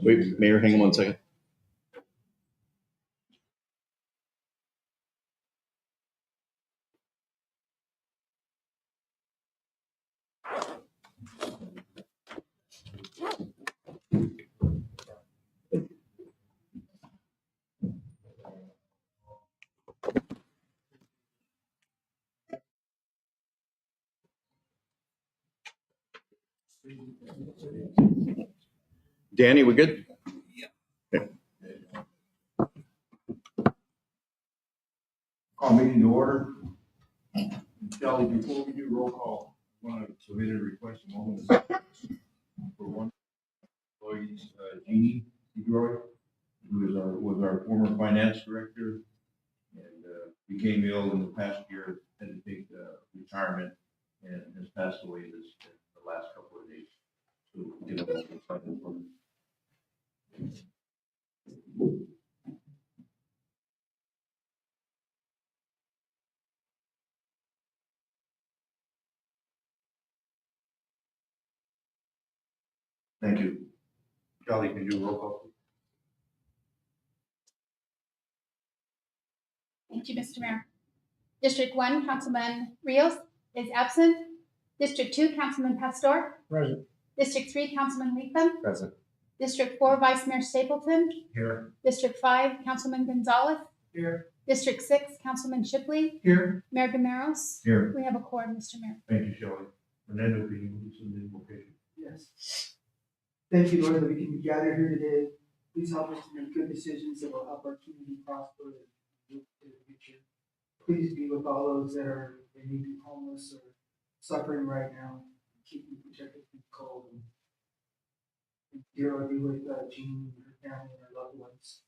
Wait, Mayor, hang on one second. Danny, we good? Call meeting to order. Kelly, before we do roll call, I want to submit a request a moment for one employee, Jeannie DeGroy, who is was our former finance director and became ill in the past year, had to take retirement and has passed away this the last couple of days. So, get a motion second for me. Thank you. Kelly, can you do roll call? Thank you, Mr. Mayor. District 1, Councilman Rios is absent. District 2, Councilman Pastor. Present. District 3, Councilman Leatham. Present. District 4, Vice Mayor Stapleton. Here. District 5, Councilman Gonzalez. Here. District 6, Councilman Shipley. Here. Mayor Gameros. Here. We have a quorum, Mr. Mayor. Thank you, Shelley. Fernando, can you move some invocation? Yes. Thank you, Lord, that we can be gathered here today. Please help us to make good decisions that will help our community prosper and look to the future. Please be with all those that are, they may be homeless or suffering right now. Keep them protected from the cold. And dear Lord, be with Jean and her family and her loved ones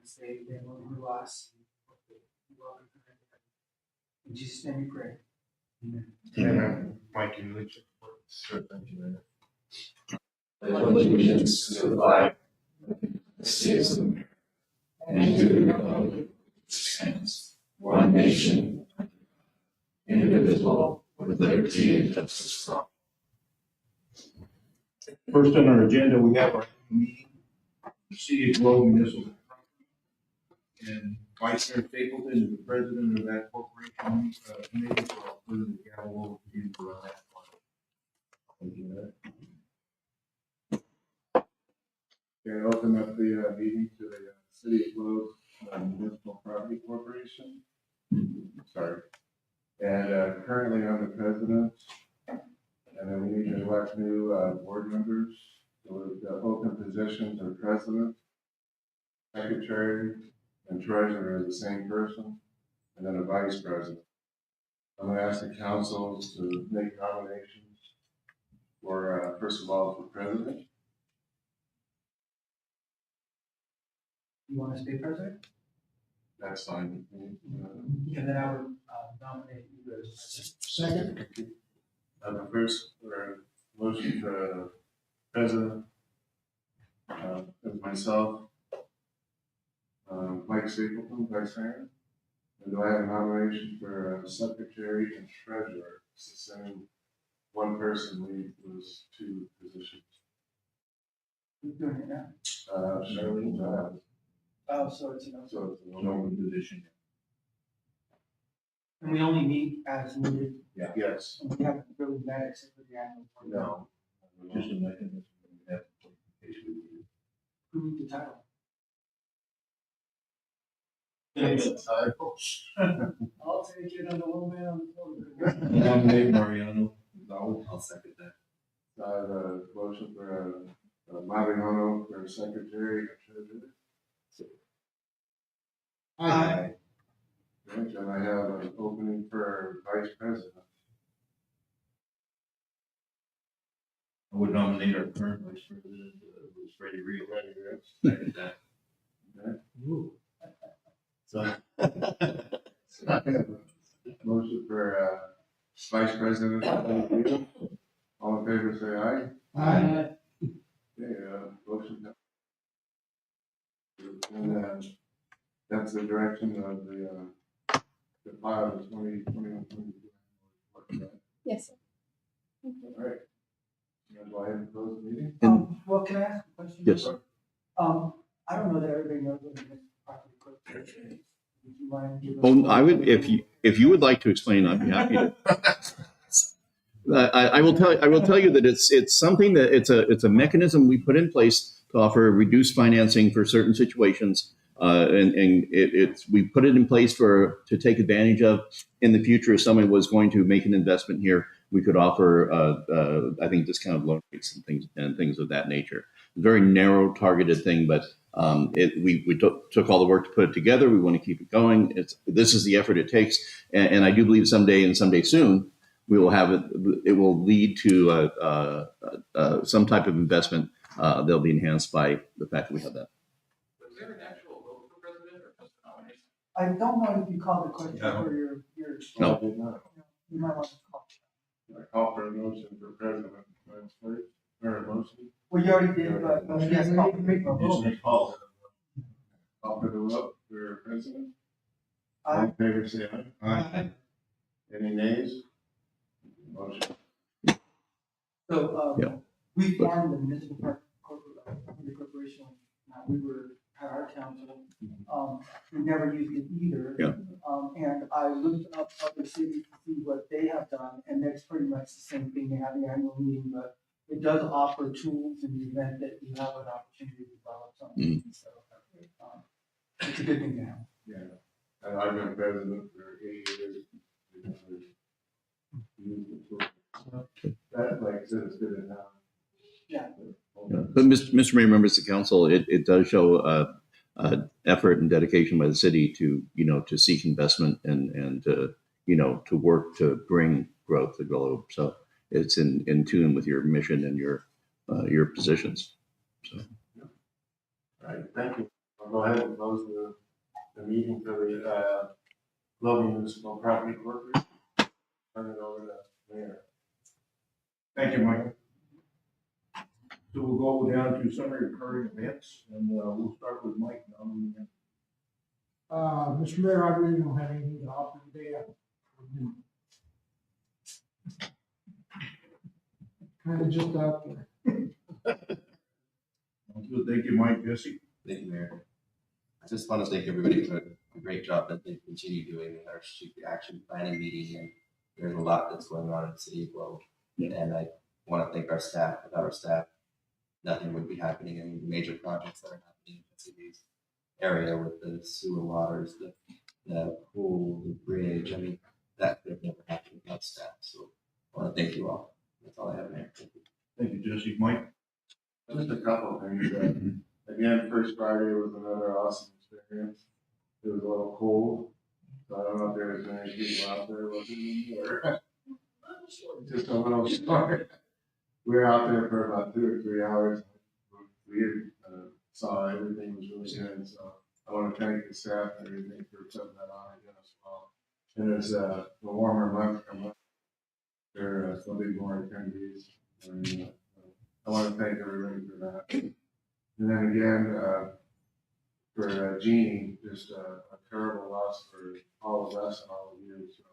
as they mourn her loss. In Jesus' name we pray. Amen. Amen. Mike, can you lead your report? Sure, thank you, Mayor. Allegiance to the flag of the United States of America and to the republic which stands one nation, indivisible, with liberty and justice for all. First on our agenda, we have our meeting, the City of Globe Municipal Property. And Vice Mayor Stapleton is the president of that corporation committee, so I'll put the gavel over to you for that one. Thank you, Mayor. Okay, open up the meeting to the City of Globe Municipal Property Corporation. Sorry. And currently I'm the president. And then we need to elect new board members. So the open positions are president, secretary, and treasurer are the same person, and then a vice president. I'm going to ask the council to make nominations for, first of all, for president. You want to stay president? That's fine with me. And then I would nominate you as Second. The first motion for president is myself, Mike Stapleton, vice mayor. And do I have a nomination for secretary and treasurer? It's the same one person lead those two positions. Who's doing it now? Charlene, Oh, so it's enough. so it's No one position. And we only meet as needed. yes, And we haven't really met except for the annual. board. no. Just a mechanism we have in case we need it. Who needs the title? I'll take it on the one man on the phone. Nominate Mariano. I'll second that. So I have a motion for Mariano for secretary and treasurer. Aye. Okay, and I have an opening for vice president. I would nominate our current vice president, who's Freddie Rio. Second that. So I have a motion for Vice President, all in favor, say aye. Aye. Okay, motion. And, that's the direction of the file of 2021. Yes, sir. Thank you. All right. You want to go ahead and close the meeting? Well, can I ask a question? Yes. I don't know that everybody knows what this property corporation is. Would you mind giving? Oh, I would, if you would like to explain, I'd be happy to. I will tell you that it's something that it's a mechanism we put in place to offer reduced financing for certain situations. We put it in place to take advantage of in the future. If someone was going to make an investment here, we could offer, I think, discounted loan rates and things of that nature. Very narrow, targeted thing, but we took all the work to put it together. We want to keep it going. This is the effort it takes, and I do believe someday soon we will have it. It will lead to some type of investment that'll be enhanced by the fact that we have that. Was there an actual vote for president or just a nomination? I don't know if you called the question for your. No. I did not. You might want to call. I call for a motion for president. First, or a motion? Well, you already did, but you guys called for me for a vote. Call for the vote for president. All Aye. in favor, say aye. Aye. Any nays? Motion. So, Yeah. we formed the municipal park corporation, we had our council, we never used it either. Yeah. And I looked up other cities to see what they have done, and that's pretty much the same thing, they have the annual meeting, but it does offer tools in the event that you have an opportunity to develop something, so, it's a good thing to have. Yeah. And I've been president for 8 years. That, like I said, it's good enough. Yeah. Yeah. But Mr. Mayor, members of the council, it does show effort and dedication by the city to seek investment and to work to bring growth to Globe. So it's in tune with your mission and your positions. So. All right, thank you. I'll go ahead and close the meeting for the Globe Municipal Property Corporation. Turn it over to the mayor. Thank you, Mike. So we'll go down to summary of current events, and we'll start with Mike now. Mr. Mayor, I really don't have anything to offer today. Kind of just out there. Good, thank you, Mike. Jesse? Thank you, Mayor. I just want to thank everybody for a great job that they continue doing in our strategic action planning meeting. And there's a lot that's going on in the city of Globe. Yeah. And I want to thank our staff. Without our staff, nothing would be happening. I mean, the major projects that are happening in the city's area with the sewer waters, the pool, the bridge. I mean, that could have never happened without staff. So I want to thank you all. That's all I have, Mayor. Thank you. Thank you, Jesse. Mike? Just a couple of things. Again, First Friday was another awesome experience. It was a little cold, so I don't know if there's any people out there looking or just a little short. We were out there for about 2 or 3 hours. We saw everything was really good, so I want to thank the staff and everything for putting that on again as well. And as the warmer months come up, there will be more attendees. And, I want to thank everybody for that. And then again, for Jeannie, just a terrible loss for all of us and all of you. So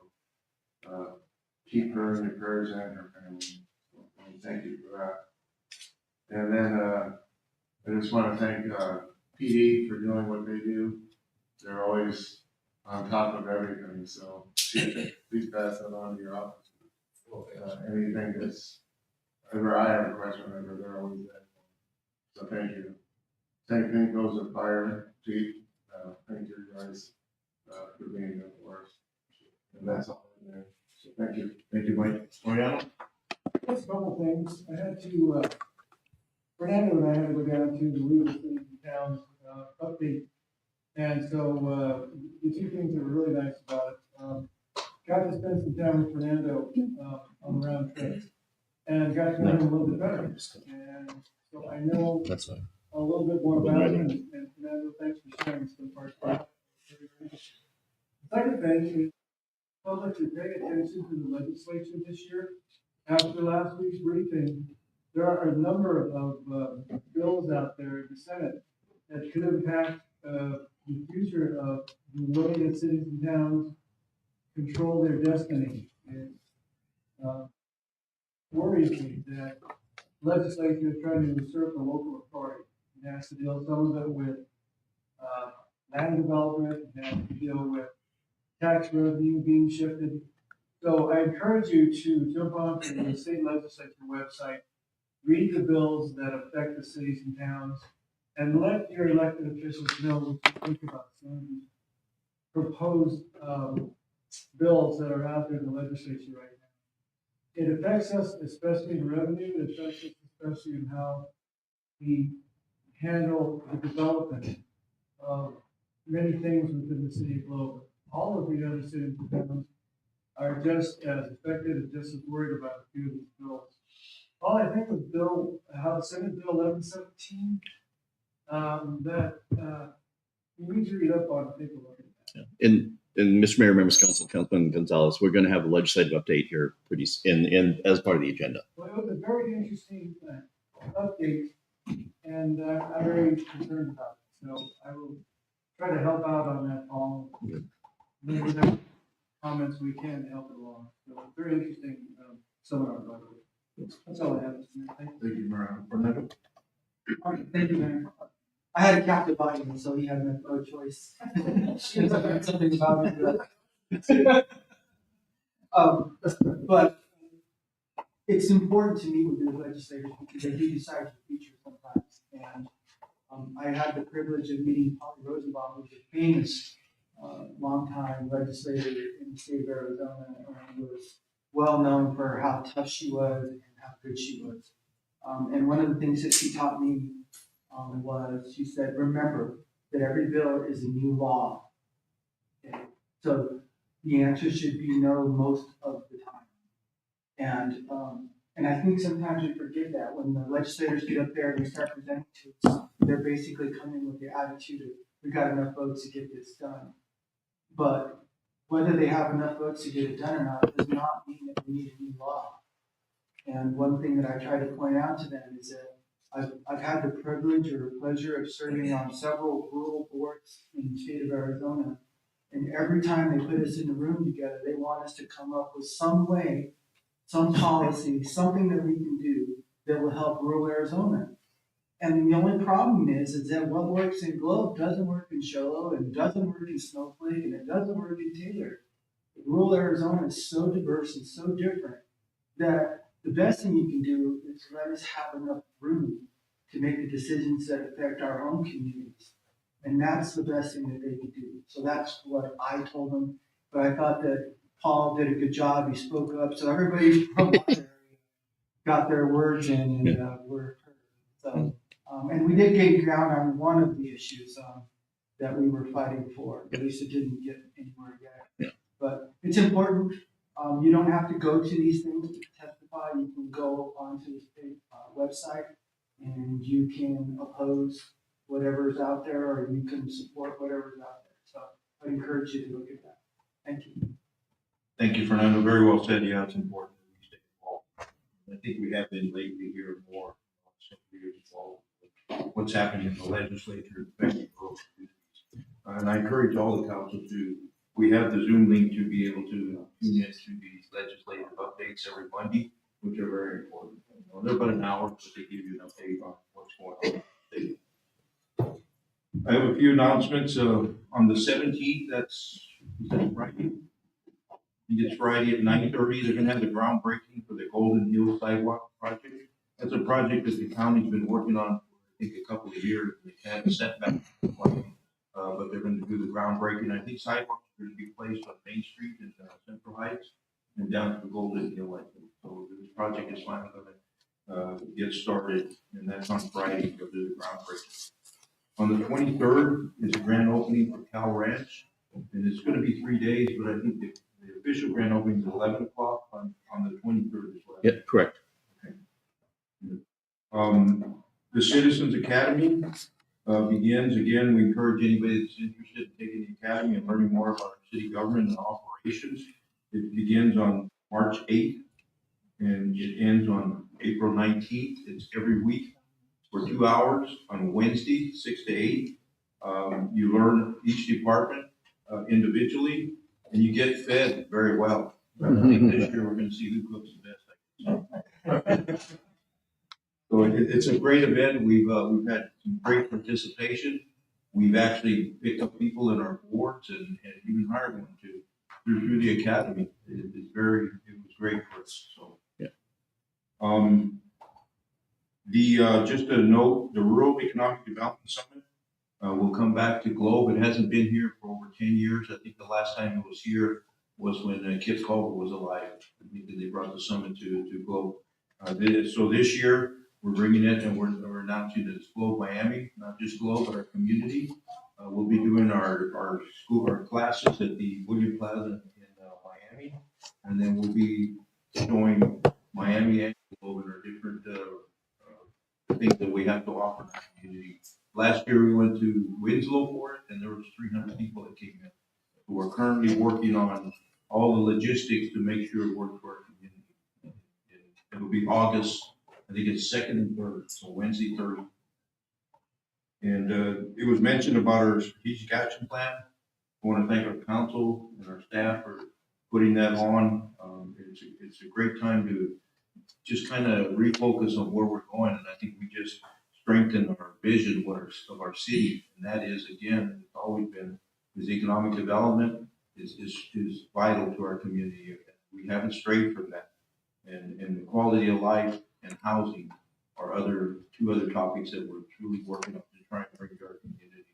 keep her in your prayers and her family. So, thank you for that. And then I just want to thank PD for doing what they do. They're always on top of everything. So please pass that on to your office. Anything that's ever I have a question, they're always there. So thank you. Same thing goes with fire, chief. Thank you guys for being there for us. And that's all in there. So thank you. Thank you, Mike. Oriana? Just a couple things. I had to, Fernando and I had to go down to the legal city town update. And so the two things that were really nice about it, got to spend some time with Fernando on the round trip and got to know him a little bit better. And so I know That's fine. a little bit more about him, and Fernando, thanks for sharing some parts. The second thing is public to pay attention to the legislature this year. After last week's briefing, there are a number of bills out there in the Senate that could impact the future of the way that cities and towns control their destiny. It worries me that legislature is trying to usurp the local authority. It has to deal some of it with land development, it has to deal with tax revenue being shifted. So I encourage you to jump onto the state legislature website, read the bills that affect the cities and towns, and let your elected officials know what you think about some of these proposed bills that are out there in the legislature right now. It affects us, especially in revenue, it affects us especially in how we handle the development of many things within the city of Glover. All of the other cities and towns are just as affected and just as worried about a few of these bills. All I think was House Senate Bill 1117, that you need to read up on and take a look at that. Yeah. And Mr. Mayor, members of council, Councilman Gonzalez, we're going to have a legislative update here in as part of the agenda. Well, it was a very interesting update, and I'm very concerned about it. So I will try to help out on that, Paul. Maybe whatever comments we can to help it along. So very interesting seminar, by the way. That's all I have. Thank you. Thank you, Mayor. Fernando? All right, thank you, Mayor. I had a captive audience, so he had no choice. She was saying something about it. But it's important to meet with the legislators because they do decide the future sometimes. And I had the privilege of meeting Polly Rosenbaum, who's a famous longtime legislator in the state of Arizona, and was well known for how tough she was and how good she was. And one of the things that she taught me was, she said, remember that every bill is a new law. Okay? So the answer should be no most of the time. And I think sometimes we forget that when the legislators get up there and they start presenting to us, they're basically coming with the attitude of, we got enough votes to get this done. But whether they have enough votes to get it done or not does not mean that we need a new law. And one thing that I try to point out to them is that I've had the privilege or pleasure of serving on several rural boards in the state of Arizona. And every time they put us in the room together, they want us to come up with some way, some policy, something that we can do that will help rural Arizona. And the only problem is that what works in Globe doesn't work in Show Low, and doesn't work in Snowflake, and it doesn't work in Taylor. Rural Arizona is so diverse and so different that the best thing you can do is let us have enough room to make the decisions that affect our own communities. And that's the best thing that they can do. So that's what I told them. But I thought that Paul did a good job. He spoke up. So everybody from my area got their words in and were heard. So, and we did gain ground on one of the issues that we were fighting for. At least it didn't get anywhere yet. Yeah. But it's important. You don't have to go to these things to testify. You can go onto the state website and you can oppose whatever's out there, or you can support whatever's out there. So I encourage you to look at that. Thank you. Thank you, Fernando. Very well said. Yeah, it's important that we stay involved. I think we have been lately here more involved. What's happening in the legislature affecting rural communities. And I encourage all the council we have the Zoom link to be able to tune in to these legislative updates every Monday, which are very important. They're about an hour, but they give you an update on what's going on. I have a few announcements. On the 17th, is that Friday? I think it's Friday at 9:30. They're going to have the groundbreaking for the Golden Hill Sidewalk project. That's a project that the county's been working on for, I think, a couple of years. They had a setback, but they're going to do the groundbreaking. I think sidewalks are going to be placed on Main Street in Central Heights and down to the Golden Hill, I think. So this project is finally going to get started, and that's on Friday. They'll do the groundbreaking. On the 23rd is a grand opening for Cal Ranch, and it's going to be 3 days, but I think the official grand opening is 11 o'clock on the 23rd as well. Yeah, correct. Okay. The Citizens Academy begins. Again, we encourage anybody that's interested in taking the academy and learning more about our city government and operations. It begins on March 8th and it ends on April 19th. It's every week for 2 hours on Wednesday, 6 to 8. You learn each department individually, and you get fed very well. I think this year we're going to see who cooks the best. So it's a great event. We've had some great participation. We've actually picked up people in our boards and even hired one too through the academy. It was great for us. So yeah. Just a note, the Rural Economic Development Summit will come back to Globe. It hasn't been here for over 10 years. I think the last time it was here was when Kip Culver was alive. I think that they brought the summit to Globe. So this year we're bringing it and we're announcing that it's Globe Miami, not just Globe, but our community. We'll be doing our classes at the William Plaza in Miami, and then we'll be showing Miami and Globe in our different things that we have to offer in our community. Last year we went to Winslow for it, and there was 300 people that came in. So we're currently working on all the logistics to make sure it works for our community. It'll be August, I think it's 2nd and 3rd, so Wednesday, 3rd. And it was mentioned about our strategic action plan. I want to thank our council and our staff for putting that on. It's a great time to just kind of refocus on where we're going, and I think we just strengthen our vision of our city, and that is, again, it's always been, is economic development is vital to our community. We haven't strayed from that, and the quality of life and housing are two other topics that we're truly working on to try and bring to our community.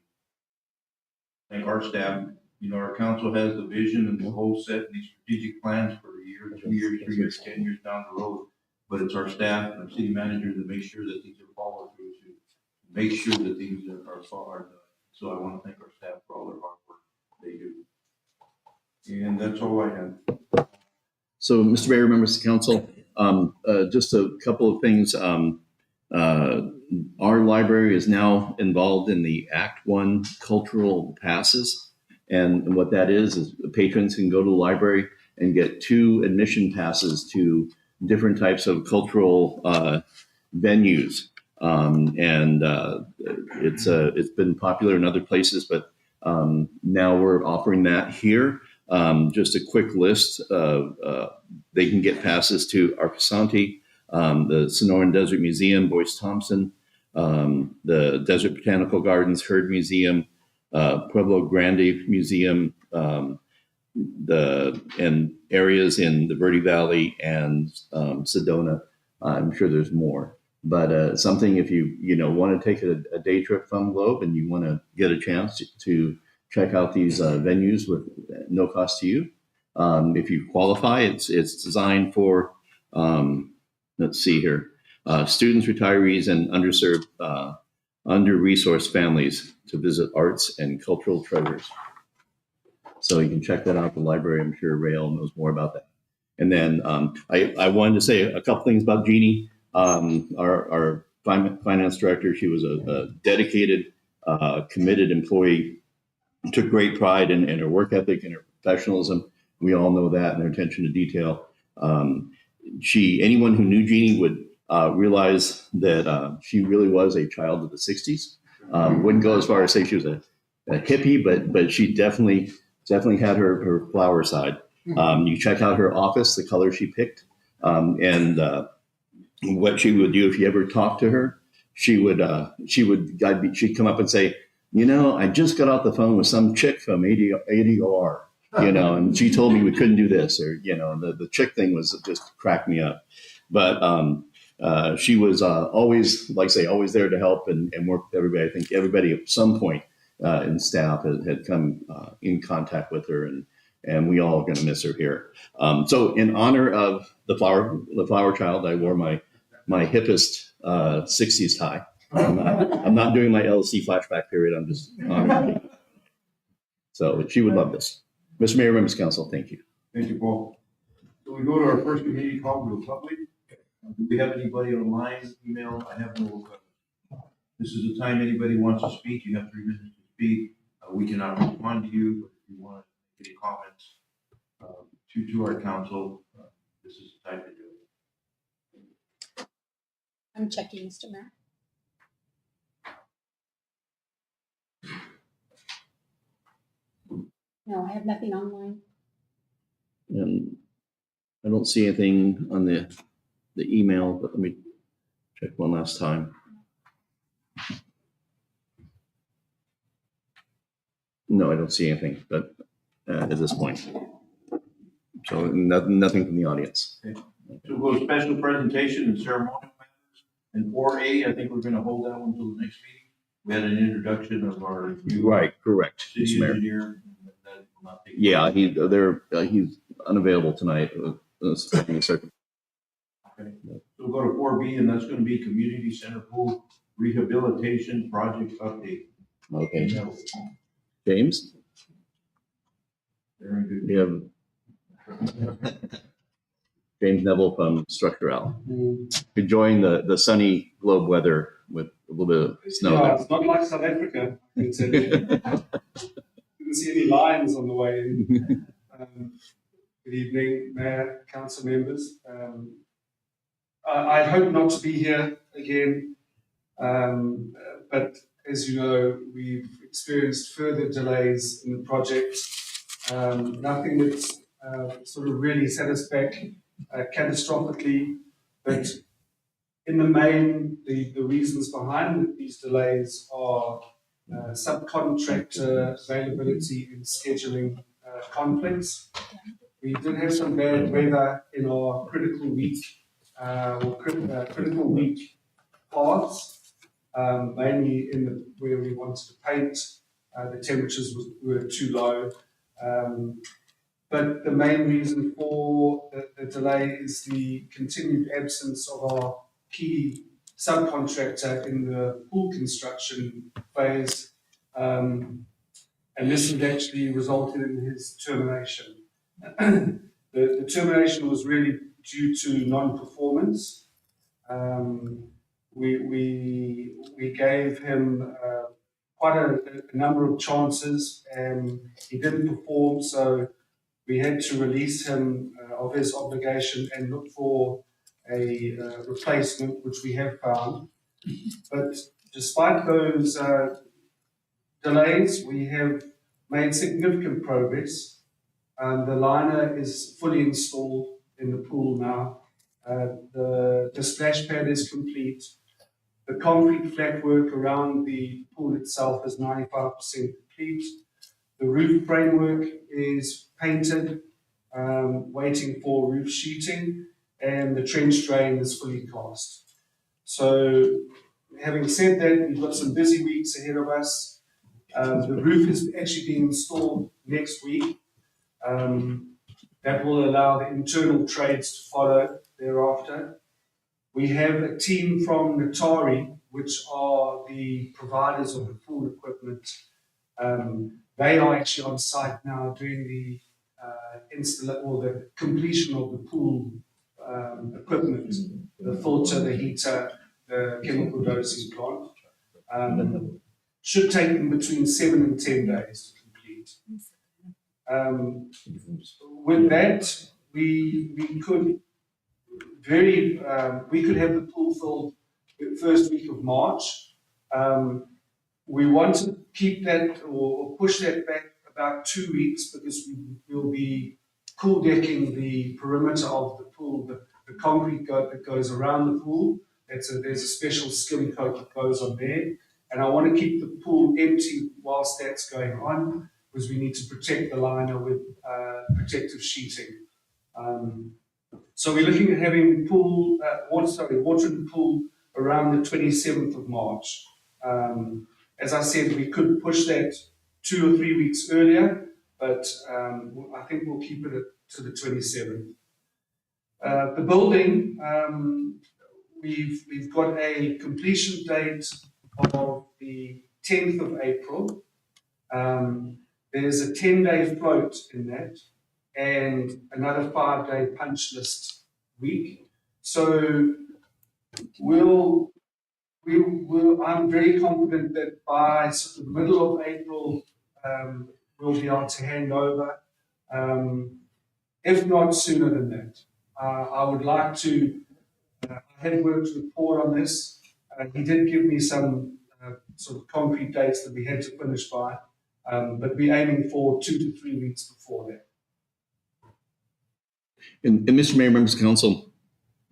Thank our staff. You know, our council has the vision and the whole set, these strategic plans for a year, 2 years, 3 years, 10 years down the road. But it's our staff and our city manager to make sure that these are followed through, to make sure that things are followed. So I want to thank our staff for all their hard work they do. And that's all I have. So, Mr. Mayor, members of council, just a couple of things. Our library is now involved in the Act One cultural passes. And what that is patrons can go to the library and get 2 admission passes to different types of cultural venues. It's been popular in other places, but now we're offering that here. Just a quick list of, they can get passes to Arcosanti, the Sonoran Desert Museum, Boyce Thompson, the Desert Botanical Gardens, Heard Museum, Pueblo Grande Museum, and areas in the Verde Valley and Sedona. I'm sure there's more, but something if you want to take a day trip from Globe and you want to get a chance to check out these venues with no cost to you. If you qualify, it's designed for let's see here, students, retirees, and underserved, under-resourced families to visit arts and cultural treasures. So you can check that out at the library. I'm sure Rael knows more about that. And then I wanted to say a couple things about Jeannie, our finance director. She was a dedicated, committed employee, took great pride in her work ethic and her professionalism. We all know that, and her attention to detail. Anyone who knew Jeannie would realize that she really was a child of the 60s. Wouldn't go as far as say she was a hippie, but she definitely had her flower side. You check out her office, the color she picked, and what she would do if you ever talked to her. She'd come up and say, I just got off the phone with some chick from ADOR, and she told me we couldn't do this, or the chick thing was just cracked me up. But she was always, always there to help and work with everybody. I think everybody at some point in staff had come in contact with her, and we all are going to miss her here. So in honor of the flower child, I wore my hippest 60s tie. I'm not doing my LSD flashback period. I'm just honoring her. So she would love this. Mr. Mayor, members of council, thank you. Thank you, Paul. So we go to our first committee call to the public. Do we have anybody online, email? I have no. This is the time anybody wants to speak. You have 3 minutes to speak. We cannot respond to you, but if you want any comments, to our council, this is the time to do it. I'm checking, Mr. Mayor. No, I have nothing online. And I don't see anything on the email, but let me check one last time. No, I don't see anything, but at this point. So nothing from the audience. So we'll go special presentation and ceremonial matters. And 4A, I think we're gonna hold that one until the next meeting. We had an introduction of our new Right, correct, Mr. city Mayor. engineer. That will not take Yeah, place. he's unavailable tonight. Circumstances. Okay. So we'll go to 4B, and that's gonna be community center pool rehabilitation project update. Okay, No, James, very good. you have James Neville from Structural, enjoying the sunny globe weather with a little bit of snow. Yeah, it's not like South Africa. I can tell you. Didn't see any lions on the way in. Good evening, Mayor, council members. I hope not to be here again, but as you know, we've experienced further delays in the project. Nothing that's sort of really set us back catastrophically, but in the main, the reasons behind these delays are subcontractor availability and scheduling conflicts. We did have some bad weather in our critical week paths, mainly where we wanted to paint. The temperatures were too low. But the main reason for the delay is the continued absence of our key subcontractor in the pool construction phase. And this has actually resulted in his termination. The termination was really due to non-performance. We gave him quite a number of chances, and he didn't perform, so we had to release him of his obligation and look for a replacement, which we have found. But despite those delays, we have made significant progress. The liner is fully installed in the pool now. The splash pad is complete. The concrete flatwork around the pool itself is 95% complete. The roof framework is painted, waiting for roof sheeting, and the trench drain is fully cast. So, having said that, we've got some busy weeks ahead of us. The roof is actually being installed next week. That will allow the internal trades to follow thereafter. We have a team from Natari, which are the providers of the pool equipment. They are actually on site now doing the the completion of the pool equipment, the filter, the heater, the chemical dosing plant. Should take them between 7 and 10 days to complete. With that, we could have the pool filled the first week of March. We want to keep that or push that back about 2 weeks because we will be cool decking the perimeter of the pool, the concrete that goes around the pool. There's a special skim coat that goes on there. And I want to keep the pool empty whilst that's going on because we need to protect the liner with protective sheeting. So we're looking at having water in the pool around the 27th of March. As I said, we could push that 2 or 3 weeks earlier, but I think we'll keep it to the 27th. The building, we've got a completion date of the 10th of April. There's a 10-day float in that and another 5-day punch list week. So I'm very confident that by sort of the middle of April, we'll be able to hand over. if not sooner than that. I would like to, I had worked with Paul on this. He did give me some sort of concrete dates that we had to finish by, but we're aiming for 2 to 3 weeks before that. And Mr. Mayor, members of council,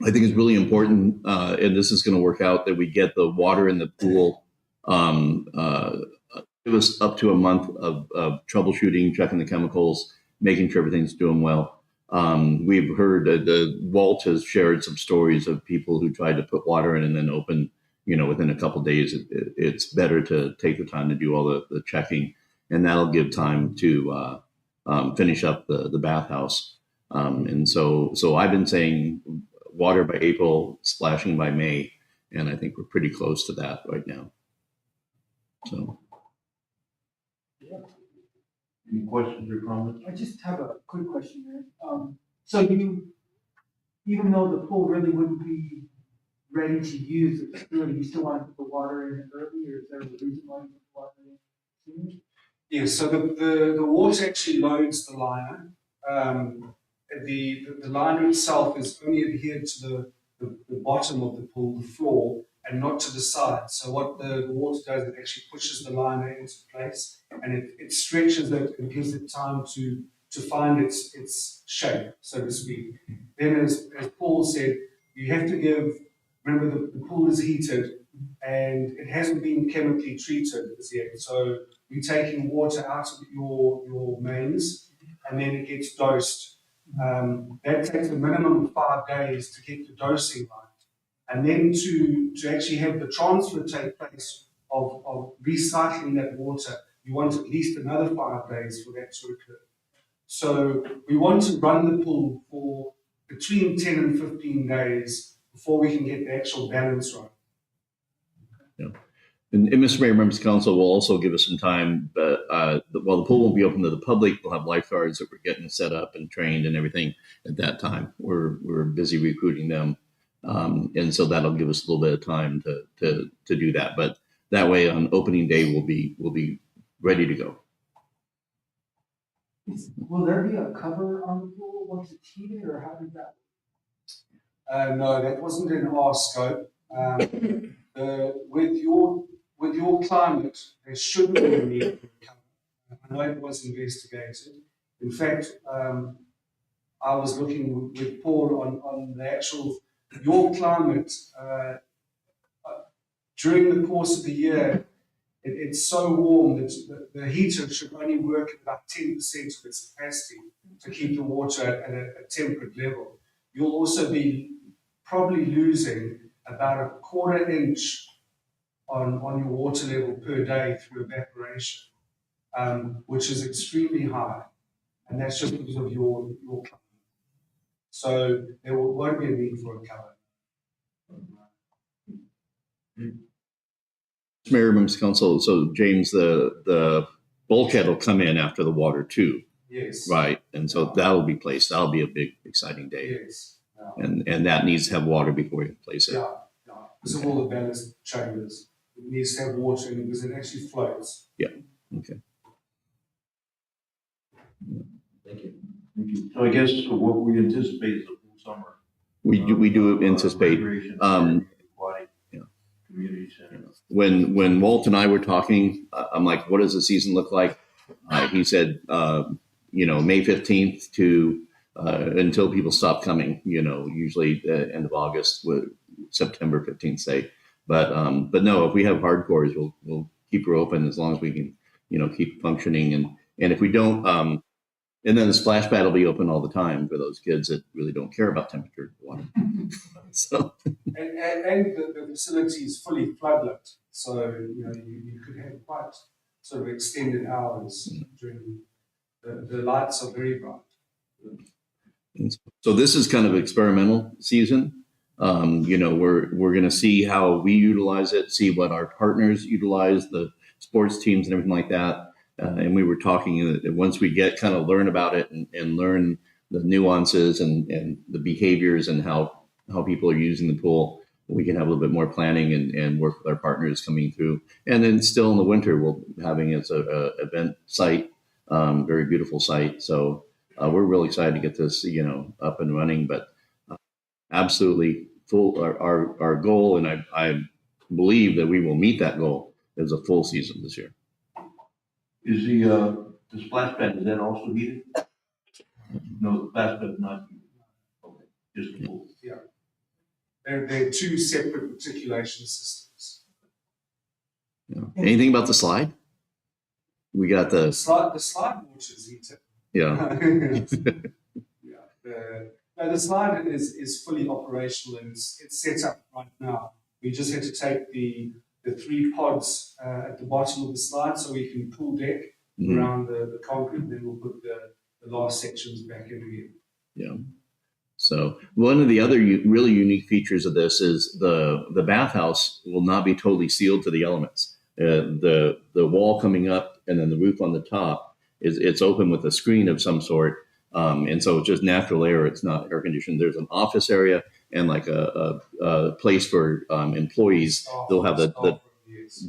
I think it's really important, and this is going to work out, that we get the water in the pool. Give us up to a month of troubleshooting, checking the chemicals, making sure everything's doing well. We've heard that Walt has shared some stories of people who tried to put water in and then open, within a couple of days. It's better to take the time to do all the checking, and that'll give time to finish up the bathhouse. And so I've been saying water by April, splashing by May, and I think we're pretty close to that right now. So. Any questions or comments? I just have a quick question here. So even though the pool really wouldn't be ready to use the facility, you still want to put the water in early, or is there a reason why you put the water in sooner? Yeah, so the water actually loads the liner. The liner itself is only adhered to the bottom of the pool, the floor, and not to the side. So what the water does, it actually pushes the liner into place, and it stretches it and gives it time to find its shape, so to speak. Then, as Paul said, you have to remember the pool is heated and it hasn't been chemically treated as yet. So you're taking water out of your mains, and then it gets dosed. That takes a minimum of 5 days to get the dosing right. And then to actually have the transfer take place of recycling that water, you want at least another 5 days for that to occur. So we want to run the pool for between 10 and 15 days before we can get the actual balance right. Yeah. And Mr. Mayor, members of council will also give us some time, but while the pool won't be open to the public, we'll have lifeguards that we're getting set up and trained and everything at that time. We're busy recruiting them. And so that'll give us a little bit of time to do that. But that way on opening day, we'll be ready to go. Will there be a cover on the pool once it's heated, or how does that work? No, that wasn't in our scope. With your climate, there shouldn't be a need for a cover. I know it was investigated. In fact, I was looking with Paul on the actual, your climate, during the course of the year, it's so warm that the heater should only work at about 10% of its capacity to keep the water at a temperate level. You'll also be probably losing about a 1/4 inch on your water level per day through evaporation, which is extremely high. And that's just because of your climate. So there won't be a need for a cover. Mayor, members of council, so James, the bulkhead will come in after the water too, Yes. right? And so that'll be placed. That'll be a big, exciting day. Yes. And that needs to have water before we can place it. Yeah. Because of all the ballast chambers. It needs to have water in it because it actually floats. Okay. Thank you. Thank you. So I guess what we anticipate is a full summer. We do anticipate. Recreation, aquatic, Yeah. community center. When Walt and I were talking, I'm like, what does the season look like? He said, May 15th to until people stop coming, usually end of August, September 15th, say. But no, if we have hardcores, we'll keep her open as long as we can, keep functioning. And if we don't, and then the splash pad will be open all the time for those kids that really don't care about temperature of the water. So. And the facility is fully floodlit. So, you could have quite sort of extended hours during the lights are very bright. So this is kind of experimental season. We're going to see how we utilize it, see what our partners utilize, the sports teams and everything like that. And we were talking that once we learn about it and learn the nuances and the behaviors and how people are using the pool, we can have a little bit more planning and work with our partners coming through. And then still in the winter, we'll having it as a event site, very beautiful site. So we're really excited to get this, up and running, but absolutely full, our goal, and I believe that we will meet that goal, is a full season this year. Is the splash pad, is that also heated? No, the splash pad is not heated. Okay, just the pool. They're two separate reticulation systems. Anything about the slide? We got The slide water is heated. yeah. The slide is fully operational and it's set up right now. We just had to take the 3 pods at the bottom of the slide so we can pull deck Mhm. around the concrete, then we'll put the last sections back in again. Yeah. So one of the other really unique features of this is the bathhouse will not be totally sealed to the elements. The wall coming up and then the roof on the top it's open with a screen of some sort, and so it's just natural air. It's not air conditioned. There's an office area and like a place for employees. They'll have the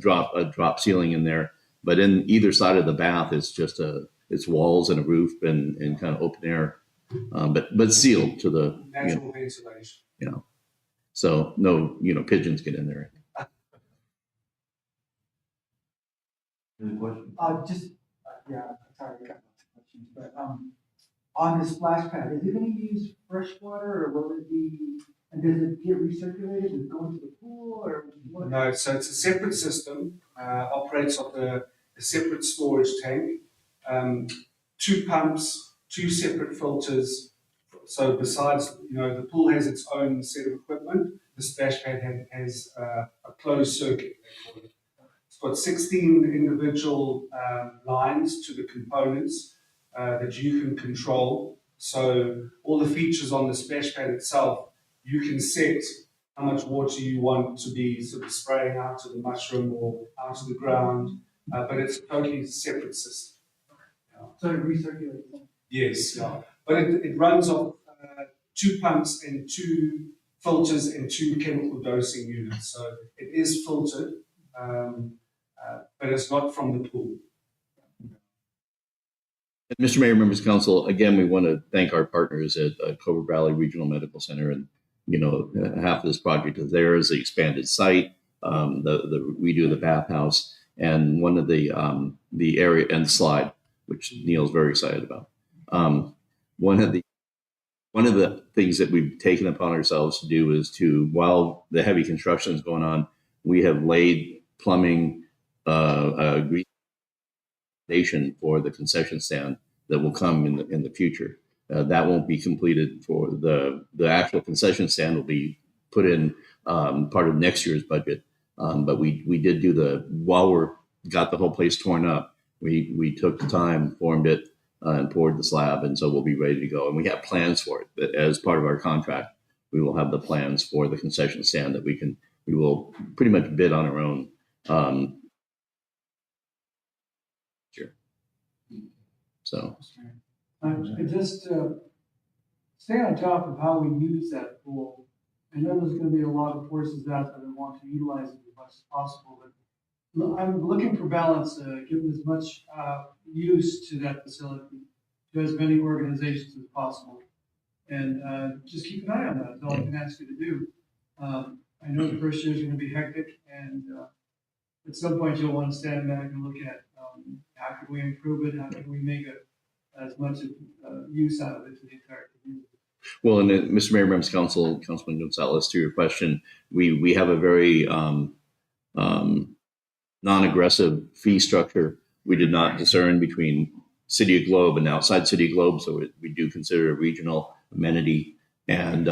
drop ceiling in there, but in either side of the bath is just it's walls and a roof and kind of open air. But sealed to the natural ventilation. So no pigeons get in there. Any questions? Sorry, I got lots of questions, but, on the splash pad, is it gonna use fresh water or will it be, and does it get recirculated and go into the pool or what? No, so it's a separate system, operates off a separate storage tank, 2 pumps, 2 separate filters. So besides, the pool has its own set of equipment, the splash pad has a closed circuit, they call it. It's got 16 individual lines to the components that you can control. So all the features on the splash pad itself, you can set how much water you want to be sort of spraying out to the mushroom or out to the ground, but it's a totally separate system. So it recirculates. Yes, yeah. But it runs off 2 pumps and 2 filters and 2 chemical dosing units. So it is filtered, but it's not from the pool. Mr. Mayor, members of council, again, we want to thank our partners at Cobra Valley Regional Medical Center. And, half of this project is theirs, the expanded site, the redo of the bathhouse, and one of the area and slide, which Neil's very excited about. One of the things that we've taken upon ourselves to do is while the heavy construction is going on, we have laid plumbing, foundation for the concession stand that will come in the future. That won't be completed for the actual concession stand will be put in part of next year's budget. But we did do while we got the whole place torn up, we took the time, formed it, and poured the slab, and so we'll be ready to go. And we have plans for it. But as part of our contract, we will have the plans for the concession stand that we will pretty much bid on our own. Sure. So. Just stay on top of how we use that pool. I know there's going to be a lot of forces out there that want to utilize it as much as possible, but I'm looking for balance, giving as much use to that facility to as many organizations as possible. And just keep an eye on that. That's all I can ask you to do. I know the first year is going to be hectic, and at some point you'll want to stand back and look at how can we improve it, how can we make it as much use out of it to the entire community. Well, and Mr. Mayor, members of council, Councilman Gonzalez, to your question, we have a very non-aggressive fee structure. We did not discern between City of Globe and outside City of Globe, so we do consider it a regional amenity, and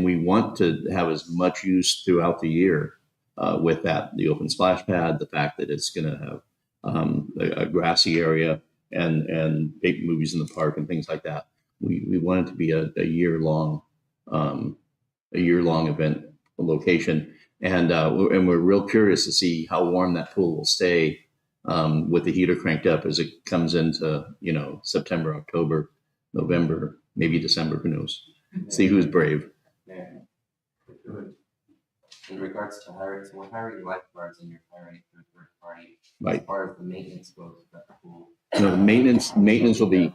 we want to have as much use throughout the year with the open splash pad, the fact that it's going to have a grassy area and big movies in the park and things like that. We want it to be a year-long event location, and we're real curious to see how warm that pool will stay with the heater cranked up as it comes into September, October, November, maybe December. Who knows? See who's brave. Yeah. In regards to hiring, so we're hiring lifeguards and you're hiring through a third party. Right. As far as the maintenance goes, that pool. No, the maintenance will be.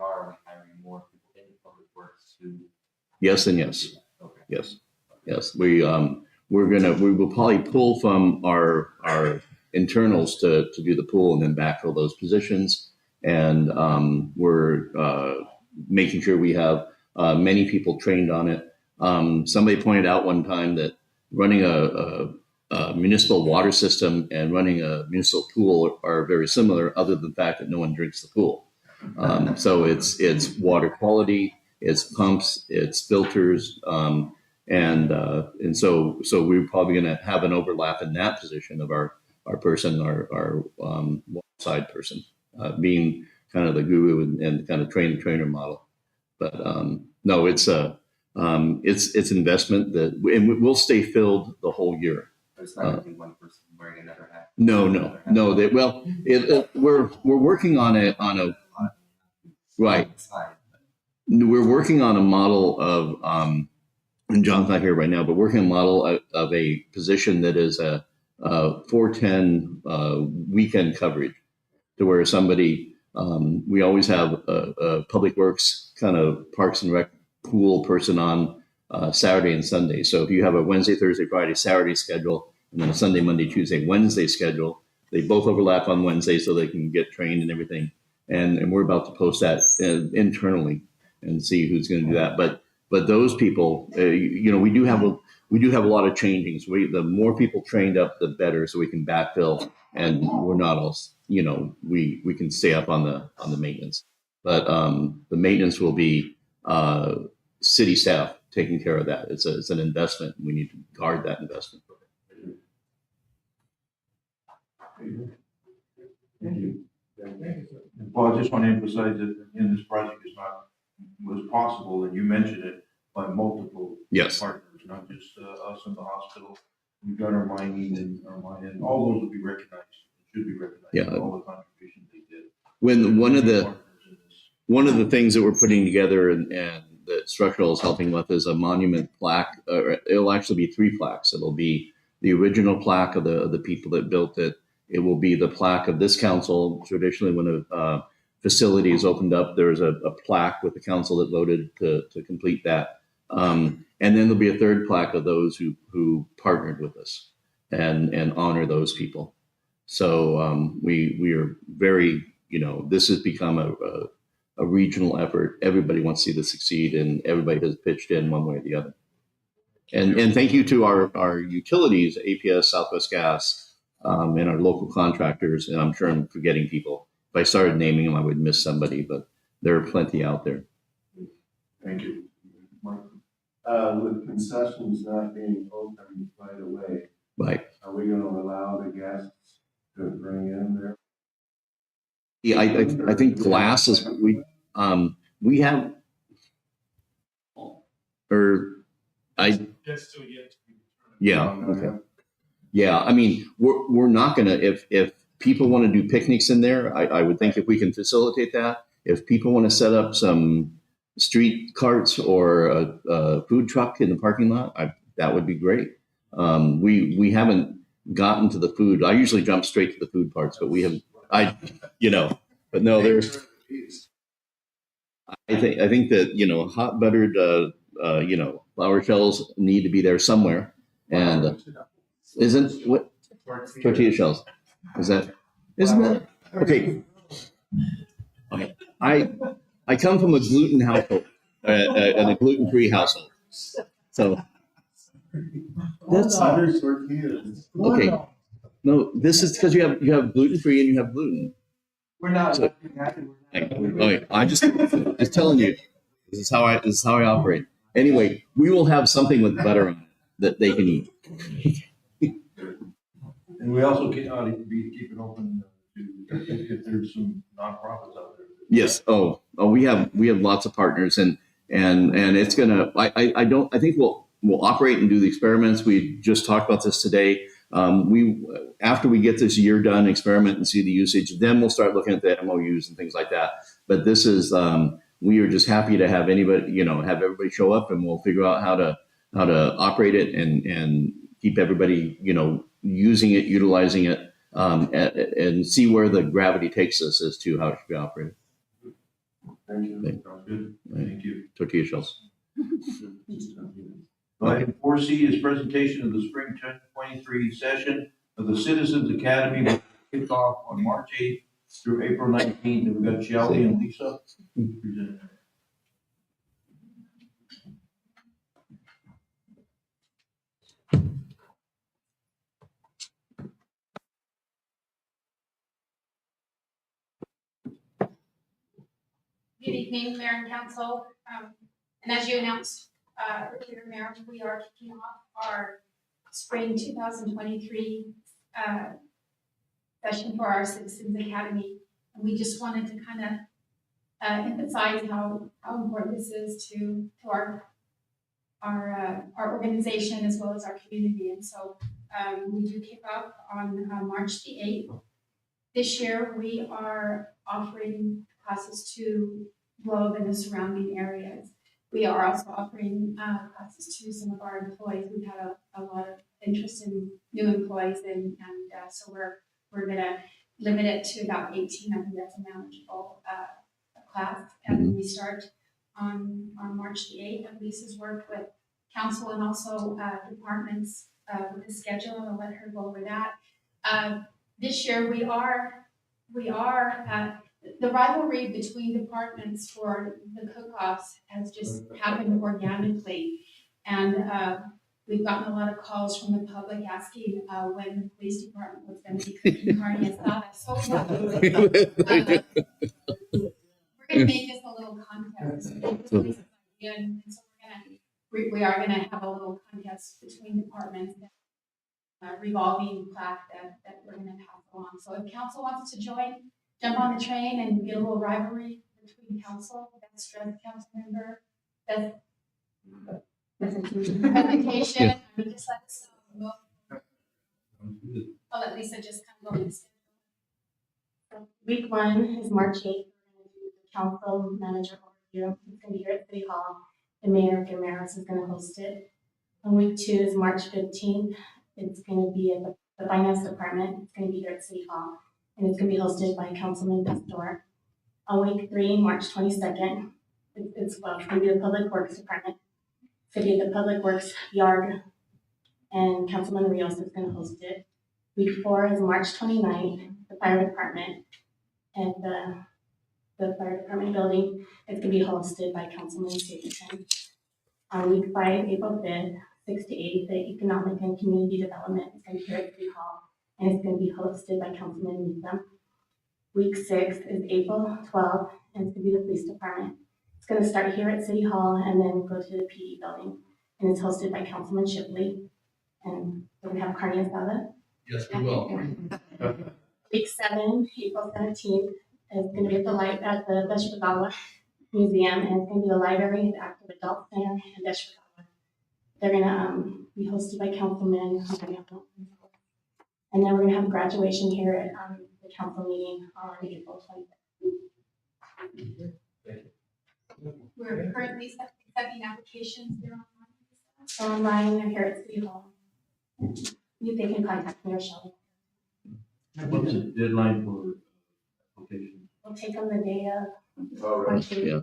are we hiring more people in public works to? Yes and yes. Okay. Yes. We will probably pull from our internals to do the pool and then backfill those positions. And we're making sure we have many people trained on it. Somebody pointed out one time that running a municipal water system and running a municipal pool are very similar, other than the fact that no one drinks the pool. So it's water quality, it's pumps, it's filters, and so we're probably going to have an overlap in that position of our person, our side person, being kind of the guru and kind of trainer model. But no, it's investment that, and we'll stay filled the whole year. It's not going to be one person wearing another hat. No. We're working on a right. We're working on a model of, and John's not here right now, but working on a model of a position that is a 410 weekend coverage, to where somebody, we always have a public works kind of parks and rec pool person on Saturday and Sunday. So if you have a Wednesday, Thursday, Friday, Saturday schedule, and then a Sunday, Monday, Tuesday, Wednesday schedule, they both overlap on Wednesday so they can get trained and everything. And we're about to post that internally and see who's going to do that. But those people, we do have a lot of changings. The more people trained up, the better, so we can backfill, and we're not all, we can stay up on the maintenance. But the maintenance will be city staff taking care of that. It's an investment. We need to guard that investment. Thank you. Well, I just want to emphasize that in this project was possible, and you mentioned it, by multiple Yes. partners, not just us in the hospital. We've got our mining and all those will be recognized, should be recognized. Yeah. All the contributions they did. When one of the Partners in this. things that we're putting together and that structural is helping with is a monument plaque. It'll actually be 3 plaques. It'll be the original plaque of the people that built it. It will be the plaque of this council. Traditionally, when a facility is opened up, there's a plaque with the council that voted to complete that. And then there'll be a 3rd plaque of those who partnered with us and honor those people. So we are very, this has become a regional effort. Everybody wants to see this succeed, and everybody has pitched in one way or the other. And thank you to our utilities, APS, Southwest Gas, and our local contractors. And I'm sure I'm forgetting people. If I started naming them, I would miss somebody, but there are plenty out there. Thank you. Mike? With concessions not being open right away, Right. are we going to allow the guests to bring in their? Yeah, I think glass is we have, or I That's still yet to be determined. yeah. Okay. Yeah, I mean, we're not gonna, if people want to do picnics in there, I would think if we can facilitate that. If people want to set up some street carts or a food truck in the parking lot, that would be great. We haven't gotten to the food. I usually jump straight to the food parts, but we have, but no, there's. I think that hot buttered flour shells need to be there somewhere, and isn't what tortilla shells isn't that okay? Okay, I come from a gluten household and a gluten-free household, so that's okay. No, this is because you have gluten-free and you have gluten. We're not. So, okay, I just telling you, this is how I operate. Anyway, we will have something with butter on it that they can eat. And we also keep it open to if there's some nonprofits out there. Yes. Oh, we have lots of partners, and it's gonna. I think we'll operate and do the experiments. We just talked about this today. After we get this year done, experiment and see the usage, then we'll start looking at the MOUs and things like that. But this is we are just happy to have anybody, have everybody show up, and we'll figure out how to operate it and keep everybody, using it, utilizing it, and see where the gravity takes us as to how it should be operated. Thank you. Sounds good. Thank you. Tortilla shells. Item 4C is presentation of the spring 2023 session of the Citizens Academy, which kicked off on March 8th through April 19th. And we've got Shelley and Lisa presenting. Good evening, Mayor and Council. And as you announced earlier, Mayor, we are kicking off our spring 2023 session for our Citizens Academy. And we just wanted to kind of emphasize how important this is to our organization as well as our community. And so we do kick off on March the 8th. This year, we are offering classes to Globe and the surrounding areas. We are also offering classes to some of our employees. We've had a lot of interest in new employees, and so we're gonna limit it to about 18. I think that's a manageable class. And we start on March the 8th. And Lisa's worked with council and also departments with the schedule, and I'll let her go over that. This year we are the rivalry between departments for the cook-offs has just happened organically, and we've gotten a lot of calls from the public asking when the police department was going to be cooking carne asada. So we're going to make this a little contest, and so we are going to have a little contest between departments. Revolving plaque that we're going to pass along. So if council wants to join, jump on the train and get a little rivalry between council, best dressed council member, best presentation. I mean, just let us know. I'll let Lisa just kind of go and so week 1 is March 8th. We're going to do the council manager overview. It's going to be here at City Hall. The Mayor Guimaras is going to host it. And week 2 is March 15th. It's going to be at the Finance Department. It's going to be here at City Hall, and it's going to be hosted by Councilman Pastor. On week 3, March 22nd, it's going to be the Public Works Department. City of the Public Works Yard, and Councilman Rios is going to host it. Week 4 is March 29th, the Fire Department, and the Fire Department building is going to be hosted by Councilman Stevenson. On week 5, April 5th, 6 to 8, the Economic and Community Development is going to be here at City Hall, and it's going to be hosted by Councilman Newsom. Week 6 is April 12th, and it's going to be the Police Department. It's going to start here at City Hall and then go to the PE building, and it's hosted by Councilman Shipley. And we're going to have carne asada. Yes, we will. Week 7, April 17th, is going to be at the Deshwagala Museum, and it's going to be the library, the Active Adult Center, and Deshwagala. They're going to be hosted by Councilman, and then we're going to have graduation here at the council meeting on April 25th. We're currently accepting applications here online. So online, they're here at City Hall. They can contact me or Shelley. What's the deadline for application? We'll take them the day of. All right. Yeah.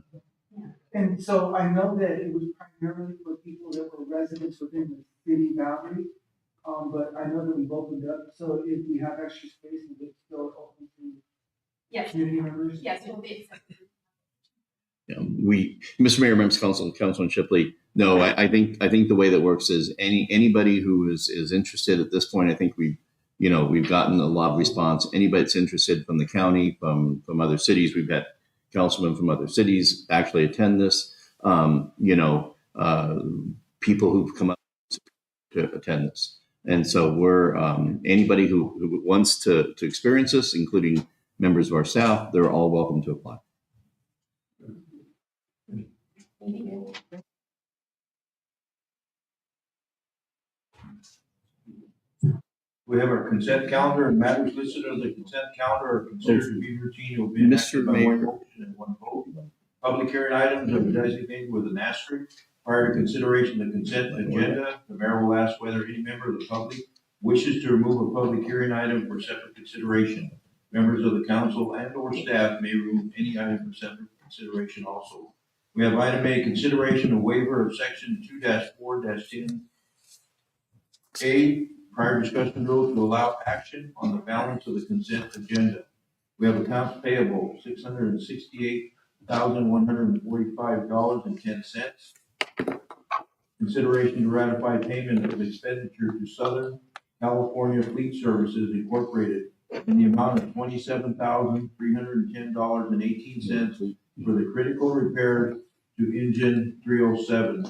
And so I know that it was primarily for people that were residents within the city boundary, but I know that we've opened up, so if we have extra space, it's still open to Yes, community members? yes, it will be accepted. Yeah, Mr. Mayor, members of council, Councilman Shipley. No, I think the way that works is anybody who is interested at this point. I think we've gotten a lot of response. Anybody that's interested from the county, from other cities, we've had councilmen from other cities actually attend this. People who've come up to attend this, and so we're anybody who wants to experience this, including members of our staff, they're all welcome to apply. Thank you. We have our consent calendar and matters listed on the consent calendar are considered to be routine. Will be Mr. enacted by Mayor. one motion and one vote. Public hearing items are designated with an asterisk. Prior to consideration of the consent agenda, the mayor will ask whether any member of the public wishes to remove a public hearing item for separate consideration. Members of the council and/or staff may remove any item for separate consideration also. We have item A, consideration of waiver of section 2-4-10 A, prior discussion rule to allow action on the balance of the consent agenda. We have accounts payable, $668,145.10. Consideration to ratify payment of expenditure to Southern California Fleet Services Incorporated in the amount of $27,310.18 for the critical repair to engine 307.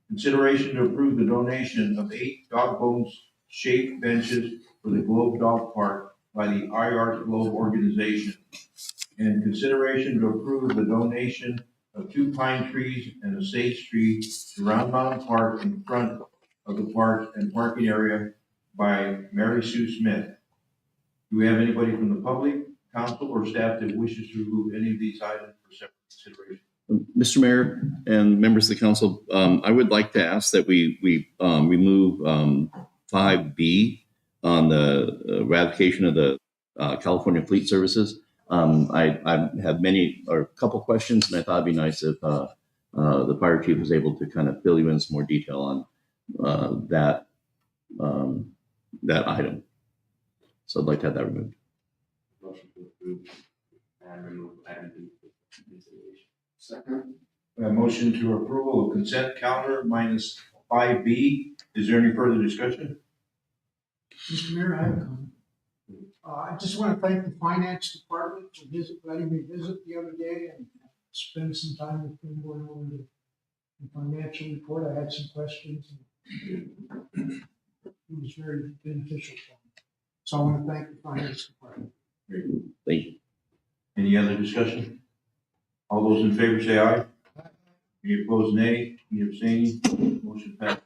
Consideration to approve the donation of 8 dog bones shaped benches for the Globe Dog Park by the IR Globe organization. And consideration to approve the donation of 2 pine trees and a sage tree to Round Mountain Park in front of the park and parking area by Mary Sue Smith. Do we have anybody from the public, council, or staff that wishes to remove any of these items for separate consideration? Mr. Mayor and members of the council, I would like to ask that we remove 5B on the ratification of the California Fleet Services. I have many or a couple questions, and I thought it'd be nice if the fire chief was able to kind of fill you in some more detail on that item. So I'd like to have that removed. Motion to approve and remove item B for consideration. Second. We have motion to approval of consent calendar minus 5B. Is there any further discussion? Mr. Mayor, I have a comment. I just want to thank the finance department for letting me visit the other day and spend some time with them going over the financial report. I had some questions. And it was very beneficial for me. So I want to thank the finance department. Thank you. Any other discussion? All those in favor say aye. Any opposed, nay. Any abstaining? Motion passed.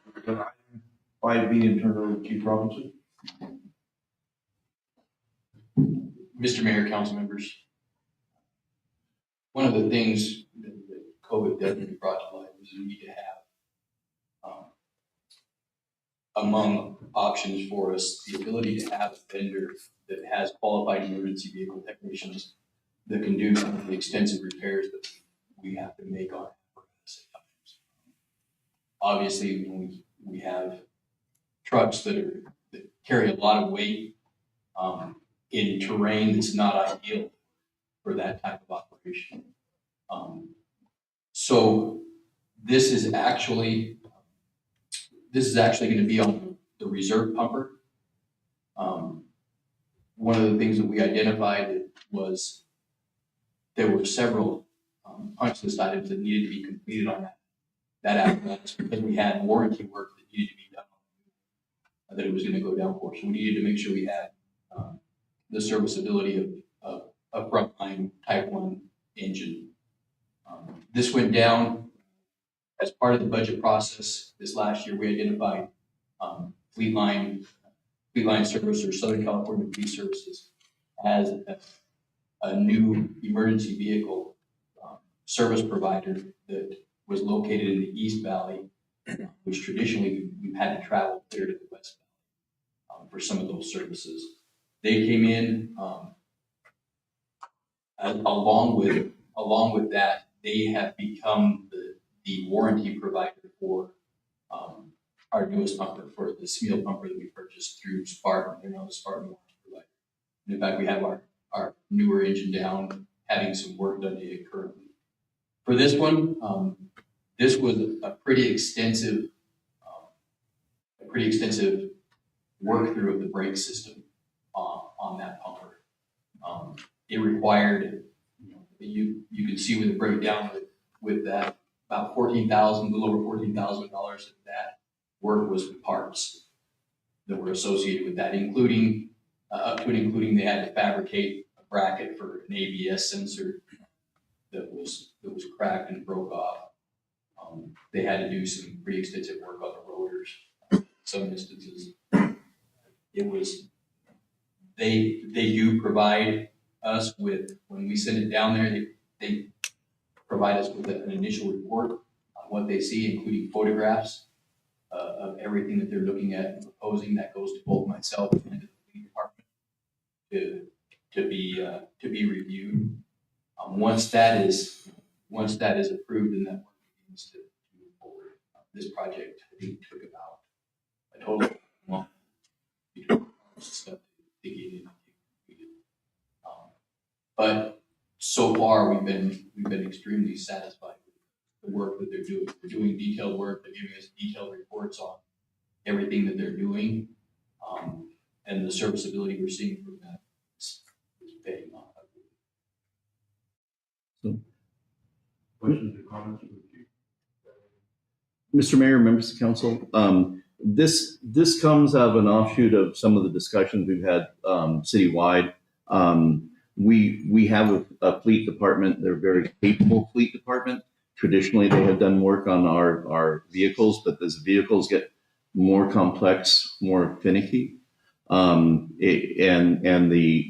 5B and turn it over to Chief Robinson. Mr. Mayor, council members, one of the things that COVID definitely brought to light was the need to have, among options for us, the ability to have a vendor that has qualified emergency vehicle technicians that can do some of the extensive repairs that we have to make on apparatus at times. Obviously, when we have trucks that carry a lot of weight in terrain that's not ideal for that type of operation. So this is actually going to be on the reserve pumper. One of the things that we identified was there were several punch list items that needed to be completed on that apparatus because we had warranty work that needed to be done that it was going to go down for. So we needed to make sure we had the serviceability of a frontline Type 1 engine. This went down as part of the budget process. This last year, we identified Fleetline Service or Southern California Fleet Services as a new emergency vehicle service provider that was located in the East Valley, which traditionally we've had to travel clear to the West Valley for some of those services. They came in along with that. They have become the warranty provider for our newest pumper, for the Smeel pumper that we purchased through Spartan. They're now the Spartan warranty provider. And in fact, we have our newer engine down, having some work done to it currently. For this one, this was a pretty extensive work through of the brake system on that pumper. It required, you can see with the breakdown with that, about $14,000, a little over $14,000 of that work was with parts that were associated with that, including they had to fabricate a bracket for an ABS sensor that was cracked and broke off. They had to do some pretty extensive work on the rotors. In some instances, it was they do provide us with, when we send it down there, they provide us with an initial report on what they see, including photographs of everything that they're looking at and proposing. That goes to both myself and to the fleet department to be reviewed. Once that is approved and that work begins to move forward, this project, I think, took about a total of a month between stuff to get in and get completed. But so far, we've been extremely satisfied with the work that they're doing. They're doing detailed work. They're giving us detailed reports on everything that they're doing, and the serviceability we're seeing from that is paying off. Questions or comments from the chief? Mr. Mayor, members of council, this comes out of an offshoot of some of the discussions we've had citywide. We have a fleet department. They're a very capable fleet department. Traditionally, they have done work on our vehicles, but as vehicles get more complex, more finicky,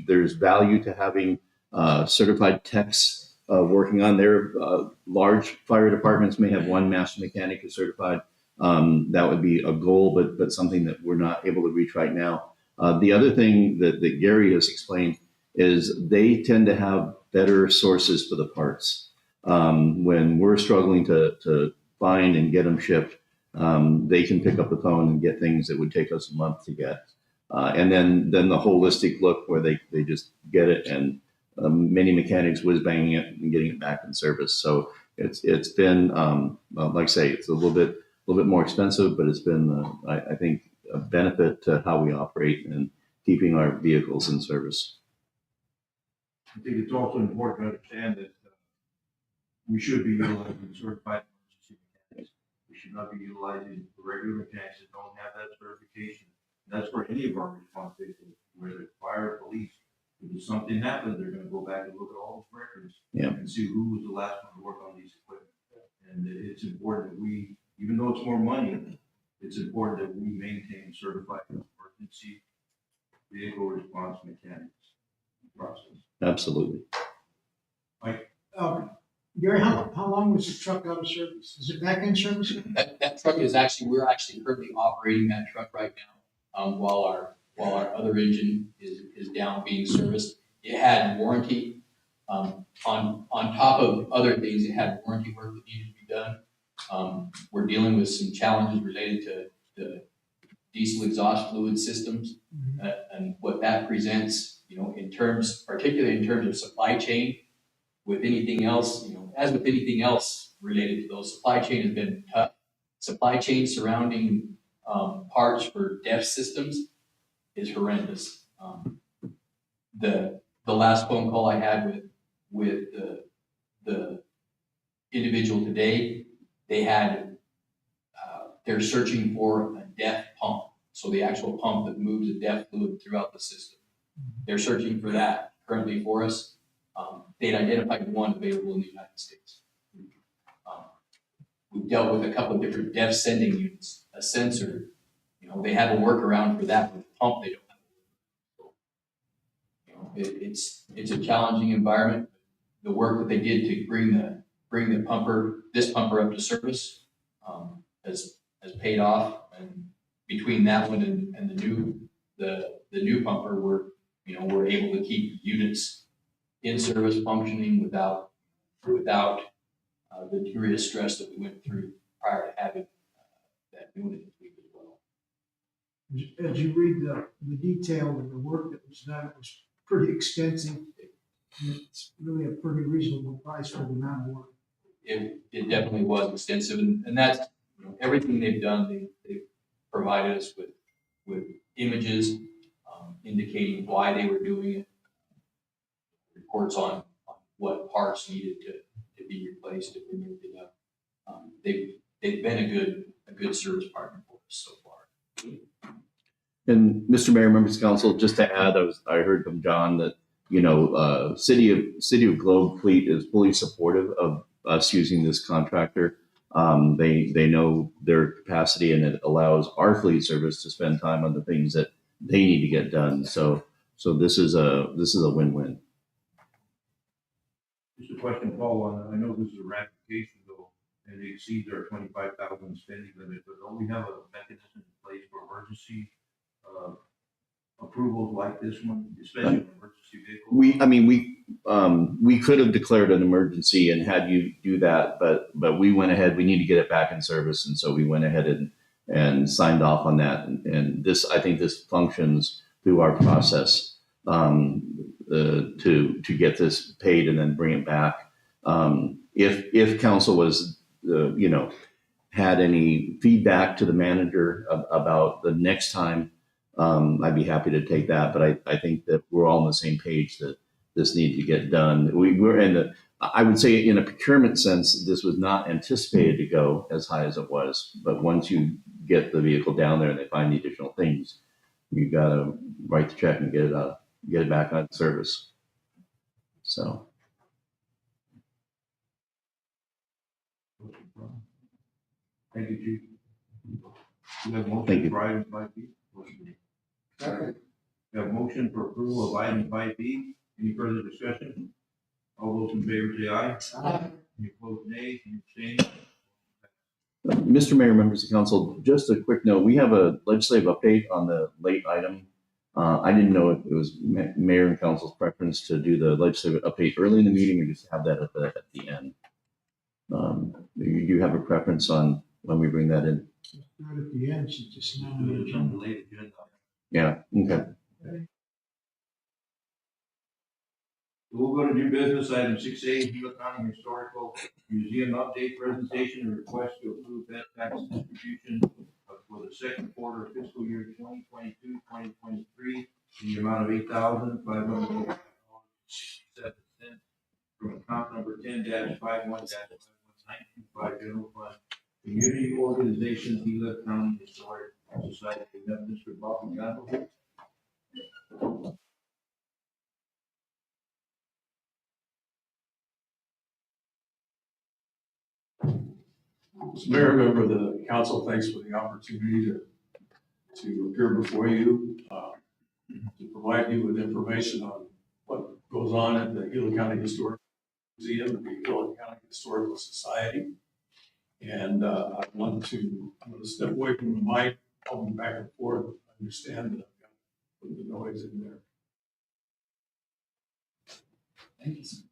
there's value to having certified techs working on their large fire departments may have one master mechanic who's certified. That would be a goal, but something that we're not able to reach right now. The other thing that Gary has explained is they tend to have better sources for the parts. When we're struggling to find and get them shipped, they can pick up the phone and get things that would take us a month to get. And then the holistic look where they just get it, and many mechanics whiz banging it and getting it back in service. So it's been like I say, it's a little bit more expensive, but it's been I think a benefit to how we operate and keeping our vehicles in service. I think it's also important to understand that we should be utilizing certified emergency mechanics. We should not be utilizing regular mechanics that don't have that certification. That's for any of our responsibilities, whether it's fire, police. If something happens, they're going to go back and look at all those records and see who was the last one to work on these equipment. And it's important that we, even though it's more money, it's important that we maintain certified emergency vehicle response mechanics process. Absolutely. Gary, how long was the truck out of service? Is it back in service? That truck is we're actually currently operating that truck right now, while our other engine is down being serviced. It had warranty, on top of other things, it had warranty work that needed to be done. We're dealing with some challenges related to the diesel exhaust fluid systems, and what that presents, particularly in terms of supply chain. With anything else, as with anything else related to those, supply chain has been tough. Supply chain surrounding parts for DEF systems is horrendous. The last phone call I had with the individual today, they're searching for a DEF pump, so the actual pump that moves the DEF fluid throughout the system. They're searching for that currently for us. They'd identified one available in the United States. We've dealt with a couple of different DEF sending units, a sensor. They have a workaround for that, but the pump they don't have. So, it's a challenging environment. The work that they did to bring this pumper up to service, has paid off. And between that one and the new pumper, we're able to keep units in service functioning without the degree of stress that we went through prior to having that unit as well. As you read the detail of the work that was done, it was pretty extensive. It's really a pretty reasonable price for the amount of work. It definitely was extensive, and that's everything they've done. They've provided us with images indicating why they were doing it, reports on what parts needed to be replaced to bring everything up. They've been a good service partner for us so far. And Mr. Mayor, members of council, just to add, I heard from John that City of Globe Fleet is fully supportive of us using this contractor. They know their capacity, and it allows our fleet service to spend time on the things that they need to get done. So this is a win-win. Just a question, Paul, I know this is a ratification though, and it exceeds our 25,000 spending limit, but don't we have a mechanism in place for emergency approvals like this one, especially an emergency vehicle? We could have declared an emergency and had you do that, but we went ahead. We need to get it back in service, and so we went ahead and signed off on that. And this, I think, this functions through our process to get this paid and then bring it back. If council was had any feedback to the manager about the next time, I'd be happy to take that. But I think that we're all on the same page that this needs to get done. We're in the, I would say in a procurement sense, this was not anticipated to go as high as it was. But once you get the vehicle down there and they find the additional things, you got to write the check and get it back on service. So. Thank you, Chief. You have motion Thank you. for item 5B? Second. You have motion for approval of item 5B. Any further discussion? All those in favor say aye. Aye. Any opposed, nay. Any abstained? Mr. Mayor, members of council, just a quick note. We have a legislative update on the late item. I didn't know if it was mayor and council's preference to do the legislative update early in the meeting or just have that at the end. You do have a preference on when we bring that in? Not at the end, she just now. It's on the late agenda. Yeah, okay. We'll go to new business, item 6A, Gila County Historical Museum update presentation and request to approve that tax distribution for the second quarter of fiscal year 2022-2023 in the amount of $8,500 from account number 10-51-51925 General Fund, Community Organization, Gila County Historic Society. We have Mr. Bob McDonald. As mayor, member of the council, thanks for the opportunity to appear before you, to provide you with information on what goes on at the Gila County Historic Museum and the Gila County Historical Society. And I'm going to step away from the mic, going back and forth, understand that I've got to put the noise in there. Thank you, sir.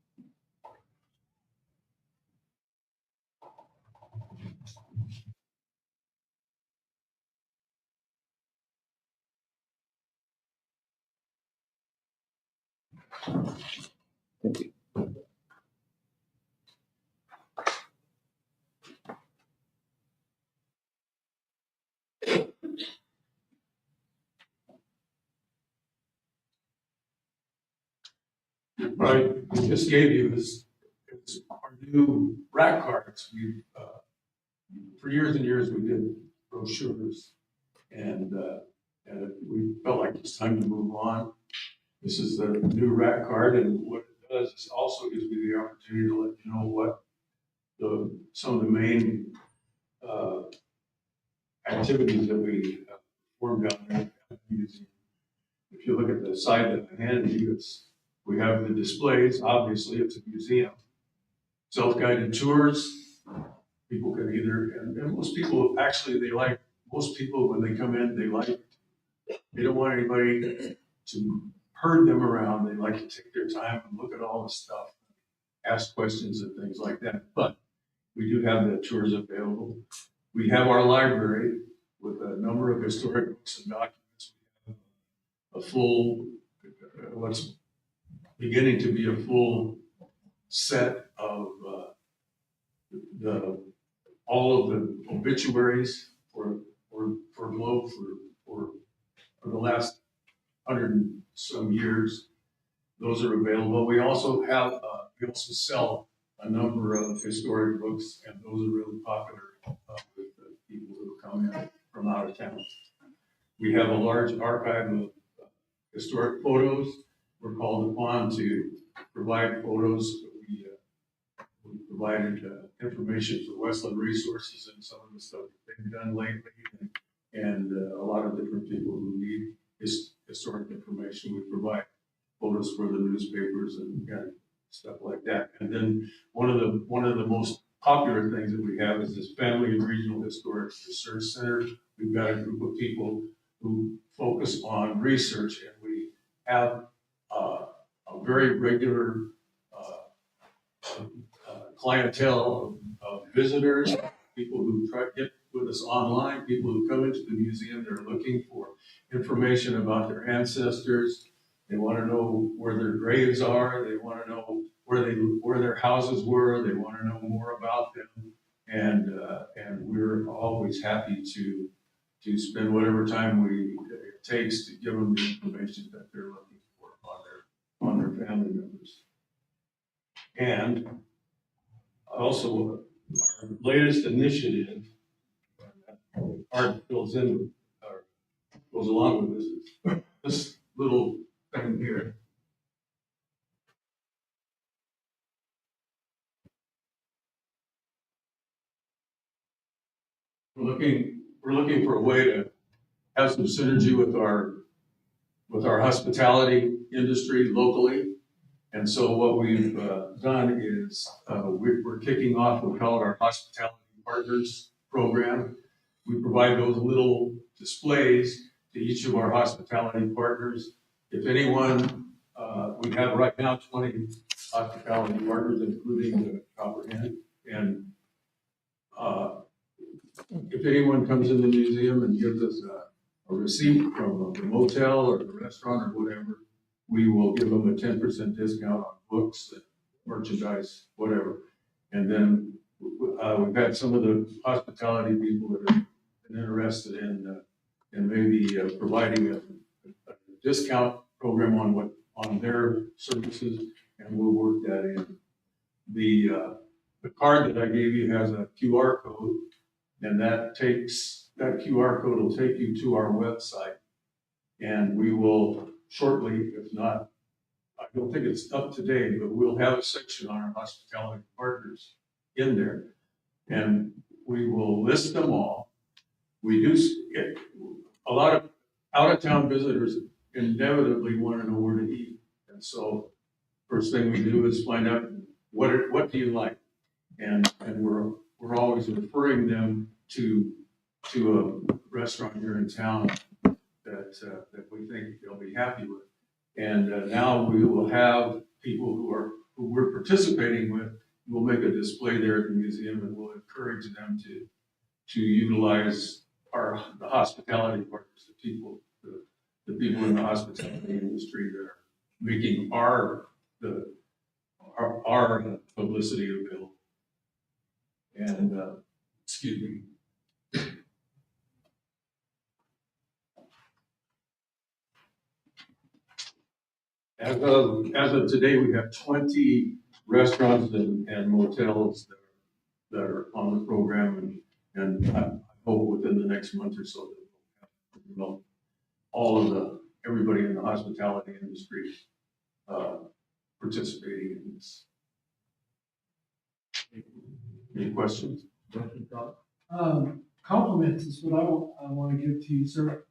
Thank you. What I just gave you is our new rack cards. We for years and years we did brochures, and we felt like it's time to move on. This is the new rack card, and what it does is also gives me the opportunity to let you know what some of the main activities that we perform down there at the museum. If you look at the side that I handed you, we have the displays. Obviously, it's a museum. Self-guided tours. People can either, and most people actually most people when they come in, they don't want anybody to herd them around. They like to take their time and look at all the stuff, ask questions and things like that. But we do have the tours available. We have our library with a number of historic books and documents. We have a full, what's beginning to be a full set of all of the obituaries for Globe for the last 100 and some years. Those are available. We also have we also sell a number of historic books, and those are really popular with the people who come in from out of town. We have a large archive of historic photos. We're called upon to provide photos. We provided information for Westland Resources and some of the stuff that they've done lately, and a lot of different people who need historic information. We provide photos for the newspapers and stuff like that. And then one of the most popular things that we have is this Family and Regional Historic Research Center. We've got a group of people who focus on research, and we have a very regular clientele of visitors, people who try to get with us online, people who come into the museum, they're looking for information about their ancestors. They want to know where their graves are. They want to know where their houses were. They want to know more about them. And we're always happy to spend whatever time it takes to give them the information that they're looking for on their family members. And also, our latest initiative, Art goes along with this little thing here. We're looking for a way to have some synergy with our hospitality industry locally. And so what we've done is we're kicking off, we call it our Hospitality Partners Program. We provide those little displays to each of our hospitality partners. If anyone, we have right now 20 hospitality partners, including the Copper Hen. And if anyone comes in the museum and gives us a receipt from the motel or the restaurant or whatever, we will give them a 10% discount on books, merchandise, whatever. And then we've had some of the hospitality people that have been interested in maybe providing a discount program on their services, and we'll work that in. The card that I gave you has a QR code, and that QR code will take you to our website, and we will shortly, if not, I don't think it's up to date, but we'll have a section on our hospitality partners in there, and we will list them all. We do get a lot of out-of-town visitors inevitably want to know where to eat, and so first thing we do is find out what do you like, and we're always referring them to a restaurant here in town that we think they'll be happy with. And now we will have people who we're participating with. We'll make a display there at the museum, and we'll encourage them to utilize the hospitality partners, the people in the hospitality industry that are making our publicity available. And excuse me. As of today, we have 20 restaurants and motels that are on the program, and I hope within the next month or so that we'll have everybody in the hospitality industry participating in this. Any questions? Compliments is what I want to give to you, sir.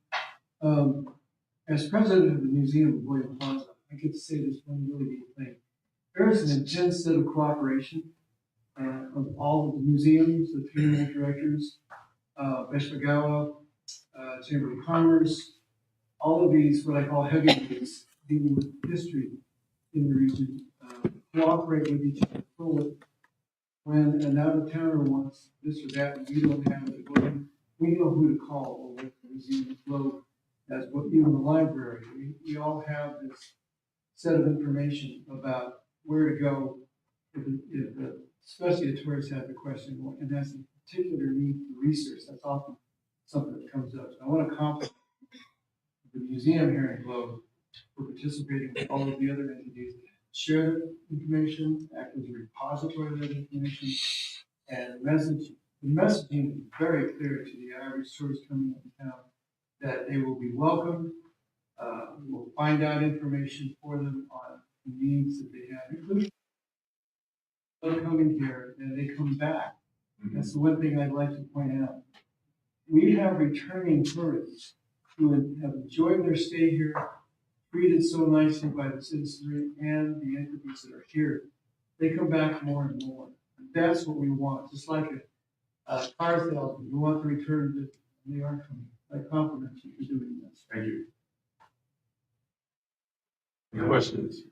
As president of the Museum of William Plaza, I get to say this one really neat thing. There is an intense set of cooperation of all of the museums, the funeral directors, Beshmagawa, Chamber of Commerce, all of these, what I call heavyweights, dealing with history in the region, cooperate with each other fully. When an out-of-towner wants this or that, and we don't have it, we know who to call, or what the museum flow, as what even the library. We all have this set of information about where to go, especially a tourist has a question and has a particular need for research. That's often something that comes up. So I want to compliment the museum here in Globe for participating with all of the other entities that share that information, act as a repository of that information, and the messaging is very clear to the average tourist coming into town that they will be welcome. We'll find out information for them on the needs that they have, including they're coming here and they come back. That's the one thing I'd like to point out. We have returning tourists who have enjoyed their stay here, treated so nicely by the citizenry and the entities that are here. They come back more and more. And that's what we want. Just like a car salesman, we want to return They are coming. I compliment you for doing this. Thank you. Any questions?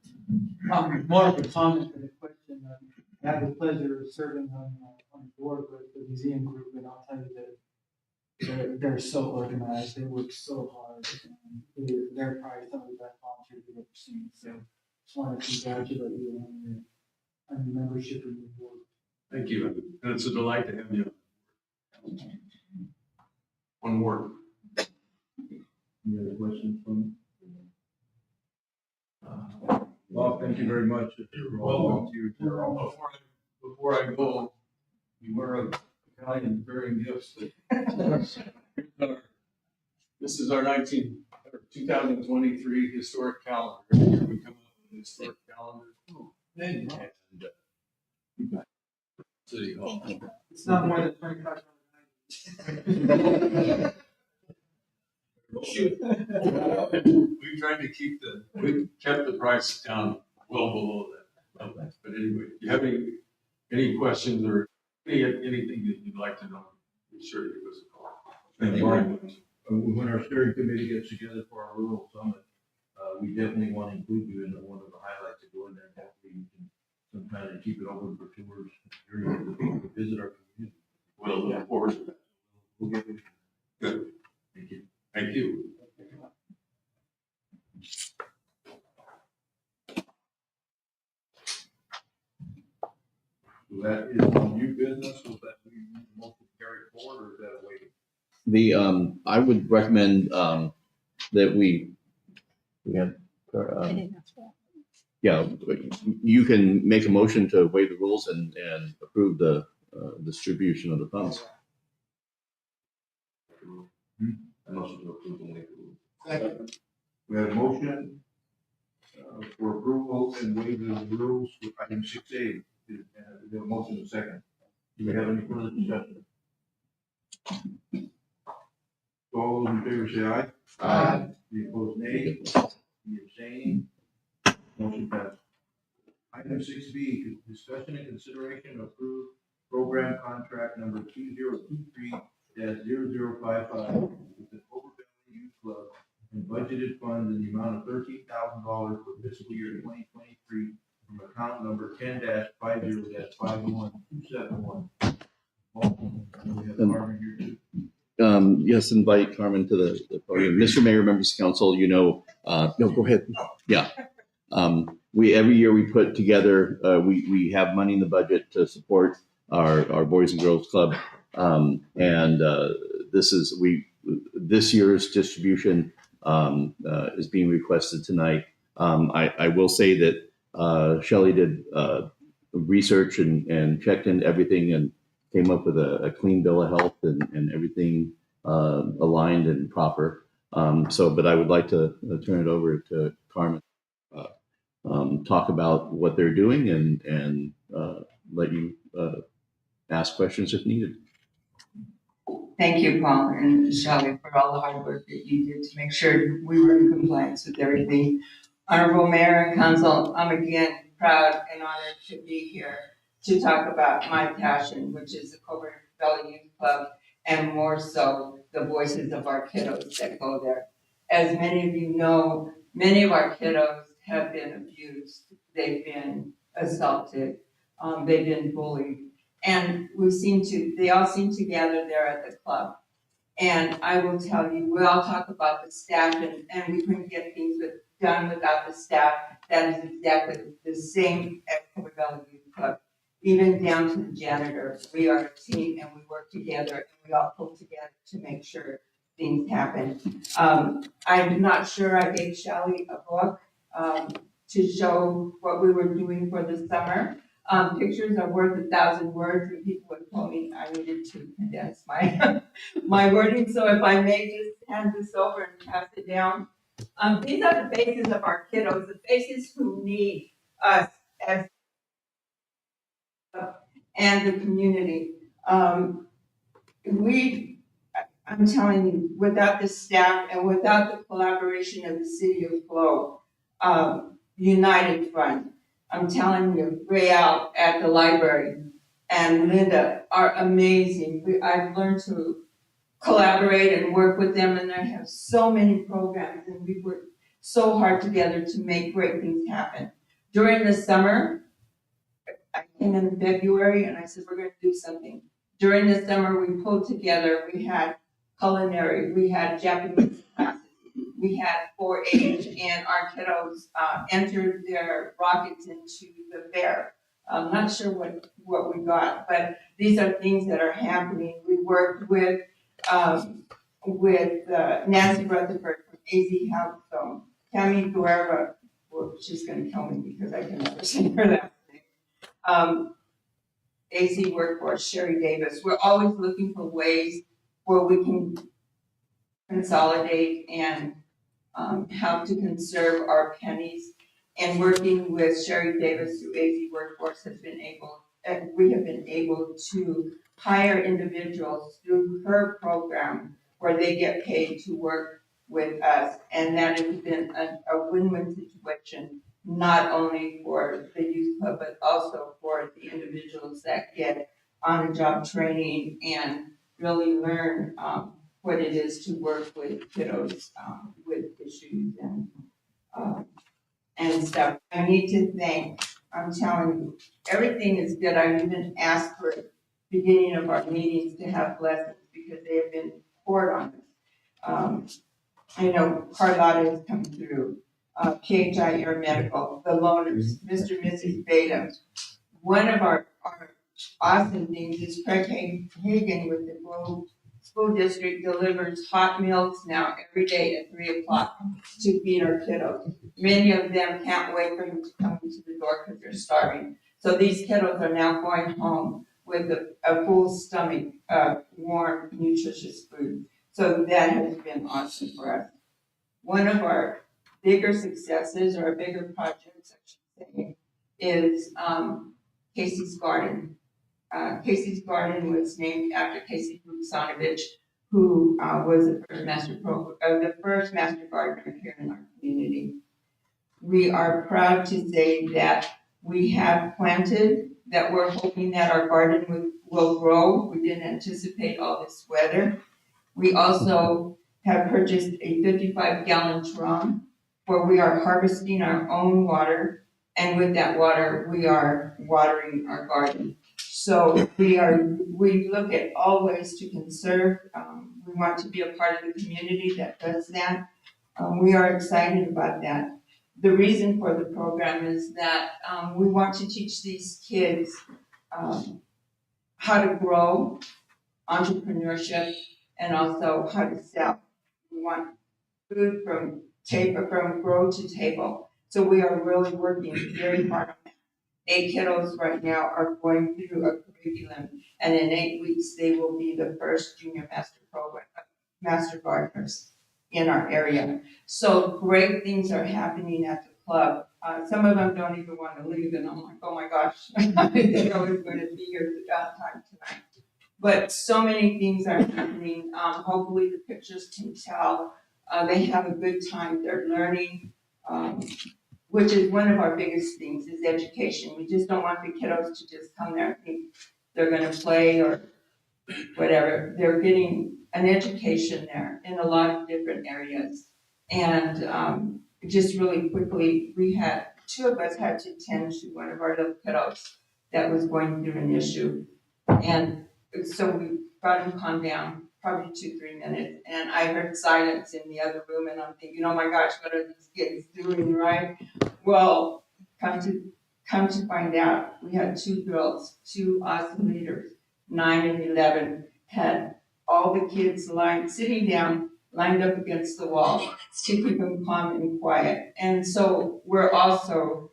More of a comment than a question. I had the pleasure of serving on the board with the museum group, and I'll tell you that they're so organized. They work so hard. And they're probably some of the best volunteers we've ever seen. So just want to congratulate you on your membership in the board. Thank you. And it's a delight to have you. One more. Any other questions from? Bob, thank you very much. You're all volunteers. You're all- Before I go, beware of Italians bearing gifts. This is our 2023 historic calendar. Every year we come up with a historic calendar. And, City Hall. It's not more than 25. We tried to we kept the price down well below that. But anyway, if you have any questions or anything that you'd like to know, be sure to give us a call. Thank you very much. When our steering committee gets together for our rural summit, we definitely want to include you in one of the highlights to go in there. Hopefully you can sometime to keep it open for tours, to visit our community. We'll look forward to that. We'll get it. Good. Thank you. Thank you. So that is on new business, so that we need to motion carry forward, or is that a waiting? I would recommend that we have, yeah, you can make a motion to waive the rules and approve the distribution of the funds. Motion to approve and waive the rules. We have a motion for approval and waive the rules for item 6A. We have a motion and a second. Do we have any further discussion? All those in favor say aye. Aye. The opposed, nay. The abstaining. Motion passed. Item 6B, discussion and consideration of approved program contract number 2023-0055 with the Clover Valley Youth Club and budgeted funds in the amount of $13,000 for fiscal year 2023 from account number 10-50-51271. We have Carmen here too. Yes, invite Carmen to the podium. Mr. Mayor, members of council, no, go ahead. Yeah. Every year we put together, we have money in the budget to support our Boys and Girls Club. This year's distribution is being requested tonight. I will say that Shelley did research and checked into everything and came up with a clean bill of health and everything aligned and proper. But I would like to turn it over to Carmen, talk about what they're doing and let you ask questions if needed. Thank you, Paul and Shelley, for all the hard work that you did to make sure we were in compliance with everything. Honorable Mayor and Council, I'm again proud and honored to be here to talk about my passion, which is the Clover Valley Youth Club, and more so the voices of our kiddos that go there. As many of you know, many of our kiddos have been abused, they've been assaulted, they've been bullied, and they all seem to gather there at the club. And I will tell you, we all talk about the staff and we couldn't get things done without the staff. That is exactly the same at Clover Valley Youth Club. Even down to the janitor, we are a team and we work together and we all pull together to make sure things happen. I'm not sure I gave Shelley a book to show what we were doing for the summer. Pictures are worth 1,000 words, and people have told me I needed to condense my my wording. So if I may just hand this over and pass it down. These are the faces of our kiddos, the faces who need us as and the community. I'm telling you, without the staff and without the collaboration of the City of Flo, United Front, I'm telling you, Rael at the library and Linda are amazing. I've learned to collaborate and work with them, and they have so many programs, and we work so hard together to make great things happen. During the summer, I came in February and I said, we're gonna do something. During the summer, we pulled together, we had culinary, we had Japanese classes, we had 4-H, and our kiddos entered their rockets into the fair. I'm not sure what we got, but these are things that are happening. We worked with Nancy Rutherford from AZ Health Zone, Tammy Guerra, well, she's gonna kill me because I can never say her last name. AZ Workforce, Sherry Davis. We're always looking for ways where we can consolidate and how to conserve our pennies. And working with Sherry Davis through AZ Workforce we have been able to hire individuals through her program where they get paid to work with us. And that has been a win-win situation, not only for the youth club, but also for the individuals that get on-the-job training and really learn what it is to work with kiddos with issues and stuff. I need to thank, I'm telling you, everything is good. I even asked for beginning of our meetings to have blessings because they have been poured on us. I know Carlotta has come through, PHI Air Medical, the loaners, Mr. and Mrs. Beta. One of our awesome things is Craig Hagan with the Grove School District delivers hot meals now every day at 3 o'clock to feed our kiddos. Many of them can't wait for him to come into the door because they're starving. So these kiddos are now going home with a full stomach of warm, nutritious food. So that has been awesome for us. One of our bigger successes, or bigger projects, I should say, is Casey's Garden. Casey's Garden was named after Casey Vuksanovich, who was the first master gardener here in our community. We are proud to say that we have planted, that we're hoping that our garden will grow. We didn't anticipate all this weather. We also have purchased a 55-gallon drum where we are harvesting our own water, and with that water, we are watering our garden. So we look at all ways to conserve. We want to be a part of the community that does that. We are excited about that. The reason for the program is that we want to teach these kids how to grow, entrepreneurship, and also how to sell. We want food from grow to table. So we are really working very hard on that. 8 kiddos right now are going through a curriculum, and in 8 weeks they will be the first junior master gardeners in our area. So great things are happening at the club. Some of them don't even want to leave, and I'm like, oh my gosh, I think I was going to be here at time tonight. But so many things are happening. Hopefully the pictures can tell. They have a good time. They're learning, which is one of our biggest things is education. We just don't want the kiddos to just come there and think they're going to play or whatever. They're getting an education there in a lot of different areas. And just really quickly, 2 of us had to tend to one of our little kiddos that was going through an issue. And so we got him calmed down, probably 2-3 minutes, and I heard silence in the other room, and I'm thinking, oh my gosh, what are these kids doing, right? Well, come to find out, we had 2 girls, 2 awesome leaders, 9 and 11, had all the kids sitting down, lined up against the wall to keep them calm and quiet. And so we're also,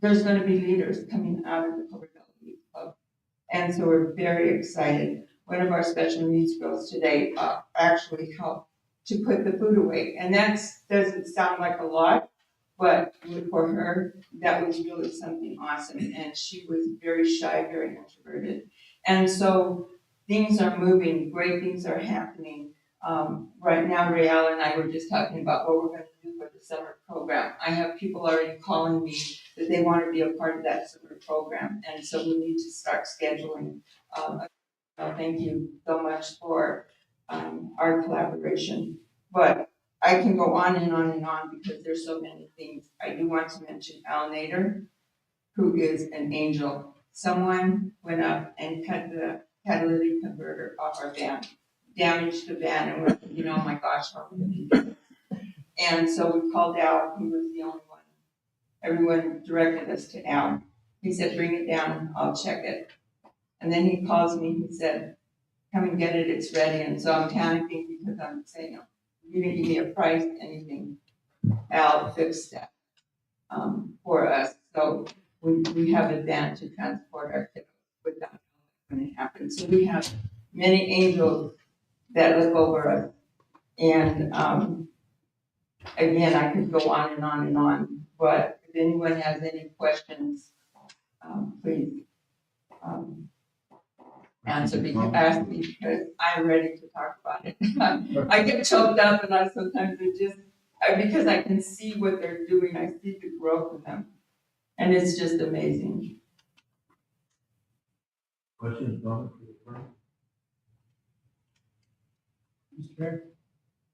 there's going to be leaders coming out of the Public Health Youth Club. And so we're very excited. One of our special needs girls today actually helped to put the food away. And that doesn't sound like a lot, but for her, that was really something awesome. And she was very shy, very introverted. And so things are moving, great things are happening. Right now, Real and I were just talking about what we're going to do for the summer program. I have people already calling me that they want to be a part of that summer program. And so we need to start scheduling So thank you so much for our collaboration. But I can go on and on and on because there's so many things. I do want to mention Al Nader, who is an angel. Someone went up and cut the catalytic converter off our van, damaged the van, and we're thinking, oh my gosh, how are we gonna do this? And so we called Al, he was the only one. Everyone directed us to Al. He said, bring it down, I'll check it. And then he calls me, he said, come and get it, it's ready. And so I'm panicking because I'm saying, you didn't give me a price, anything. Al fixed that for us. So we have a van to transport our kiddos without when it happens. So we have many angels that look over us. And again, I could go on and on and on, but if anyone has any questions, please answer ask me because I'm ready to talk about it. I get choked up and I sometimes because I can see what they're doing, I see the growth of them. And it's just amazing. Questions, comments? Mr. Mayor,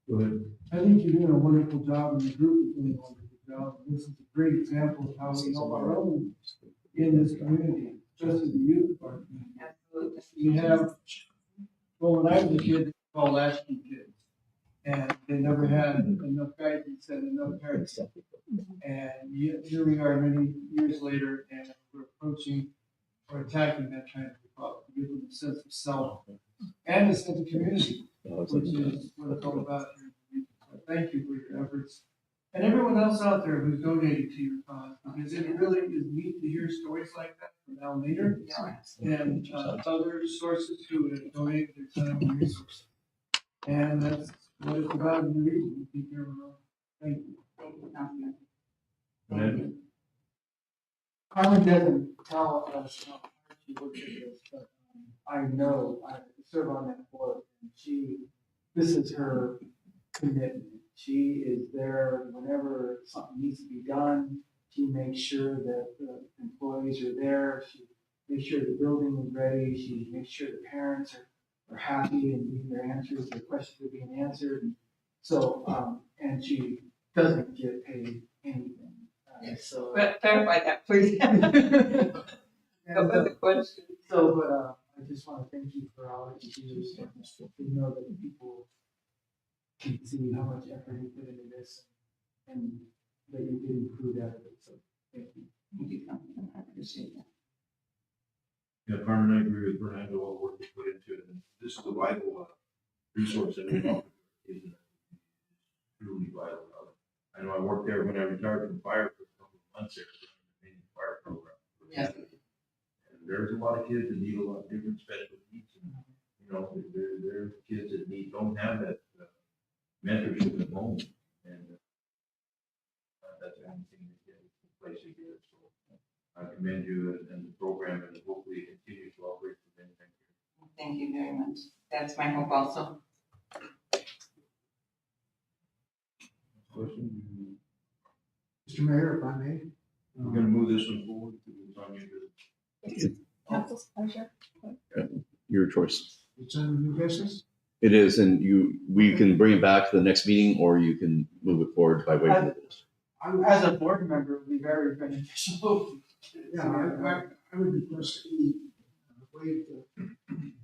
Go ahead. I think you're doing a wonderful job and the group is doing a wonderful job. This is a great example of how we help our own in this community, especially the youth department. Absolutely. You have, well, when I was a kid, they were called latchkey kids. And they never had enough guidance and enough parents. And here we are many years later and we're approaching or attacking that kind of problem, give them a sense of self and a sense of community, which is what it's all about here. So thank you for your efforts. And everyone else out there who's donated to your cause, because it really is neat to hear stories like that from Al Nader and other sources who have donated their time and resources. And that's what it's about in the region. We keep hearing about. Thank you. Thank you. Carmen doesn't tell us how hard she works at this, but I know, I serve on that board, and this is her commitment. She is there whenever something needs to be done. She makes sure that the employees are there. She makes sure the building is ready. She makes sure the parents are happy and getting their answers, their questions are being answered. And so, and she doesn't get paid anything. So Clarify that, please. That was the question. So, but I just want to thank you for all that you do. To know that people can see how much effort you put into this and that you're getting food out of it. So, thank you. Thank you, Councilman. I appreciate that. Yeah, Carmen, I agree with Fernando, all the work we put into it, and this is a vital resource that we offer, is truly vital. I know I worked there when I retired from fire for a couple of months there, in the fire program. Yes. And there's a lot of kids that need a lot of different special needs, and, you know, there are kids that don't have that mentorship at home, and that's the only thing that gets the place to get it. So I commend you and the program, and hopefully it continues to operate for many, many years. Thank you very much. That's my hope also. Question? Mr. Mayor, if I may. We're gonna move this one forward to the on you. Council's pleasure. Your choice. It's under new business? It is, and we can bring it back to the next meeting, or you can move it forward by way of this. As a board member, it would be very beneficial. Yeah, I would request that we waive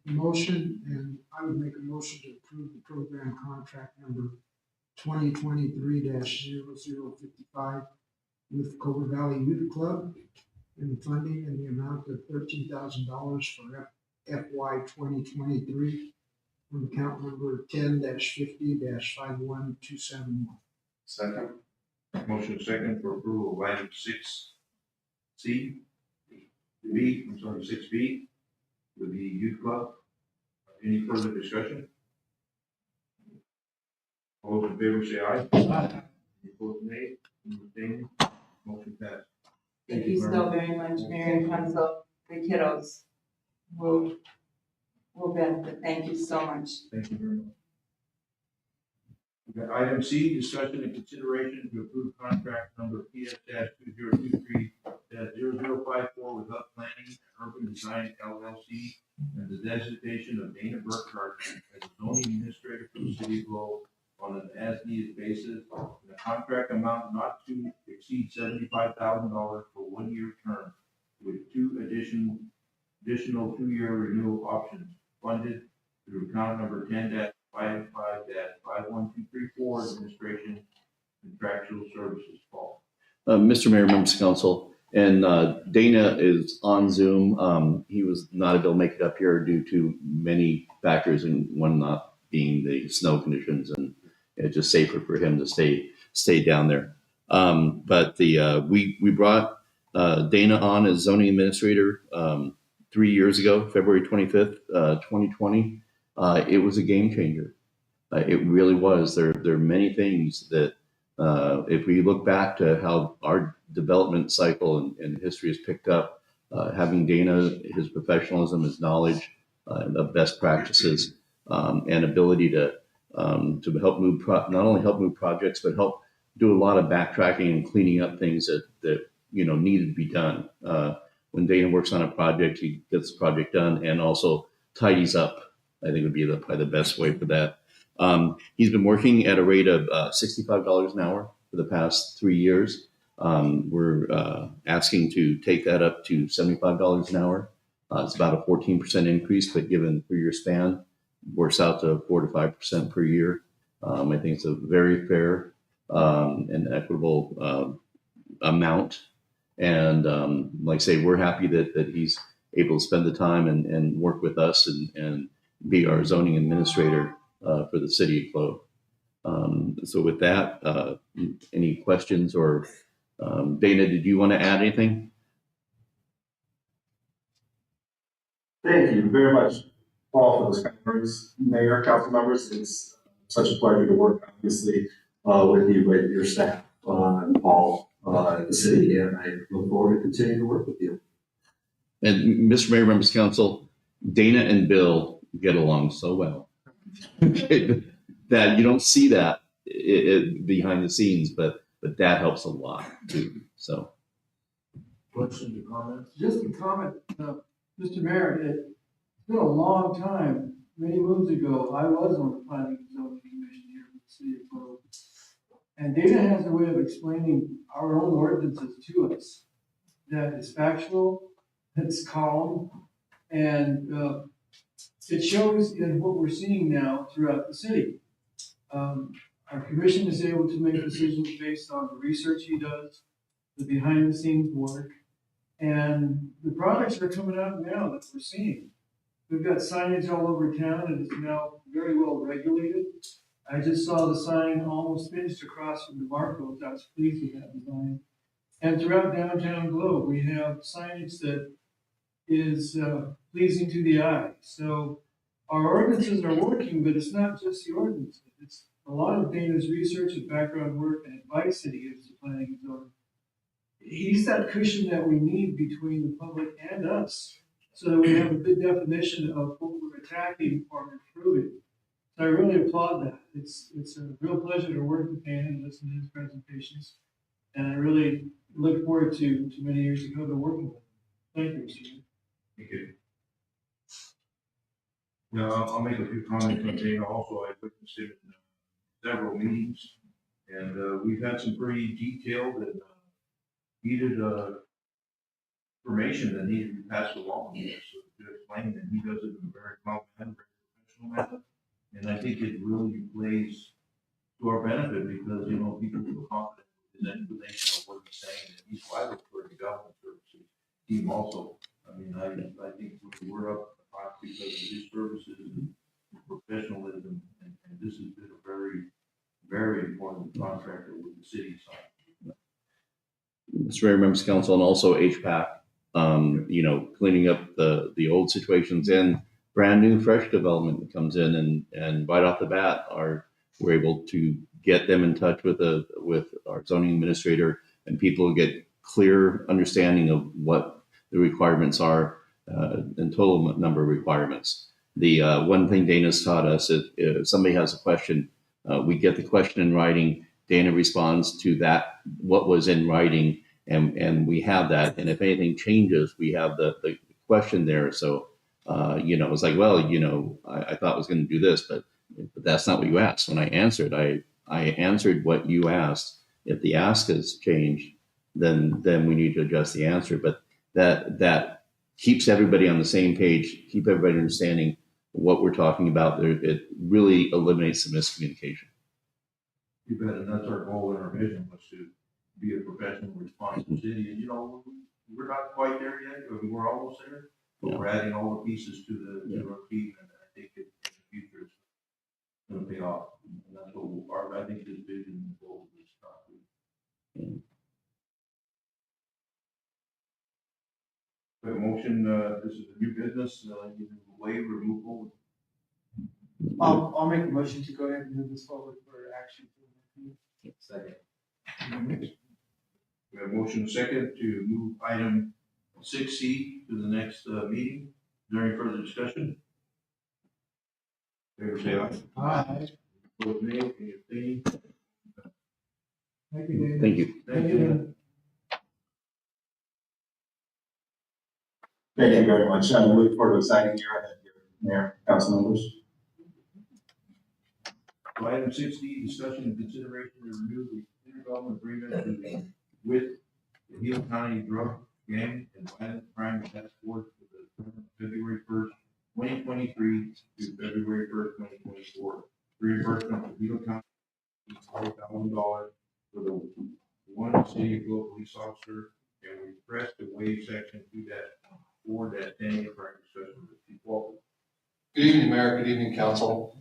the motion, and I would make a motion to approve the program contract number 2023-0055 with Cobra Valley Youth Club and funding in the amount of $13,000 for FY 2023 from account number 10-50-51271. Second. Motion second for approval of item 6C, six B, with the youth club. Any further discussion? All those in favor say aye. Aye. Any opposed, nay. Any abstaining? Motion passed. Thank you so very much, Mayor and Council. The kiddos will benefit. Thank you so much. Thank you very much. Okay, item C, discussion and consideration to approve contract number PS-2023-0054 with Up Planning and Urban Design LLC and the designation of Dana Burkhart as zoning administrator for the city of Globe on an as-needed basis. The contract amount not to exceed $75,000 for 1 year term with additional 2 year renewal options funded through account number 10-55-51234 administration contractual services. Paul. Mr. Mayor, members of council, and Dana is on Zoom. He was not able to make it up here due to many factors, and one not being the snow conditions, and it's just safer for him to stay down there. But we brought Dana on as zoning administrator 3 years ago, February 25th, 2020. It was a game changer. It really was. There are many things that, if we look back to how our development cycle and history has picked up, having Dana, his professionalism, his knowledge of best practices, and ability to help move, not only help move projects, but help do a lot of backtracking and cleaning up things that needed to be done. When Dana works on a project, he gets the project done and also tidies up. I think would be probably the best way for that. He's been working at a rate of $65 an hour for the past 3 years. We're asking to take that up to $75 an hour. It's about a 14% increase, but given the 3-year span, works out to 4 to 5% per year. I think it's a very fair and equitable amount. And like I say, we're happy that he's able to spend the time and work with us and be our zoning administrator for the city of Globe. So with that, any questions or Dana, did you want to add anything? Thank you very much, Paul, for those kind words. Mayor, council members, it's such a pleasure to work, obviously, with you, with your staff, and Paul at the city, and I look forward to continuing to work with you. And Mr. Mayor, members of council, Dana and Bill get along so well that you don't see that behind the scenes, but that helps a lot too. So, Questions or comments? Just a comment, Mr. Mayor, it's been a long time. Many moons ago, I was on the planning and zoning commission here in the city of Globe. And Dana has a way of explaining our own ordinances to us that is factual, it's calm, and it shows in what we're seeing now throughout the city. Our commission is able to make decisions based on the research he does, the behind the scenes work, and the products are coming out now that we're seeing. We've got signage all over town and it's now very well regulated. I just saw the sign almost finished across from the Marcos. I was pleased with that design. And throughout downtown Globe, we have signage that is pleasing to the eye. So our ordinances are working, but it's not just the ordinances. It's a lot of Dana's research and background work and advice that he gives to planning and zoning. He's that cushion that we need between the public and us, so that we have a good definition of what we're attacking or improving. So I really applaud that. It's a real pleasure to work with Dan and listen to his presentations. And I really look forward to many years to go to working with him. Thank you, Mr. Chairman. Thank you. Now, I'll make a few comments on Dana also. I witnessed it in several meetings, and we've had some pretty detailed and needed information that needed to be passed along to explain, and he does it in a very calm and very professional manner. And I think it really plays to our benefit because, people feel confident in his explanation of what he's saying, and he's vital for the government services team also. I mean, I think we're up because of his services and professionalism, and this has been a very, very important contractor with the city side. Mr. Mayor, members of council, and also HPAC, cleaning up the old situations and brand new fresh development that comes in, and right off the bat we're able to get them in touch with our zoning administrator, and people get clear understanding of what the requirements are, and total number of requirements. The one thing Dana's taught us is if somebody has a question, We get the question in writing. Dana responds to that, what was in writing, and we have that. And if anything changes, we have the question there. So, it's like, well, I thought I was going to do this, but that's not what you asked. When I answered, I answered what you asked. If the ask has changed, then we need to adjust the answer. But that keeps everybody on the same page, keep everybody understanding what we're talking about. It really eliminates the miscommunication. You bet, and that's our goal and our vision was to be a professional, responsible city. And we're not quite there yet, but we're almost there. But we're adding all the pieces to our team, and I think in the future it's going to pay off. And that's what I think this vision and goal is not to. The motion, this is a new business, you waive or move forward. I'll make a motion to go ahead and move this forward for action. Second. We have motion second to move item 6C to the next meeting. Is there any further discussion? Favor say aye. Aye. Vote nay, any abstaining? Thank you, David. Thank you. Thank you. Thank you very much. I look forward to a exciting year ahead here, Mayor, council members. So item 6D, discussion and consideration to renew the intergovernmental agreement with the Hill County Drug Gang and Violent Crime Task Force for the term of February 1st, 2023 to February 1st, 2024. Reimbursement to Hill County $40,000 for the one city of Globe police officer, and we press to waive section 2-4-10 of our discussion with Chief Walker. Good evening, Mayor. Good evening, council.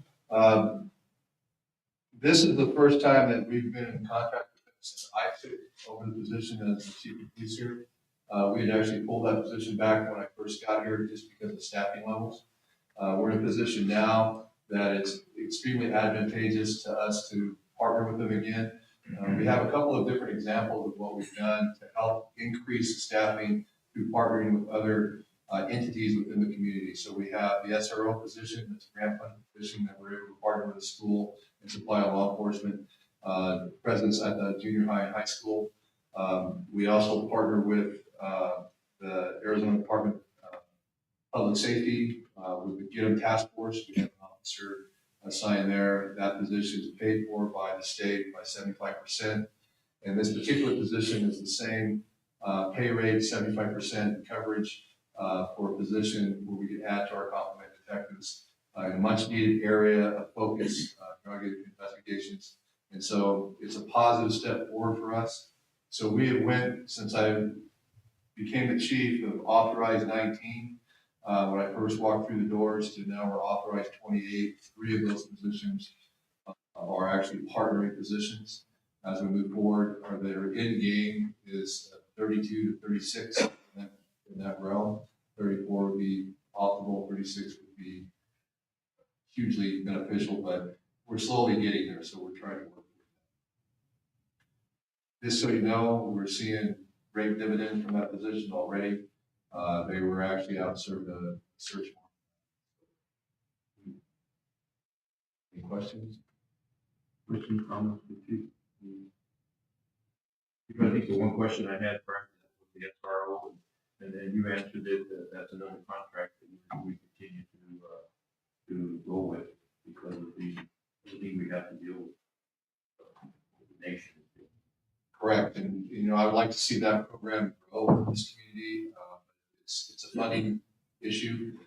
This is the first time that we've been in contact with them since I took over the position as the chief of police here. We had actually pulled that position back when I first got here just because of staffing levels. We're in a position now that it's extremely advantageous to us to partner with them again. We have a couple of different examples of what we've done to help increase the staffing through partnering with other entities within the community. So we have the SRO position, that's a grant funded position that we're able to partner with the school and supply law enforcement presence at the junior high and high school. We also partner with the Arizona Department of Public Safety with the Get 'em Task Force. We have an officer assigned there. That position is paid for by the state by 75%. And this particular position is the same pay rate, 75% coverage for a position where we can add to our complement detectives in a much needed area of focus, drug investigations. And so it's a positive step forward for us. So we have went, since I became the chief, of authorized 19 when I first walked through the doors to now we're authorized 28. 3 of those positions are actually partnering positions. As we move forward, or their end game is 32 to 36 in that realm. 34 would be optimal, 36 would be hugely beneficial, but we're slowly getting there, so we're trying to work with it. Just so you know, we're seeing great dividends from that position already. They were actually out and served a search warrant. Any questions? Questions, comments, Chief? I think the one question I had prior to that was the SRO, and then you answered it, that's another contract that we continue to go with because of everything we have to deal with the nation. Correct, and I would like to see that program grow in this community. It's a funding issue.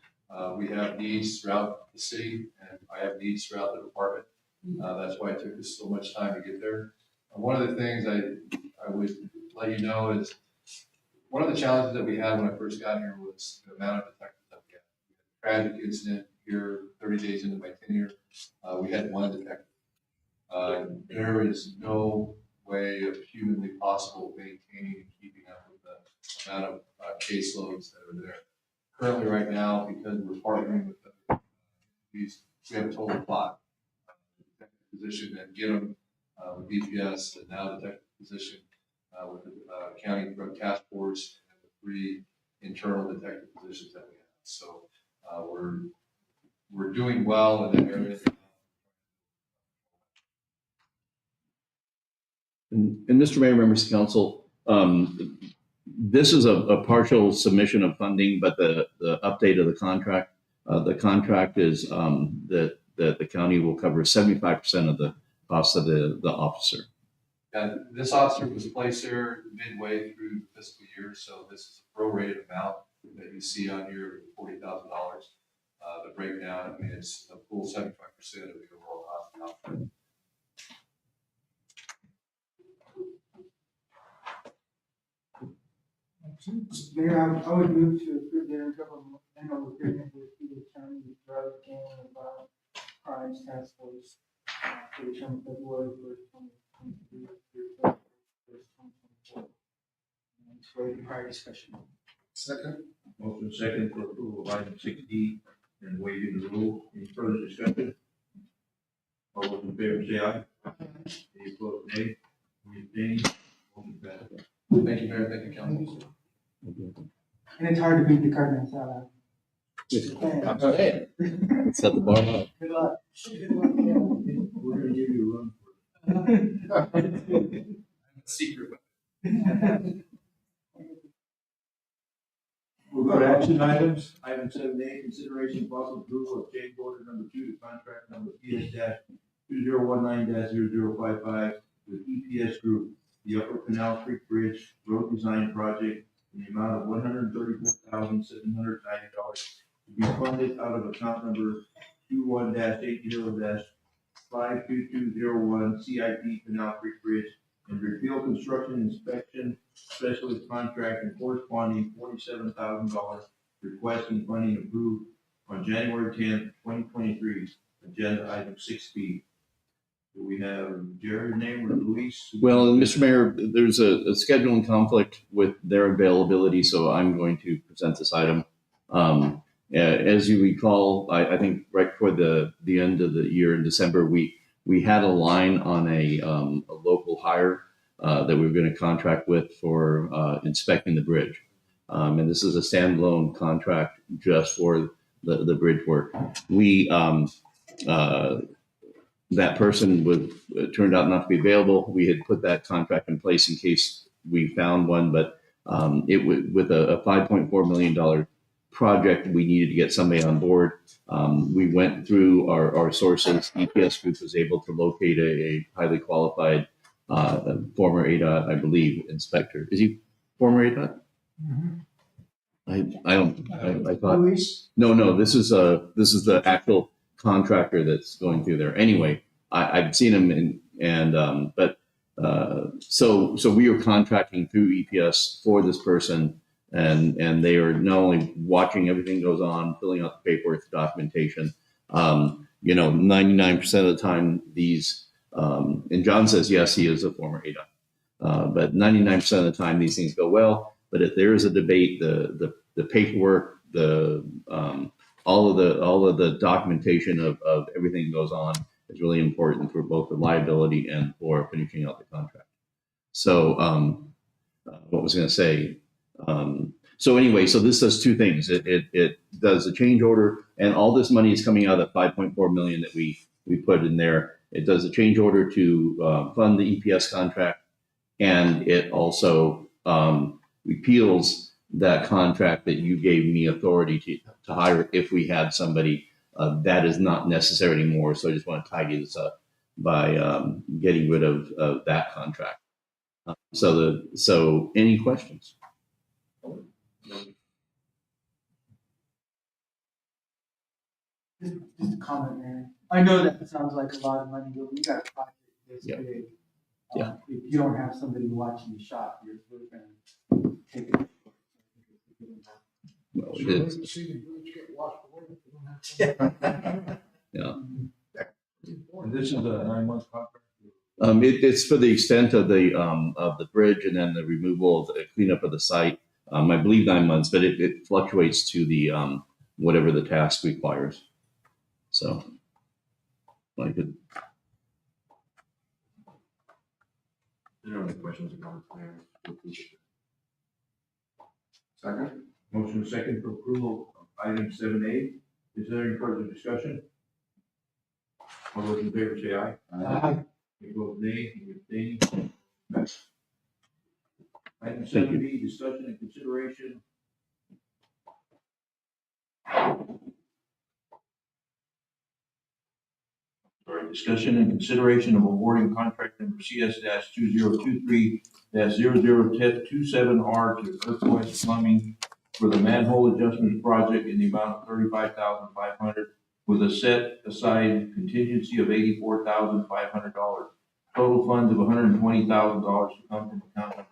We have needs throughout the city, and I have needs throughout the department. That's why it took us so much time to get there. One of the things I would let you know is one of the challenges that we had when I first got here was the amount of detectives that we had. We had a tragic incident here 30 days into my tenure. We had 1 detective. There is no way of humanly possible maintaining and keeping up with the amount of caseloads that are there. Currently, right now, because we're partnering with we have a total of 5. Detective position at Get 'em with DPS, and now detective position with the County Drug Task Force, and the 3 internal detective positions that we have. So we're doing well in that area. And Mr. Mayor, members of council, this is a partial submission of funding, but the update of the contract is that the county will cover 75% of the cost of the officer. This officer was placed there midway through the fiscal year, so this is a prorated amount that you see on your $40,000. The breakdown, I mean, it's a full 75% of the overall cost of the officer. Mayor, I would move to approve the intergovernmental agreement with the county drug gang and violent crimes task force for the term of February 1st, 2023 through February 1st, 2024. And for the prior discussion. Second. Motion second for approval of item 6D and waiving the rule. Any further discussion? All those in favor say aye. Any opposed, nay. Any abstaining? Motion passes. Thank you, Mayor. Thank you, council. And it's hard to beat the Cardinals out. I'm saying. Set the bar up. Good luck. We're gonna give you a run for it. Secret. We'll go to action items. Item 7A, consideration possible approval of change order number 2 to contract number PS-2019-0055 with EPS Group, the Upper Canal Creek Bridge Road Design Project in the amount of $134,790 to be funded out of account number 21-80-52201 CIP Canal Creek Bridge and repeal construction inspection specialist contract and corresponding $47,000 requesting funding approved on January 10th, 2023, agenda item 6B. Do we have Jared's name or Luis? Well, Mr. Mayor, there's a scheduling conflict with their availability, so I'm going to present this item. As you recall, I think right before the end of the year in December, we had a line on a local hire that we were going to contract with for inspecting the bridge. And this is a standalone contract just for the bridge work. That person turned out not to be available. We had put that contract in place in case we found one, but with a $5.4 million project, we needed to get somebody on board. We went through our sources. EPS Group was able to locate a highly qualified former ADOT, I believe, inspector. Is he former ADOT? Mm-hmm. I thought. No. This is the actual contractor that's going through there. Anyway, I've seen him so we are contracting through EPS for this person, and they are not only watching everything goes on, filling out the paperwork, the documentation. 99% of the time these, and John says yes, he is a former ADOT, but 99% of the time these things go well. But if there is a debate, the paperwork, all of the documentation of everything that goes on is really important for both the liability and for finishing out the contract. So what was I going to say? So anyway, so this does two things. It does a change order, and all this money is coming out of that $5.4 million that we put in there. It does a change order to fund the EPS contract, and it also repeals that contract that you gave me authority to hire if we had somebody. That is not necessary anymore. So I just want to tidy this up by getting rid of that contract. So any questions? Just a comment, Mayor. I know that sounds like a lot of money, but we got a project this big. Yeah. If you don't have somebody watching the shop, you're really going to take it. Well, it is. Yeah. And this is a 9-month contract? It's for the extent of the bridge and then the removal of the cleanup of the site. I believe 9 months, but it fluctuates to the whatever the task requires. So, I could. There are any questions or comments there? Second. Motion second for approval of item 7A. Is there any further discussion? All those in favor say aye. Aye. Any opposed, nay. Any abstaining? Item Thank you. 7B, discussion and consideration. Sorry, discussion and consideration of awarding contract number CS-2023-0027R to Earthwest Plumbing for the manhole adjustment project in the amount of $35,500 with a set aside contingency of $84,500. Total funds of $120,000 to come from account number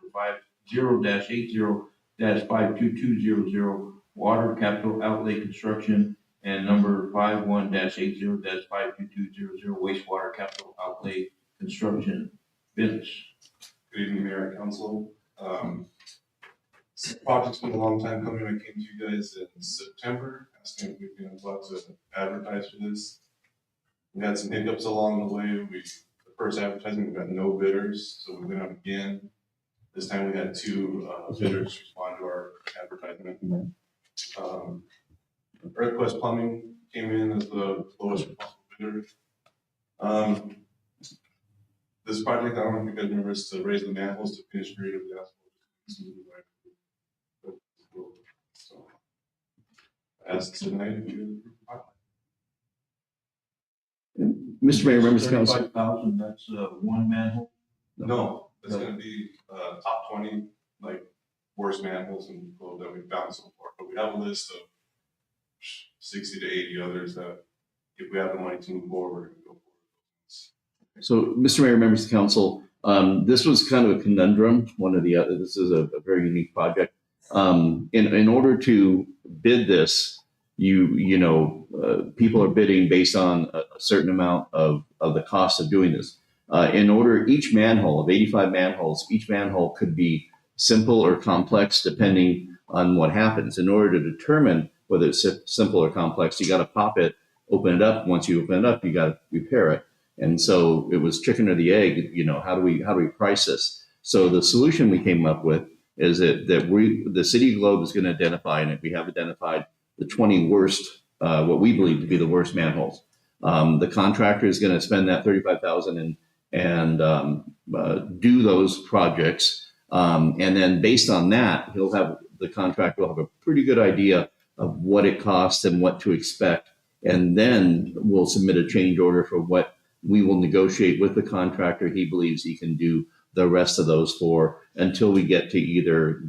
50-80-52200 water capital outlay construction and number 51-80-52200 wastewater capital outlay construction. Vince. Good evening, Mayor and Council. This project's been a long time coming. I came to you guys in September, asking if we can allowed to advertise for this. We had some hiccups along the way. The first advertisement, we got no bidders, so we went out again. This time we had 2 bidders respond to our advertisement. Earthwest Plumbing came in as the lowest possible bidder. This project, I don't know if you guys remember, is to raise the manholes to finish grade of the asphalt. So, as tonight, if you Mr. Mayor, members of council. 35,000, that's one manhole? No, it's gonna be top 20 like worst manholes in the globe that we've found so far. But we have a list of 60 to 80 others that, if we have the money to move forward, we're gonna go forward. So, Mr. Mayor, members of council, this was kind of a conundrum. One of the other. This is a very unique project. In order to bid this, people are bidding based on a certain amount of the cost of doing this. In order, each manhole of 85 manholes, each manhole could be simple or complex depending on what happens. In order to determine whether it's simple or complex, you got to pop it, open it up. Once you open it up, you got to repair it. And so it was chicken or the egg. How do we price this? So the solution we came up with is that the City of Globe is going to identify, and we have identified the 20 worst, what we believe to be the worst manholes. The contractor is going to spend that $35,000 and do those projects, and then based on that, the contractor will have a pretty good idea of what it costs and what to expect, and then we'll submit a change order for what we will negotiate with the contractor he believes he can do the rest of those for, until we get to either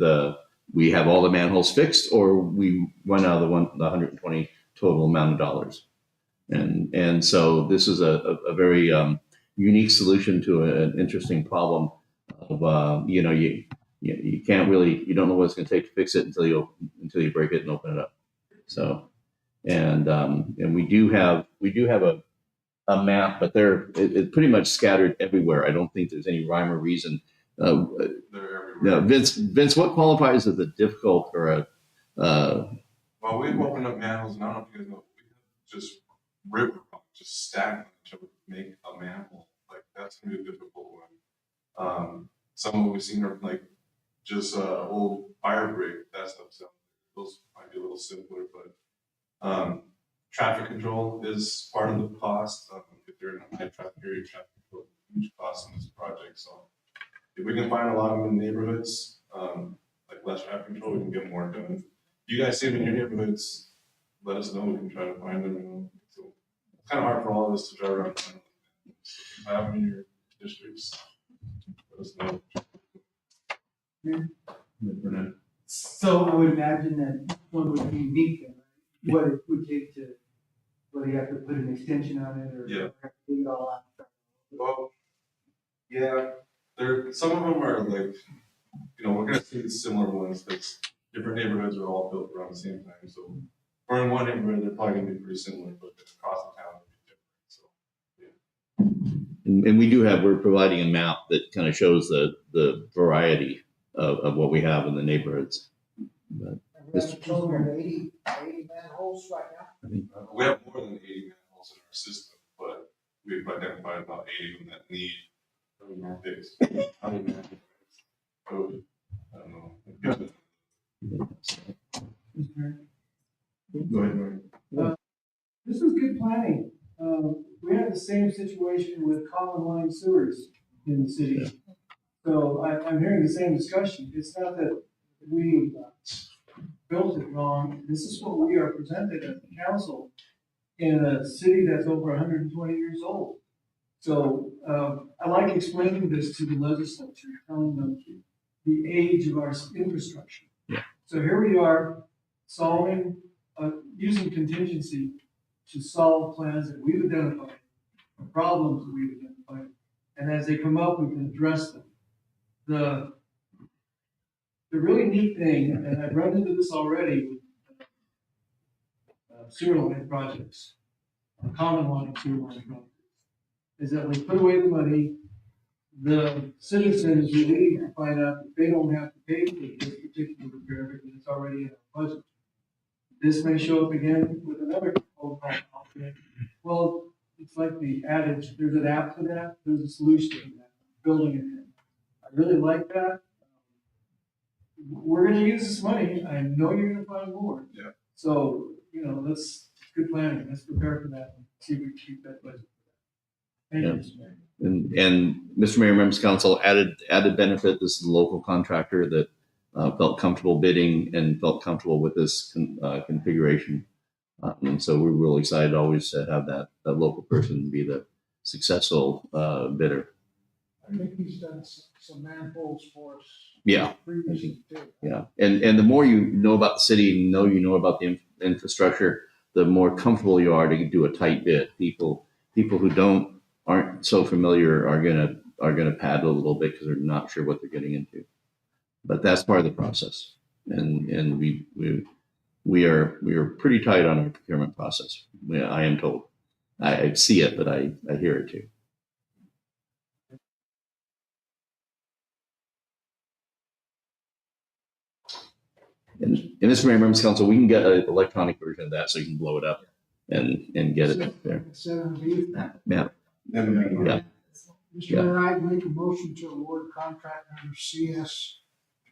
we have all the manholes fixed or we run out of the 120 total amount of dollars. And so this is a very unique solution to an interesting problem of, you can't really, you don't know what it's going to take to fix it until you break it and open it up. So, and we do have a map, but it's pretty much scattered everywhere. I don't think there's any rhyme or reason. Vince, what qualifies as a difficult or a? Well, we've opened up manholes, and I don't know if you guys know, we just river rock, just stack them to make a manhole. Like that's gonna be a difficult one. Some of what we've seen are like just old fire break, that stuff. So those might be a little simpler, but traffic control is part of the cost. If you're in a high traffic area, traffic control is a huge cost in this project. So if we can find a lot of them in neighborhoods, like less traffic control, we can get more done. If you guys see them in your neighborhoods, let us know. We can try to find them. So it's kind of hard for all of us to drive around. So if I have them in your districts, let us know. So I would imagine that one would be unique then, right? What it would take to, whether you have to put an extension on it or Yeah. have to dig it all out. Well, yeah, some of them are like, we're gonna see similar ones, because different neighborhoods are all built around the same time. So we're in one neighborhood, they're probably gonna be pretty similar, but across the town, it'll be different. So And we're providing a map that kind of shows the variety of what we have in the neighborhoods. But We have a total of 80 manholes right now. we have more than 80 manholes in our system, but we've identified about 80 of them that need fixed. So, I don't know. Go ahead. This was good planning. We had the same situation with common line sewers in the city. So I'm hearing the same discussion. It's not that we built it wrong. This is what we are presented as a council in a city that's over 120 years old. So I like explaining this to the legislature, telling them the age of our infrastructure. Yeah. So here we are solving, using contingency to solve plans that we've identified, problems that we've identified, and as they come up, we can address them. The really neat thing, and I've run into this already with sewer line projects, common line sewer line projects, is that we put away the money, the citizens relieved to find out that they don't have to pay for this particular repair because it's already in our budget. This may show up again with another phone call. Well, it's like the adage, there's an app for that, there's a solution to that, building it in. I really like that. We're gonna use this money, I know you're gonna find more. Yeah. So, it's good planning, let's prepare for that, and see if we can keep that budget. Thank you, Yeah. Mr. Mayor. And Mr. Mayor, members of council, added benefit. This is a local contractor that felt comfortable bidding and felt comfortable with this configuration. And so we're really excited always to have that local person be the successful bidder. I think he's done some manholes for us. Yeah. Previously too. Yeah, and the more you know about the city, you know about the infrastructure, the more comfortable you are to do a tight bid. People who aren't so familiar are gonna pad a little bit because they're not sure what they're getting into. But that's part of the process, and we are pretty tight on our procurement process. I am told. I see it, but I hear it too. And Mr. Mayor, members of council, we can get an electronic version of that so you can blow it up and get it there. 7B. Yeah. Never mind. Yeah. Mr. Mayor, I'd make a motion to award contract number CS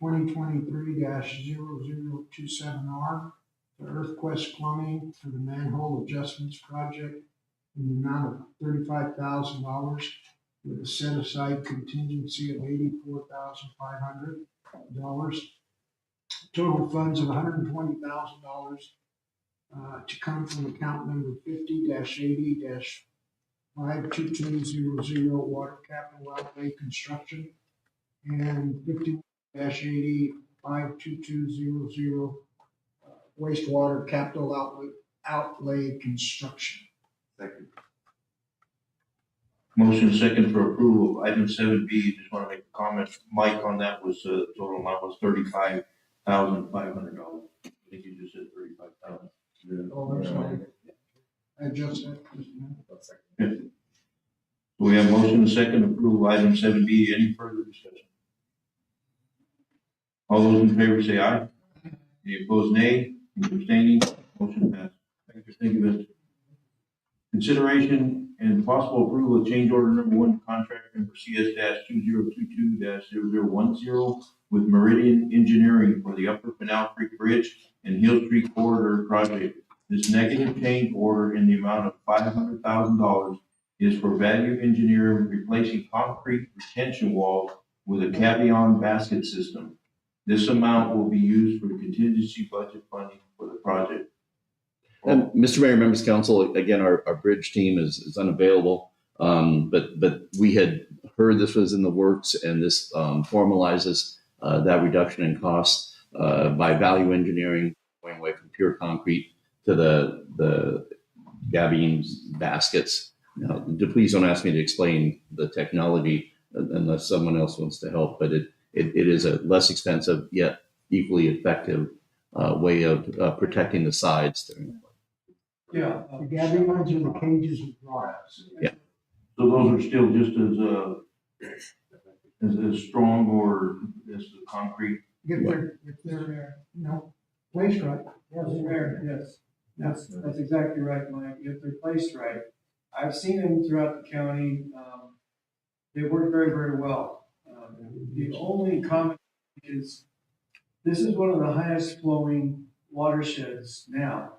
2023-0027R to EarthQuest Plumbing for the manhole adjustments project in the amount of $35,000 with a set aside contingency of $84,500. Total funds of $120,000 to come from account number 50-80-52200 water capital outlay construction and 50-80-52200 wastewater capital outlay construction. Second. Motion second for approval of item 7B. Just want to make a comment. Mike on that was, total amount was $35,500. I think you just said 35,000. Oh, I'm sorry. I just said. We have motion second to approve item 7B. Any further discussion? All those in favor say aye. Any opposed, nay. Any abstaining? Motion passed. Thank you, Mr. Consideration and possible approval of change order number 1, contract number CS-2022-0010 with Meridian Engineering for the Upper Canal Creek Bridge and Hill Street Corridor project. This negative change order in the amount of $500,000 is for Value Engineering replacing concrete retention walls with a Cavion basket system. This amount will be used for contingency budget funding for the project. And Mr. Mayor, members of council, again, our bridge team is unavailable, but we had heard this was in the works, and this formalizes that reduction in cost by Value Engineering, going away from pure concrete to the Gabine baskets. Now, please don't ask me to explain the technology unless someone else wants to help, but it is a less expensive yet equally effective way of protecting the sides. Yeah. The gathering lines are the cages with rods. Yeah. So those are still just as strong or as the concrete? If they're, placed right. Yes, Mayor, yes. That's exactly right, Mike. If they're placed right. I've seen them throughout the county. They work very, very well. The only comment is this is one of the highest flowing watersheds now.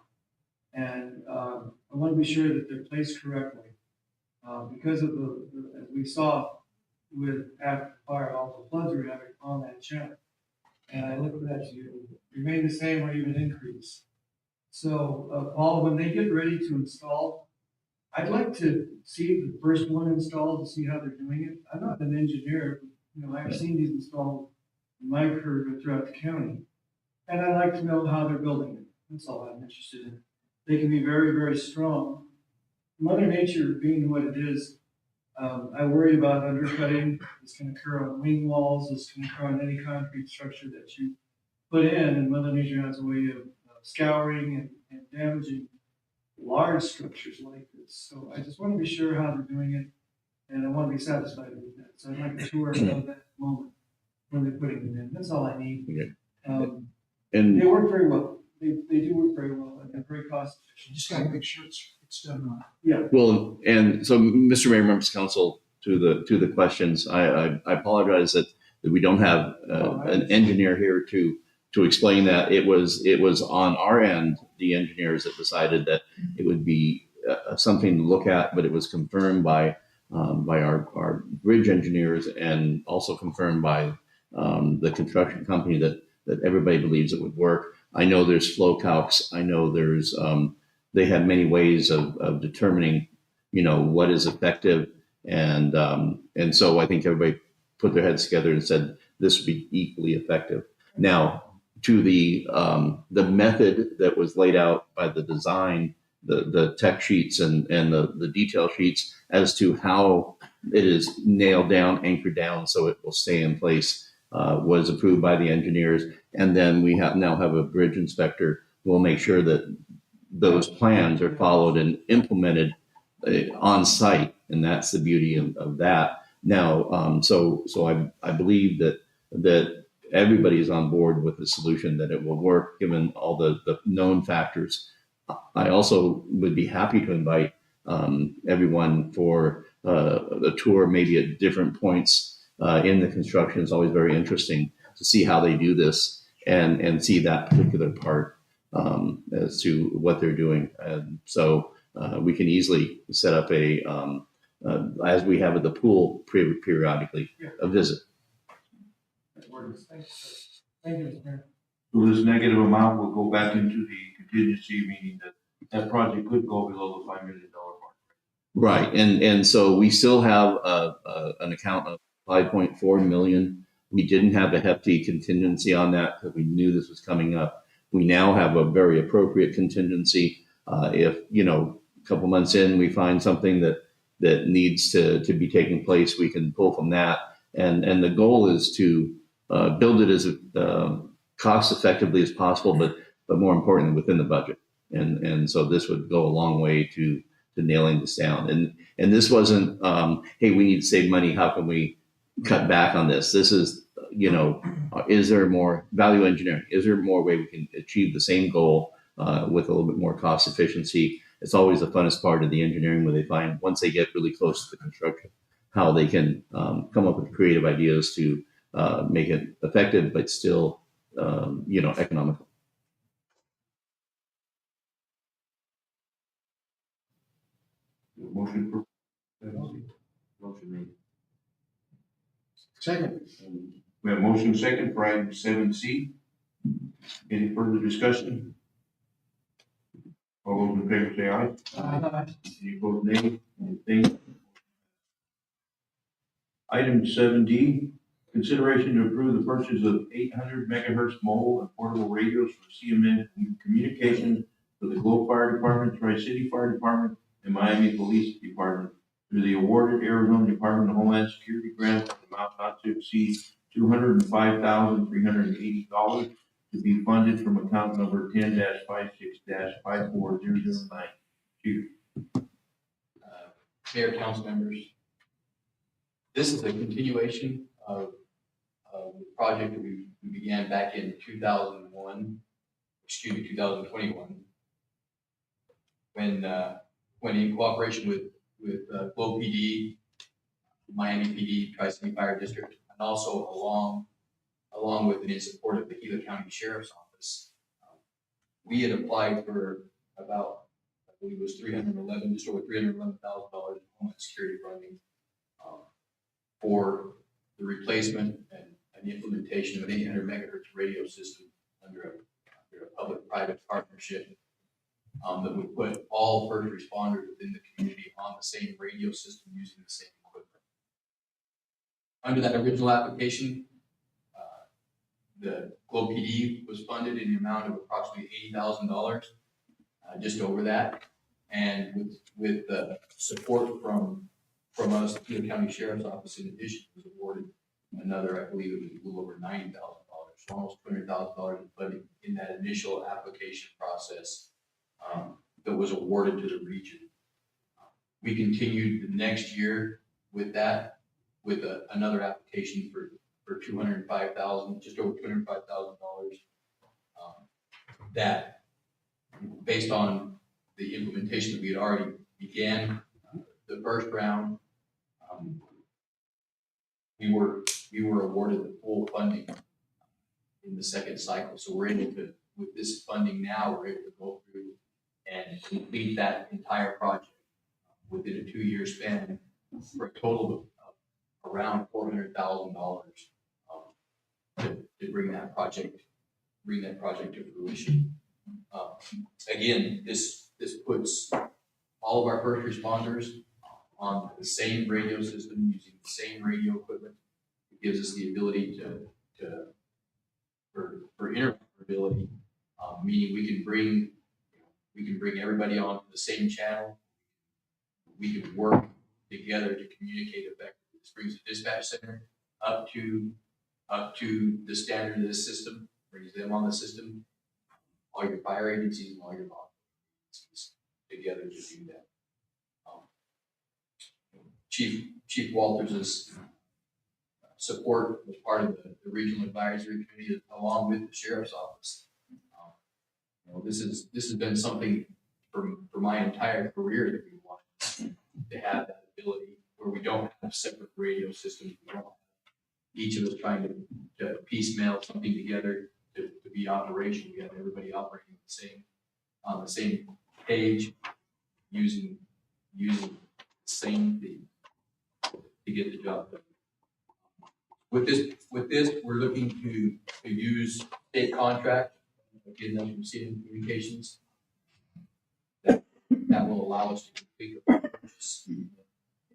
And I want to be sure that they're placed correctly. Because of as we saw, with after fire, all the floods we're having on that channel. And I looked at that, you remain the same or even increase. So, Paul, when they get ready to install, I'd like to see the first one installed to see how they're doing it. I'm not an engineer, but, you know, I've seen these installed in my career throughout the county. And I'd like to know how they're building it. That's all I'm interested in. They can be very, very strong. Mother Nature being what it is, I worry about undercutting. This can occur on wing walls. This can occur on any concrete structure that you put in. And Mother Nature has a way of scouring and damaging large structures like this. So I just want to be sure how they're doing it, and I want to be satisfied with that. So I'd like a tour of that moment when they're putting it in. That's all I need. And they work very well. They do work very well, and they're very cost efficient. Just gotta make sure it's done right. Yeah. well, and so Mr. Mayor, members of council, to the questions, I apologize that we don't have an engineer here to explain that. It was on our end, the engineers that decided that it would be something to look at, but it was confirmed by our bridge engineers and also confirmed by the construction company that everybody believes it would work. I know there's flow calcs. I know there's they have many ways of determining, you know, what is effective, and so I think everybody put their heads together and said this would be equally effective. Now, to the method that was laid out by the design, the tech sheets and the detail sheets as to how it is nailed down, anchored down, so it will stay in place, was approved by the engineers. And then we now have a bridge inspector who will make sure that those plans are followed and implemented on site. And that's the beauty of that. Now, so I believe that everybody is on board with the solution, that it will work given all the known factors. I also would be happy to invite everyone for a tour, maybe at different points in the construction. It's always very interesting to see how they do this and see that particular part as to what they're doing. And so we can easily set up as we have at the pool periodically, a visit. Thank you, Mr. Mayor. So this negative amount will go back into the contingency, meaning that project could go below the $5 million mark. Right, and so we still have an account of 5.4 million. We didn't have a hefty contingency on that because we knew this was coming up. We now have a very appropriate contingency. If, you know, a couple months in, we find something that needs to be taking place, we can pull from that. And the goal is to build it as cost effectively as possible, but more importantly within the budget. And so this would go a long way to nailing this down. And this wasn't, hey, we need to save money. How can we cut back on this? This is, you know, is there more value engineering? Is there more way we can achieve the same goal with a little bit more cost efficiency? It's always the funnest part of the engineering, where they find once they get really close to the construction, how they can come up with creative ideas to make it effective, but still, you know, economical. Motion for motion made. Second. We have motion second for item 7C. Any further discussion? All those in favor say aye. Aye. Any opposed, nay? Anything? Item 7D, consideration to approve the purchase of 800 megahertz mobile and portable radios for CMN Communications for the Globe Fire Department, Tri-City Fire Department, and Miami Police Department through the awarded Arizona Department of Homeland Security grant of amount not to exceed $205,380 to be funded from account number 10-56-54009. Chief. Mayor, council members, this is a continuation of the project that we began back in 2021, when in cooperation with Globe PD, Miami PD, Tri-City Fire District, and also along with and in support of the Gila County Sheriff's Office, we had applied for about, I believe it was just over $311,000 in Homeland Security funding for the replacement and the implementation of an 800 megahertz radio system under a public-private partnership that would put all first responders within the community on the same radio system using the same equipment. Under that original application, the Globe PD was funded in the amount of approximately $80,000, just over that. And with the support from us, the county sheriff's office, in addition, was awarded another, I believe it was a little over $90,000, so almost $200,000 in funding in that initial application process that was awarded to the region. We continued the next year with that, with another application for $205,000, just over $205,000. That, based on the implementation that we had already began the first round, we were awarded the full funding in the second cycle. So we're able to, with this funding now, we're able to go through and complete that entire project within a 2-year span for a total of around $400,000 to bring that project to fruition. Again, this puts all of our first responders on the same radio system using the same radio equipment. It gives us the ability for interoperability, meaning we can bring everybody onto the same channel. We can work together to communicate effectively. This brings the dispatch center up to the standard of this system, brings them on the system, all your fire agencies and all your law agencies together to do that. Chief Walters' support was part of the regional advisory committee along with the sheriff's office. This has been something for my entire career that we want to have that ability where we don't have separate radio systems. We don't have each of us trying to piecemeal something together to be operational. We have everybody operating on the same page, using the same thing to get the job done. With this, we're looking to use state contract, again, that's from CN Communications. That will allow us to complete the purchase,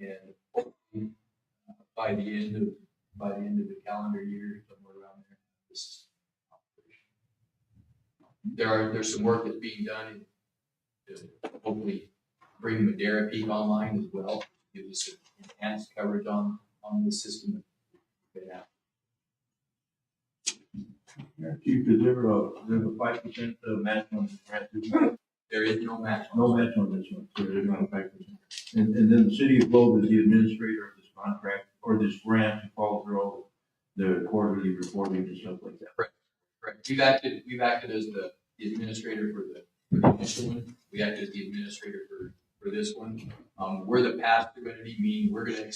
and by the end of the calendar year, somewhere around there, this is operational. There's some work that's being done to hopefully bring Madera Peak online as well, give us enhanced coverage on the system. Chief, is there a 5% match on this grant? There is no match. No match on this one, so there's not a 5%. And then the city of Globe is the administrator of this contract or this grant to follow through all the quarterly reporting and stuff like that. Correct. We've acted as the administrator for the initial one. We acted as the administrator for this one. We're the pass-through entity, meaning we're going to the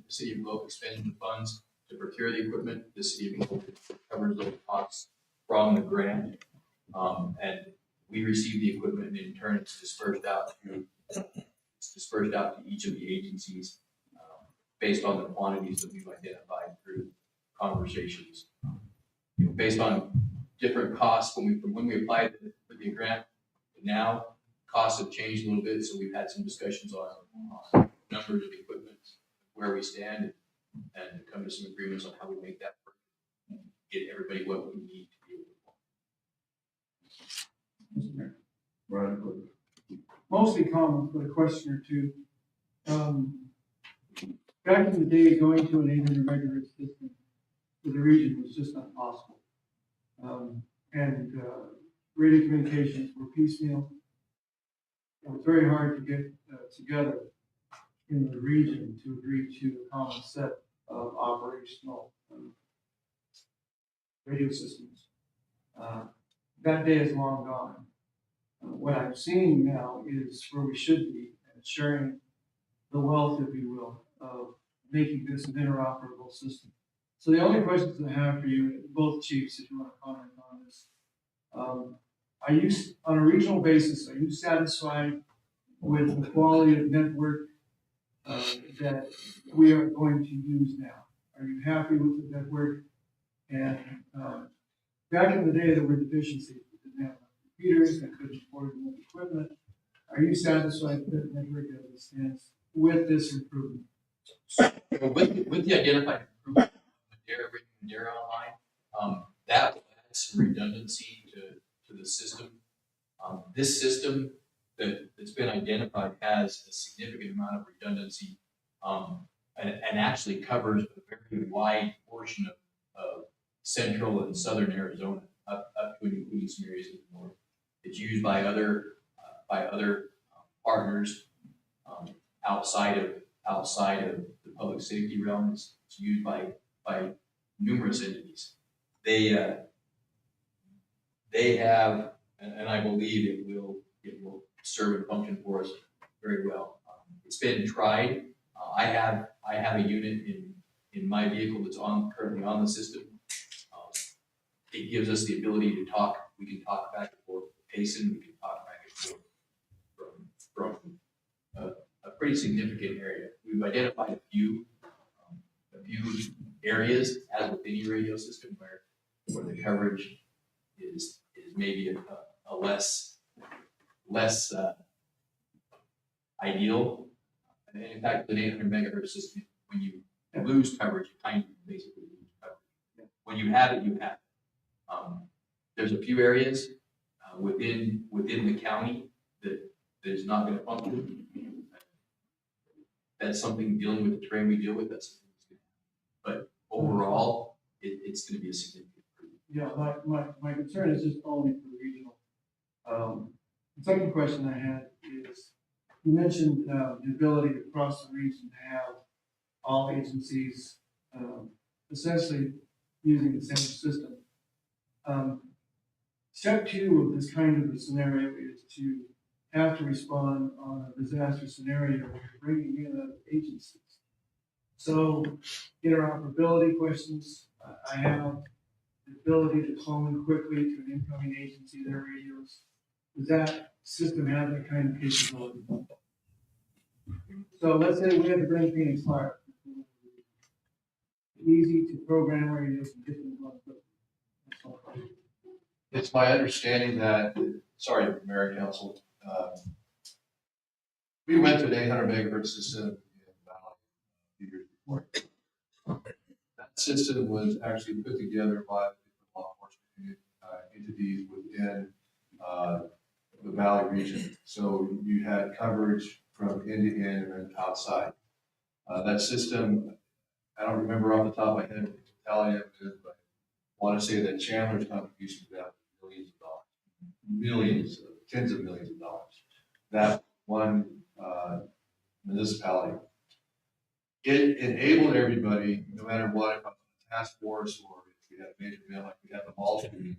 city of Globe expend the funds to procure the equipment. The city of Globe covers those costs from the grant, and we receive the equipment, and in turn it's dispersed out to each of the agencies based on the quantities that we've identified through conversations. Based on different costs when we applied for the grant, now costs have changed a little bit, so we've had some discussions on numbers of equipment, where we stand, and come to some agreements on how we make that work, and get everybody what we need to be able to. Right. Mostly common for a question or two. Back in the day, going to an 800 megahertz system for the region was just not possible. Radio communications were piecemeal. It was very hard to get together in the region to agree to a common set of operational radio systems. That day is long gone. What I'm seeing now is where we should be, and sharing the wealth, if you will, of making this an interoperable system. So the only questions I have for you, both chiefs, if you want to comment on this, are you, on a regional basis, are you satisfied with the quality of network that we are going to use now? Are you happy with the network? And, back in the day, there were deficiencies. We didn't have enough computers, and couldn't afford enough equipment. Are you satisfied with the network as it stands with this improvement? With the identified improvement of Madera Online, that will add some redundancy to the system. This system that's been identified has a significant amount of redundancy, and actually covers a very wide portion of central and southern Arizona, up to and including some areas in the north. It's used by other partners outside of the public safety realm. It's used by numerous entities. They have, and I believe it will serve and function for us very well. It's been tried. I have a unit in my vehicle that's currently on the system. It gives us the ability to talk. We can talk back and forth with Payson. We can talk back and forth from a pretty significant area. We've identified a few areas, as with any radio system, where the coverage is maybe a less ideal. And in fact, the 800 megahertz system, when you lose coverage, you kind of basically lose coverage. When you have it, you have it. There's a few areas within the county that is not going to function. That's something dealing with the terrain we deal with. But overall, it's going to be a significant improvement. Yeah, my concern is just only for regional. The second question I had is, you mentioned the ability across the region to have all agencies essentially using the same system. Step 2 of this kind of a scenario is to have to respond on a disaster scenario where you're bringing in other agencies. So interoperability questions, I have the ability to clone quickly to an incoming agency, their radios. Does that system have that kind of capability? So let's say we had to bring Phoenix Fire. Easy to program radios and get them on quickly. It's my understanding that, sorry, Mayor and Council, we went to an 800 megahertz system in about a few years before. That system was actually put together by different law enforcement entities within the Valley region. So you had coverage from end to end and then outside. That system, I don't remember off the top of my head the totality of it, but I want to say that Chandler's contribution to that was millions of dollars, tens of millions of dollars. That one municipality. It enabled everybody, no matter what, if I'm on a task force or if we had a major event like we had the mall shooting,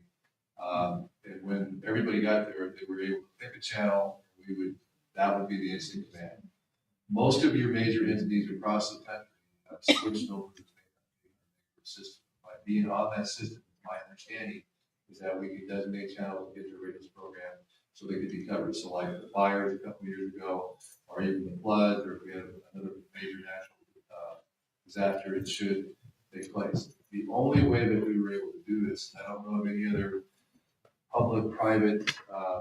and when everybody got there, they were able to pick a channel, and that would be the instant command. Most of your major entities across the country have switched over to the system. By being on that system, my understanding is that we can designate channels, get your radios programmed so they could be covered. So like the fires a couple of years ago, or even the flood, or if we have another major natural disaster, it should take place. The only way that we were able to do this, I don't know of any other public-private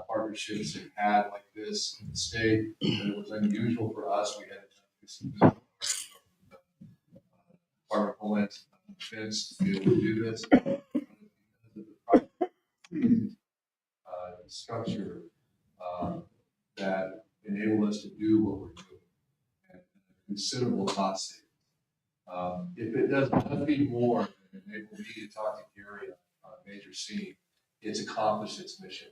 partnerships that had like this in the state, but it was unusual for us. We had to Department of Homeland Defense to be able to do this. Structure that enable us to do what we're doing and considerable cost savings. If it does nothing more than enable me to talk to Gary on a major scene, it's accomplished its mission.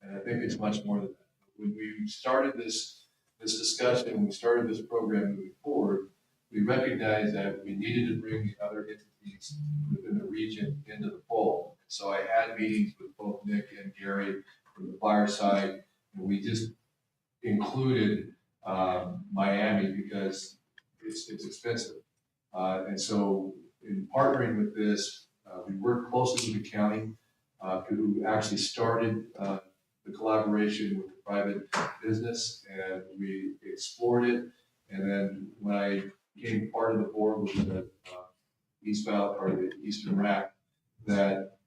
And I think it's much more than that. When we started this discussion, when we started this program moving forward, we recognized that we needed to bring the other entities within the region into the fold. So I had meetings with both Nick and Gary from the fire side, and we just included Miami because it's expensive. And so in partnering with this, we worked closely with the county, who actually started the collaboration with the private business, and we explored it. And then when I became part of the board with the eastbound or the eastern rack that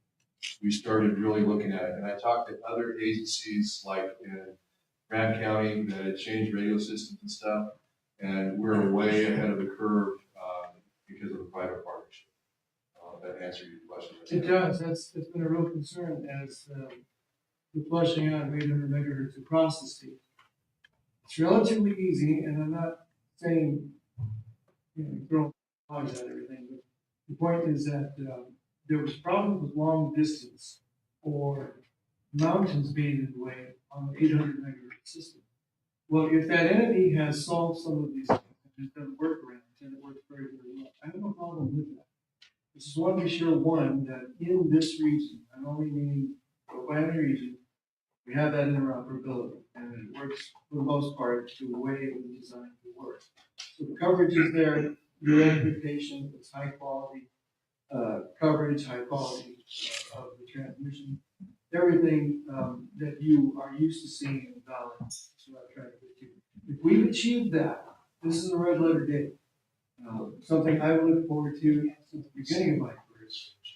we started really looking at it. And I talked to other agencies like in Grant County that had changed radio systems and stuff, and we're way ahead of the curve because of the private partnership. That answered your question. It does, that's been a real concern as the flushing out of 800 megahertz across the state. It's relatively easy, and I'm not saying, throw logs at everything, but the point is that there was problems with long distance or mountains being in the way on the 800 megahertz system. Well, if that entity has solved some of these things and done workarounds, and it works very, very well, I have no problem with that. I just want to be sure, one, that in this region, I'm only meaning the Miami region, we have that interoperability, and it works for the most part the way it was designed to work. So the coverage is there, your expectation is high quality coverage, high quality of the transmission, everything that you are used to seeing in the valley. That's what I'm trying to get to. If we've achieved that, this is a red letter day. Something I would look forward to since the beginning of my career,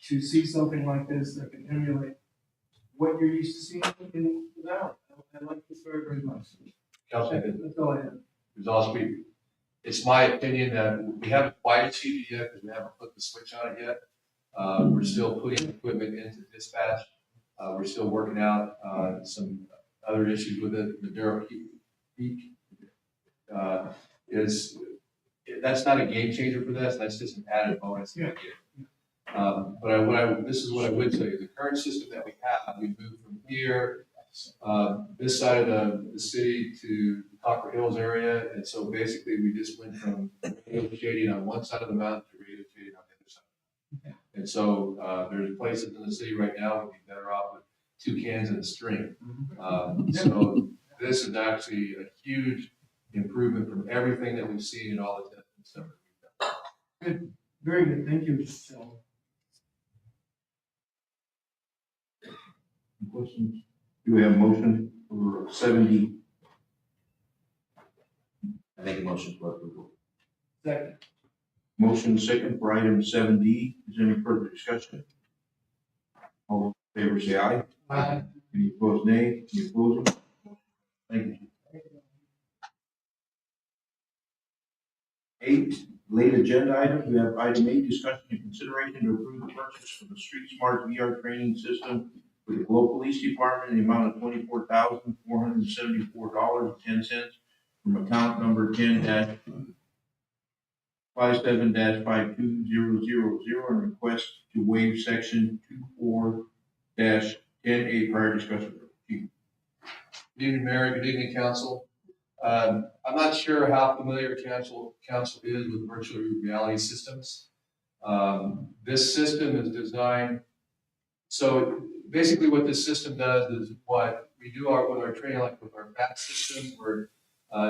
to see something like this that can emulate what you're used to seeing in the valley. I like this very, very much. Councilman, That's all I have. who's all speaking. It's my opinion that we haven't quite achieved it yet because we haven't put the switch on it yet. We're still putting equipment into dispatch. We're still working out some other issues with it. Madero Peak that's not a game changer for this. That's just an added bonus. Yeah. But this is what I would tell you. The current system that we have, we moved from here, this side of the city to the Copper Hills area. And so basically we just went from radio shading on one side of the mountain to radio shading on the other side. Okay. And so there's places in the city right now would be better off with 2 cans and a string. So this is actually a huge improvement from everything that we've seen in all the testing stuff that we've done. Good. Very good. Thank you, Mr. Sullivan. Questions? Do we have a motion for 7D? I make a motion for approval. Second. Motion second for item 7D. Is there any further discussion? All in favor say aye. Aye. Any opposed, nay. Any opposed? Thank you. 8, late agenda items. We have item 8, discussion and consideration to approve the purchase for the Street Smart VR training system for the Globe Police Department in the amount of $24,474.10 from account number 10-57-52000 and request to waive section 24-10A prior discussion. Good evening, Mayor. Good evening, Council. I'm not sure how familiar council is with virtual reality systems. This system is designed, so basically what this system does is what we do with our training, like with our BAT system, where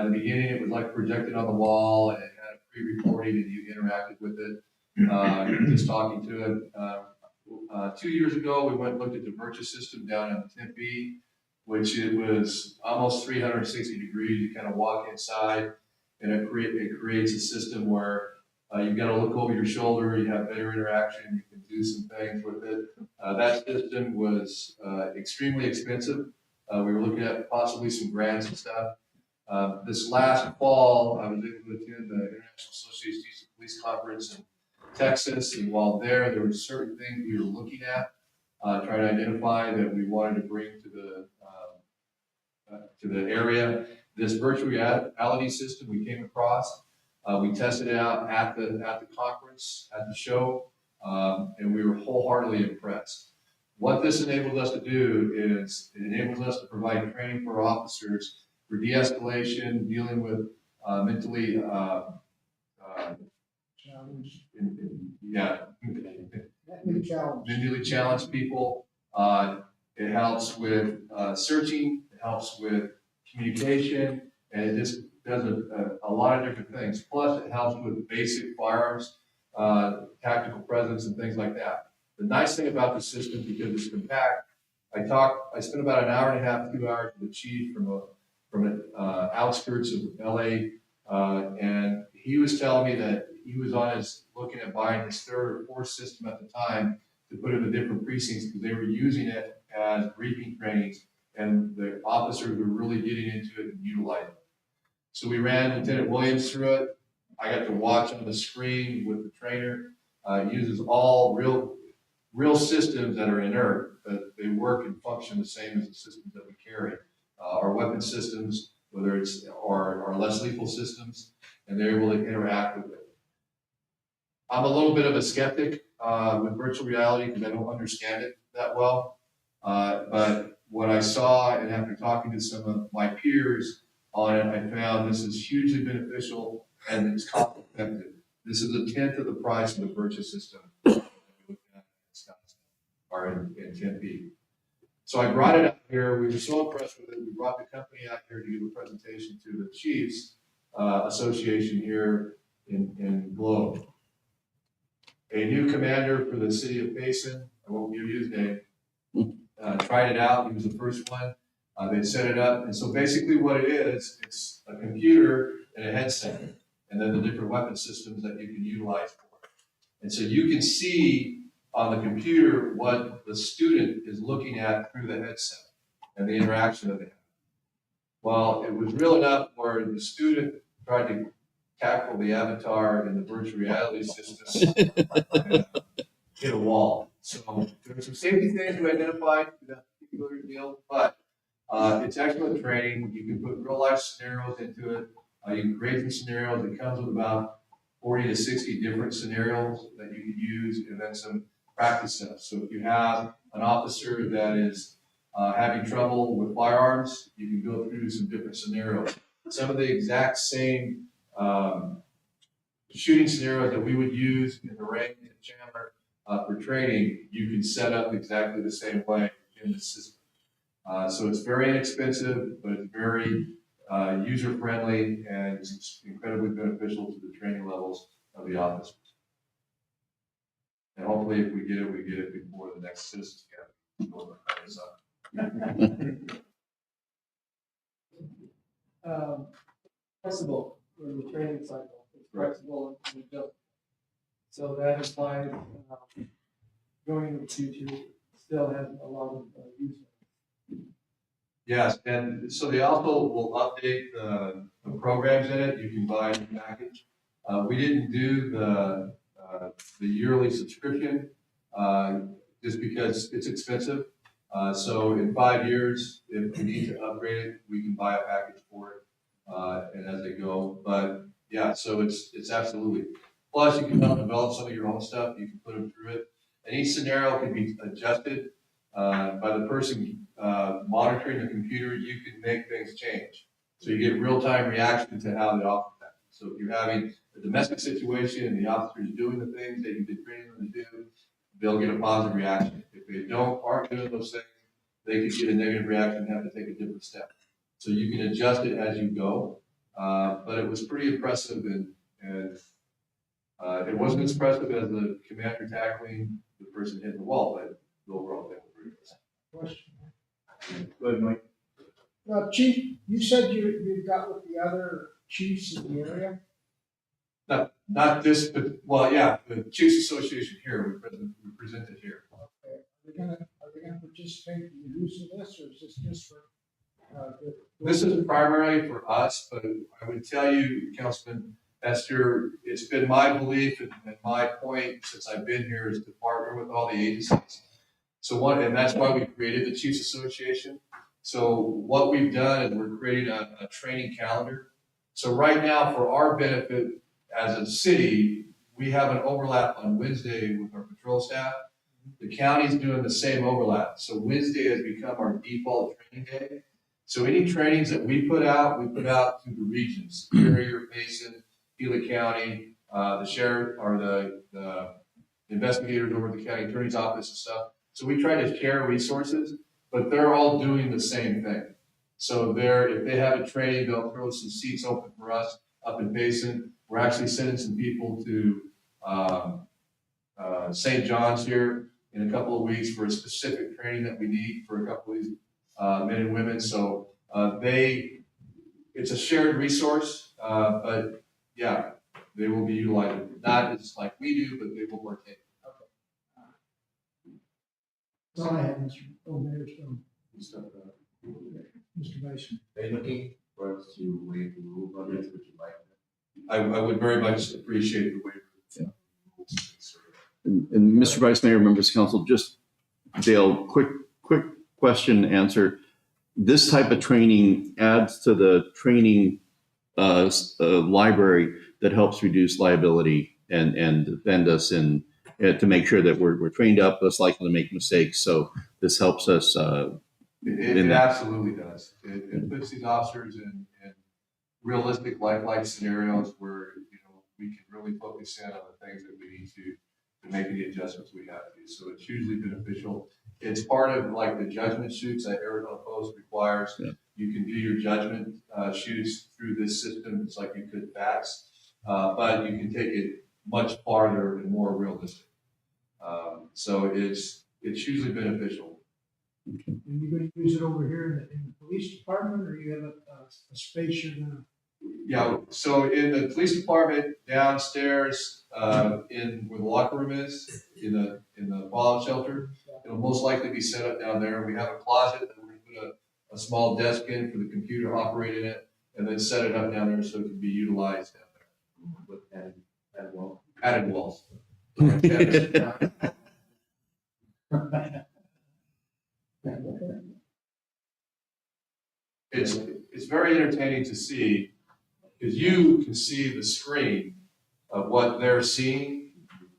in the beginning it was like projected on the wall and it had pre-recording and you interacted with it, just talking to it. 2 years ago, we went and looked at the Virtua system down in Tempe, which it was almost 360 degrees. You kind of walk inside and it creates a system where you've got to look over your shoulder, you have better interaction, you can do some things with it. That system was extremely expensive. We were looking at possibly some grants and stuff. This last fall, I was able to attend the International Association of Police Conference in Texas, and while there were certain things we were looking at, trying to identify that we wanted to bring to the area. This virtual reality system we came across, we tested it out at the conference, at the show, and we were wholeheartedly impressed. What this enabled us to do is it enables us to provide training for officers for de-escalation, dealing with mentally mentally challenged people. It helps with searching, it helps with communication, and it just does a lot of different things. Plus, it helps with basic firearms, tactical presence, and things like that. The nice thing about the system, because it's compact, I spent about an hour and a half, 2 hours with the chief from outskirts of LA, and he was telling me that he was on his, looking at buying his third or fourth system at the time to put in the different precincts because they were using it as briefing trainings and the officers were really getting into it and utilizing it. So we ran Lieutenant Williams through it. I got to watch on the screen with the trainer. It uses all real systems that are inert, but they work and function the same as the systems that we carry. Our weapon systems, whether it's our less lethal systems, and they're able to interact with it. I'm a little bit of a skeptic with virtual reality because I don't understand it that well. But what I saw, and after talking to some of my peers on it, I found this is hugely beneficial and it's cost effective. This is a tenth of the price of the Virtua system or in Tempe. So I brought it up here. We were so impressed with it. We brought the company out here to give a presentation to the Chiefs Association here in Globe. A new commander for the city of Payson, I won't give you his name, tried it out. He was the first one. They set it up. And so basically what it is, it's a computer and a headset, and then the different weapon systems that you can utilize for it. And so you can see on the computer what the student is looking at through the headset and the interaction that they have. Well, it was real enough where the student tried to tackle the avatar in the virtual reality system and hit a wall. So there's some safety things we identified for that particular deal, but it's excellent training. You can put real life scenarios into it. You can create some scenarios. It comes with about 40 to 60 different scenarios that you can use, and then some practice stuff. So if you have an officer that is having trouble with firearms, you can go through some different scenarios. Some of the exact same shooting scenarios that we would use in the range in Chandler for training, you can set up exactly the same way in the system. So it's very inexpensive, but it's very user-friendly, and it's incredibly beneficial to the training levels of the officers. And hopefully if we get it before the next citizens gathering. Flexible for the training cycle, it's flexible and built. So that implies going into the future still has a lot of use. Yes, and so they also will update the programs in it. You can buy a new package. We didn't do the yearly subscription just because it's expensive. So in 5 years, if we need to upgrade it, we can buy a package for it, and as they go. But yeah, so it's absolutely. Plus, you can help develop some of your own stuff. You can put them through it, and each scenario can be adjusted by the person monitoring the computer. You can make things change, so you get real-time reaction to how the officer acts. So if you're having a domestic situation and the officer is doing the things that you've been training them to do, they'll get a positive reaction. If they aren't doing those things, they could get a negative reaction and have to take a different step. So you can adjust it as you go. But it was pretty impressive, and it wasn't as impressive as the commander tackling the person hitting the wall, but the overall thing was pretty impressive. Question. Go ahead, Mike. Chief, you said you got with the other chiefs in the area? Not this, but, well, yeah, the Chiefs Association here, we presented here. Okay. Are they gonna participate in the use of this, or is this just for? This is primarily for us, but I would tell you, Councilman Esther, it's been my belief and my point since I've been here is to partner with all the agencies. So and that's why we created the Chiefs Association. So what we've done is we're creating a training calendar. So right now, for our benefit as a city, we have an overlap on Wednesday with our patrol staff. The county's doing the same overlap. So Wednesday has become our default training day. So any trainings that we put out to the regions, Superior, Mason, Gila County, the sheriff, or the investigators over at the county attorney's office and stuff. So we try to share resources, but they're all doing the same thing. So if they have a training, they'll throw some seats open for us up in Basin. We're actually sending some people to St. John's here in a couple of weeks for a specific training that we need for a couple of these men and women. So it's a shared resource, but yeah, they will be utilized, not as like we do, but they will partake. That's all I have, Mr. Mayor Stone. Mr. Vice. Are you looking for us to waive the rules on this? Would you like? I would very much appreciate the waiver. And Mr. Vice Mayor, members of council, just Dale, quick question answer. This type of training adds to the training library that helps reduce liability and defend us in to make sure that we're trained up, less likely to make mistakes. So this helps us. It absolutely does. It puts these officers in realistic life scenarios where we can really focus in on the things that we need to make the adjustments we have to do. So it's hugely beneficial. It's part of like the judgment shoots that Arizona Post requires. Yeah. You can do your judgment shoots through this system. It's like you could fax, but you can take it much farther and more realistic. So it's hugely beneficial. Okay. And you're going to use it over here in the police department, or you have a space you're going to? Yeah, so in the police department downstairs, in where the locker room is, in the fallout shelter, it'll most likely be set up down there. We have a closet that we're going to put a small desk in for the computer operating it, and then set it up down there so it can be utilized down there. With added walls. Added walls. It's very entertaining to see, because you can see the screen of what they're seeing,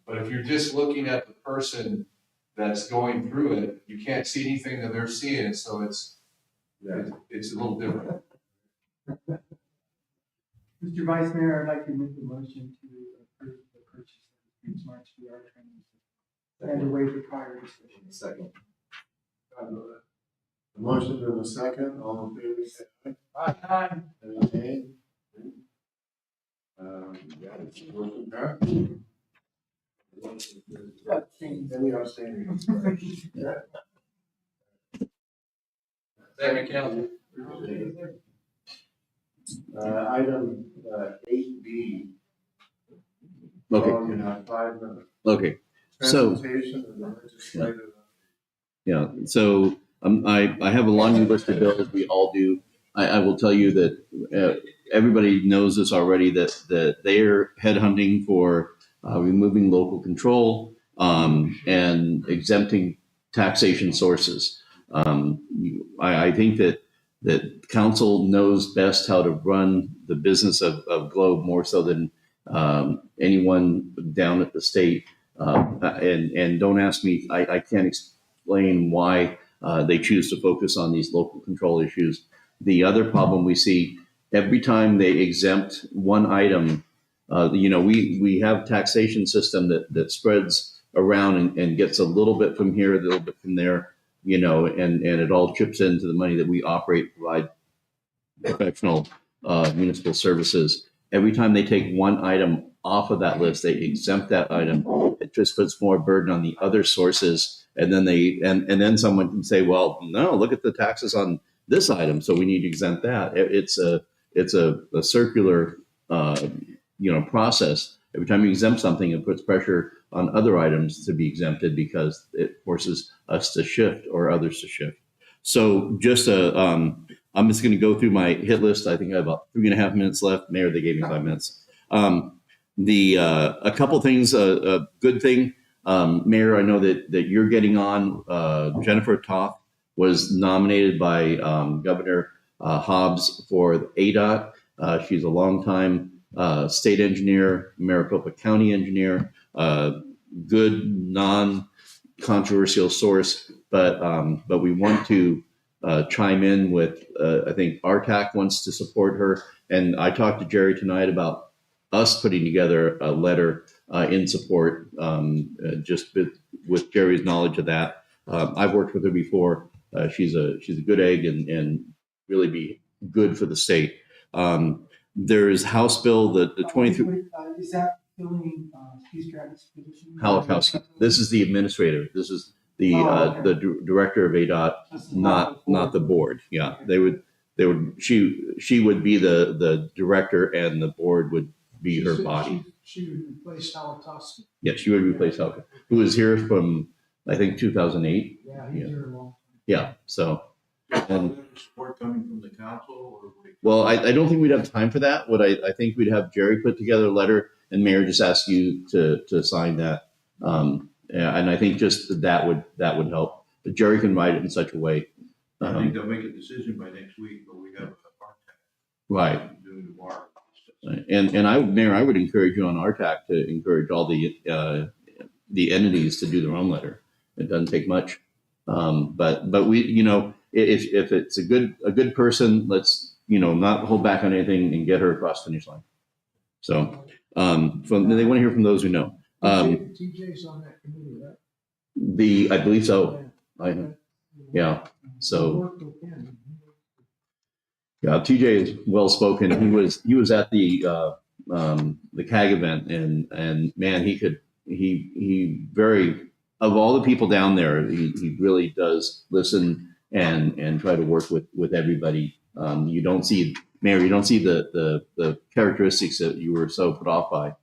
but if you're just looking at the person that's going through it, you can't see anything that they're seeing, and so it's a little different. Mr. Vice Mayor, I'd like to make the motion to approve the purchase of the Smart VR training system and to waive the prior discussion. Second. The motion to the second, all in favor, say aye. Aye. Any nay? Motion passed. Any abstaining? Thank you, Council. Item 8B. Okay. You have 5 minutes. Okay. So. Presentation of the legislative. Yeah. So I have a long list of bills. We all do. I will tell you that everybody knows this already, that they're headhunting for removing local control and exempting taxation sources. I think that council knows best how to run the business of Globe more so than anyone down at the state. And don't ask me, I can't explain why they choose to focus on these local control issues. The other problem we see every time they exempt one item, we have taxation system that spreads around and gets a little bit from here, a little bit from there, and it all chips into the money that we operate, provide professional municipal services. Every time they take one item off of that list, they exempt that item. It just puts more burden on the other sources. And then then someone can say, well, no, look at the taxes on this item, so we need to exempt that. It's a circular process. Every time you exempt something, it puts pressure on other items to be exempted because it forces us to shift or others to shift. So just I'm just going to go through my hit list. I think I have about 3.5 minutes left. Mayor, they gave me 5 minutes. A couple things. A good thing, Mayor, I know that you're getting on. Jennifer Toth was nominated by Governor Hobbs for the ADOT. She's a longtime state engineer, Maricopa County engineer, good non-controversial source. But we want to chime in with. I think RTAC wants to support her, and I talked to Jerry tonight about us putting together a letter in support, just with Jerry's knowledge of that. I've worked with her before. She's a good egg and really be good for the state. There is House Bill, the 23. Is that filling Steve Stratton's position? Halakowski. This is the administrator. This is the director of ADOT, not the board. Yeah, they would. She would be the director, and the board would be her body. She would replace Tallahassee. Yes, she would replace Helga, who was here from, I think, 2008. Yeah, he's here a long Yeah, so. And, Support coming from the council or? well, I don't think we'd have time for that. What I think we'd have Jerry put together a letter and Mayor just ask you to sign that. And I think just that would help. But Jerry can write it in such a way. I think they'll make a decision by next week, but we have a part-time Right. doing tomorrow. And Mayor, I would encourage you on RTAC to encourage all the entities to do their own letter. It doesn't take much. But we, if it's a good person, let's, not hold back on anything and get her across the finish line. So, they want to hear from those who know. TJ's on that committee, right? I believe so. Yeah. So, yeah, TJ is well spoken. He was at the CAG event, and man, he very, of all the people down there, he really does listen and try to work with everybody. You don't see, Mayor, you don't see the characteristics that you were so put off by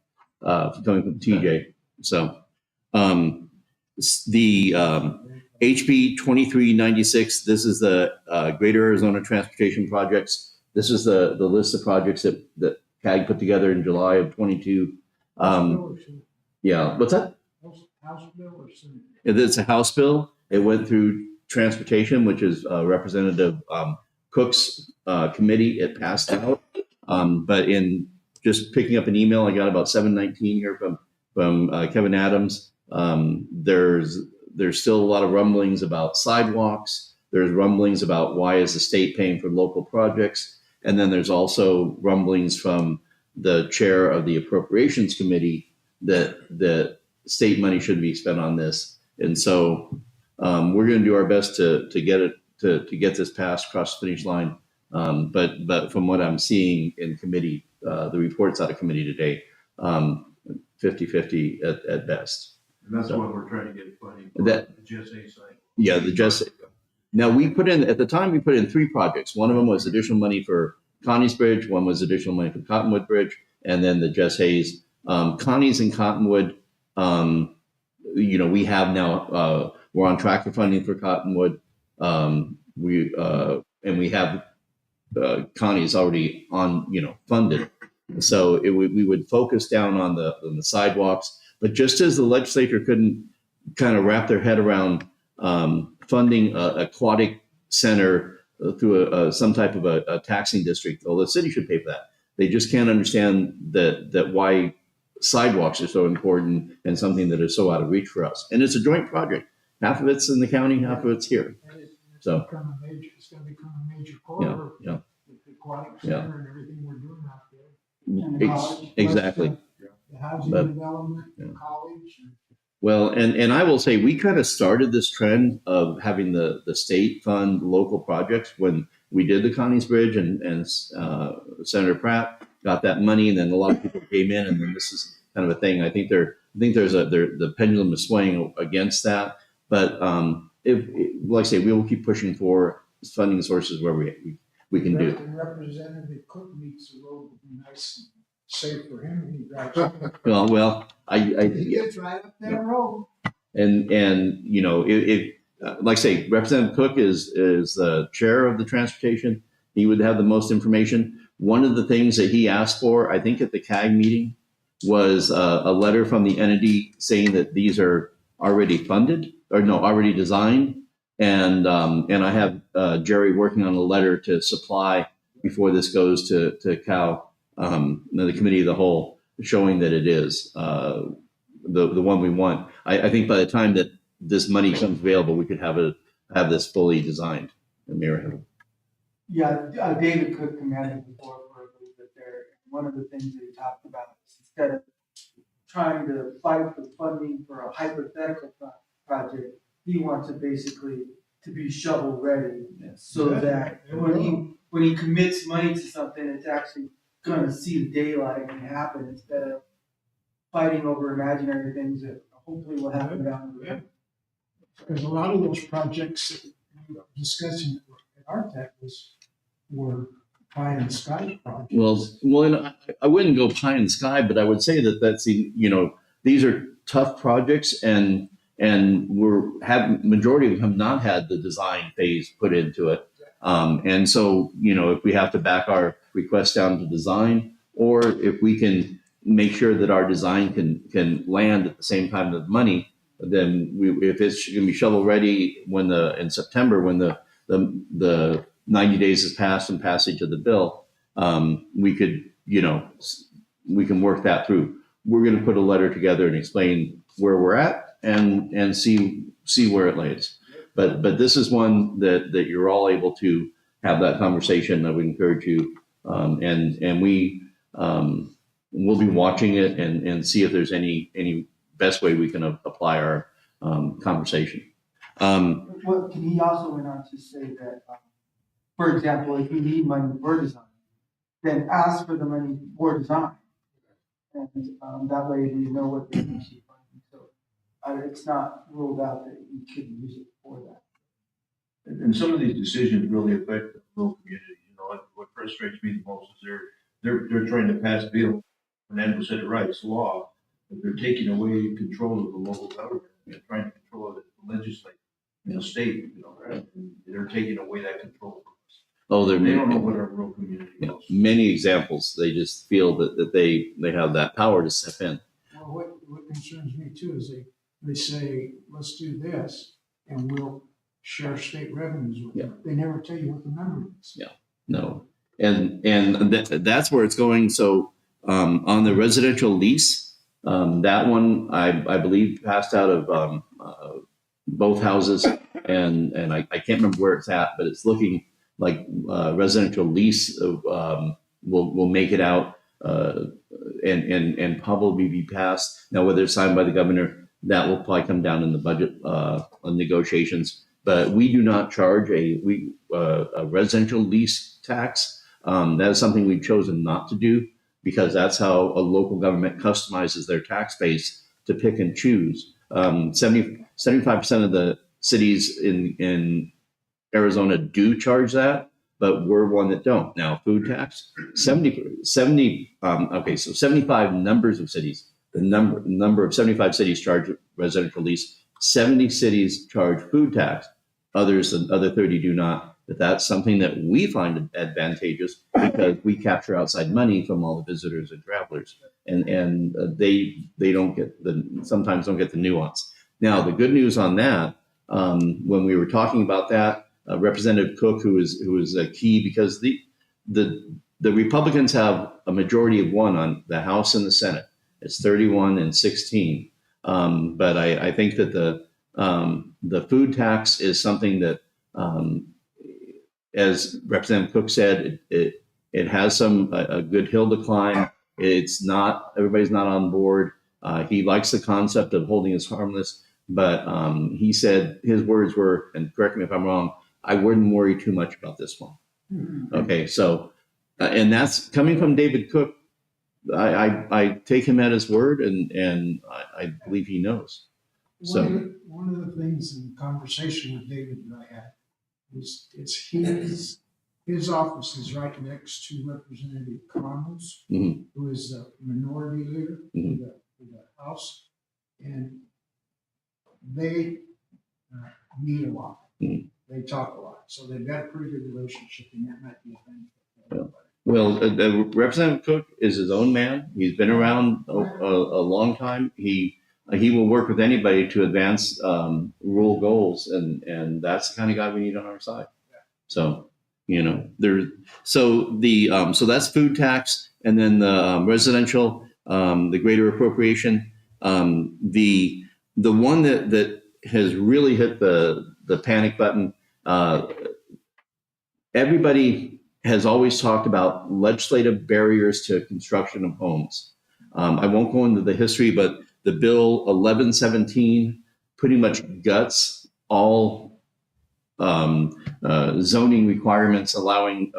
coming from TJ. So the HB 2396, this is the Greater Arizona Transportation Projects. This is the list of projects that CAG put together in July of 22. Yeah, what's that? House bill or Senate? It's a House bill. It went through Transportation, which is Representative Cook's committee. It passed out. But in just picking up an email, I got about 719 here from Kevin Adams. There's still a lot of rumblings about sidewalks. There's rumblings about why is the state paying for local projects. And then there's also rumblings from the chair of the Appropriations Committee that state money should be spent on this. And so we're going to do our best to get this passed across the finish line. But from what I'm seeing in committee, the reports out of committee today, 50-50 at best. And that's So, why we're trying to get funding for that- the GSA side. Yeah, the GES. Now we put in, at the time, we put in 3 projects. One of them was additional money for Connie's Bridge. One was additional money for Cottonwood Bridge, and then the Jess Hayes. Connie's and Cottonwood, we have now, we're on track for funding for Cottonwood. We have Connie's already on, funded. So we would focus down on the sidewalks. But just as the legislature couldn't kind of wrap their head around funding an aquatic center through some type of a taxing district, well, the city should pay for that. They just can't understand that why sidewalks are so important and something that is so out of reach for us. And it's a joint project. Half of it's in the county, half of it's here. So, It's going to become a major corridor. yeah. With the aquatic Yeah. center and everything we're doing out there. And college, Exactly. The housing But- development, the college. Well, and I will say we kind of started this trend of having the state fund local projects when we did the Connie's Bridge and Senator Pratt got that money, and then a lot of people came in, and then this is kind of a thing. I think the pendulum is swaying against that, but like I say, we will keep pushing for funding sources where we can do. And Representative Cook needs the road to be nice and safe for him when he drives. Well, He gets right up that road. And if like I say, Representative Cook is the chair of the transportation. He would have the most information. One of the things that he asked for, I think at the CAG meeting, was a letter from the entity saying that these are already funded or no, already designed. And I have Jerry working on a letter to supply before this goes to Cal, the committee of the whole, showing that it is the one we want. I think by the time that this money becomes available, we could have this fully designed. Mayor. Yeah, David Cook commanded the board for a little bit there. One of the things that he talked about is instead of trying to fight for funding for a hypothetical project, he wants it basically to be shovel ready, so that when he commits money to something, it's actually going to see the daylight and happen instead of fighting over imaginary things that hopefully will happen down the road. Because a lot of those projects that we were discussing at RTAC were pie in the sky projects. Well, and I wouldn't go pie in the sky, but I would say that these are tough projects, and majority of them have not had the design phase put into it. And so, if we have to back our request down to design, or if we can make sure that our design can land at the same time as the money, then if it's going to be shovel ready in September, when the 90 days has passed and passage of the bill, we can work that through. We're going to put a letter together and explain where we're at and see where it lays. But this is one that you're all able to have that conversation. I would encourage you, and we'll be watching it and see if there's any best way we can apply our conversation. Well, can he also went on to say that, for example, if you need money for design, then ask for the money for design. And that way we know what they're actually funding. So it's not ruled out that you could use it for that. And some of these decisions really affect the rural community. What frustrates me the most is they're trying to pass a bill, and Andrew said it right, it's law, but they're taking away control of the local government. They're trying to control the legislature in the state, and they're taking away that control from us. Oh, They don't know what our rural community knows. Many examples. They just feel that they have that power to step in. Well, what concerns me too is they say, let's do this, and we'll share state revenues with them. They never tell you what the number is. Yeah, no. And that's where it's going. So on the residential lease, that one I believe passed out of both houses, and I can't remember where it's at, but it's looking like residential lease will make it out and probably be passed. Now, whether it's signed by the governor, that will probably come down in the budget negotiations. But we do not charge a residential lease tax. That is something we've chosen not to do, because that's how a local government customizes their tax base to pick and choose. 75% of the cities in Arizona do charge that, but we're one that don't. Now, food tax, 75 numbers of cities, the number of 75 cities charge residential lease, 70 cities charge food tax, other 30 do not. But that's something that we find advantageous, because we capture outside money from all the visitors and travelers, and they sometimes don't get the nuance. Now, the good news on that, when we were talking about that, Representative Cook, who is a key, because the Republicans have a majority of one on the House and the Senate. It's 31 and 16. But I think that the food tax is something that, as Representative Cook said, it has a good hill to climb. Everybody's not on board. He likes the concept of holding us harmless, but he said his words were, and correct me if I'm wrong, I wouldn't worry too much about this one. Mm-hmm. Okay, so and that's coming from David Cook. I take him at his word, and I believe he knows. One of the things in the conversation with David and I had was his office is right next to Representative Connors, mm-hmm. who is the minority leader mm-hmm. for the House, and they meet a lot. Mm-hmm. They talk a lot, so they've got a pretty good relationship, and that might be a thing for everybody. Well, Representative Cook is his own man. He's been around a long time. He will work with anybody to advance rural goals, and that's the kind of guy we need on our side. So, so that's food tax, and then the residential, the greater appropriation. The one that has really hit the panic button. Everybody has always talked about legislative barriers to construction of homes. I won't go into the history, but the bill 1117 pretty much guts all zoning requirements, allowing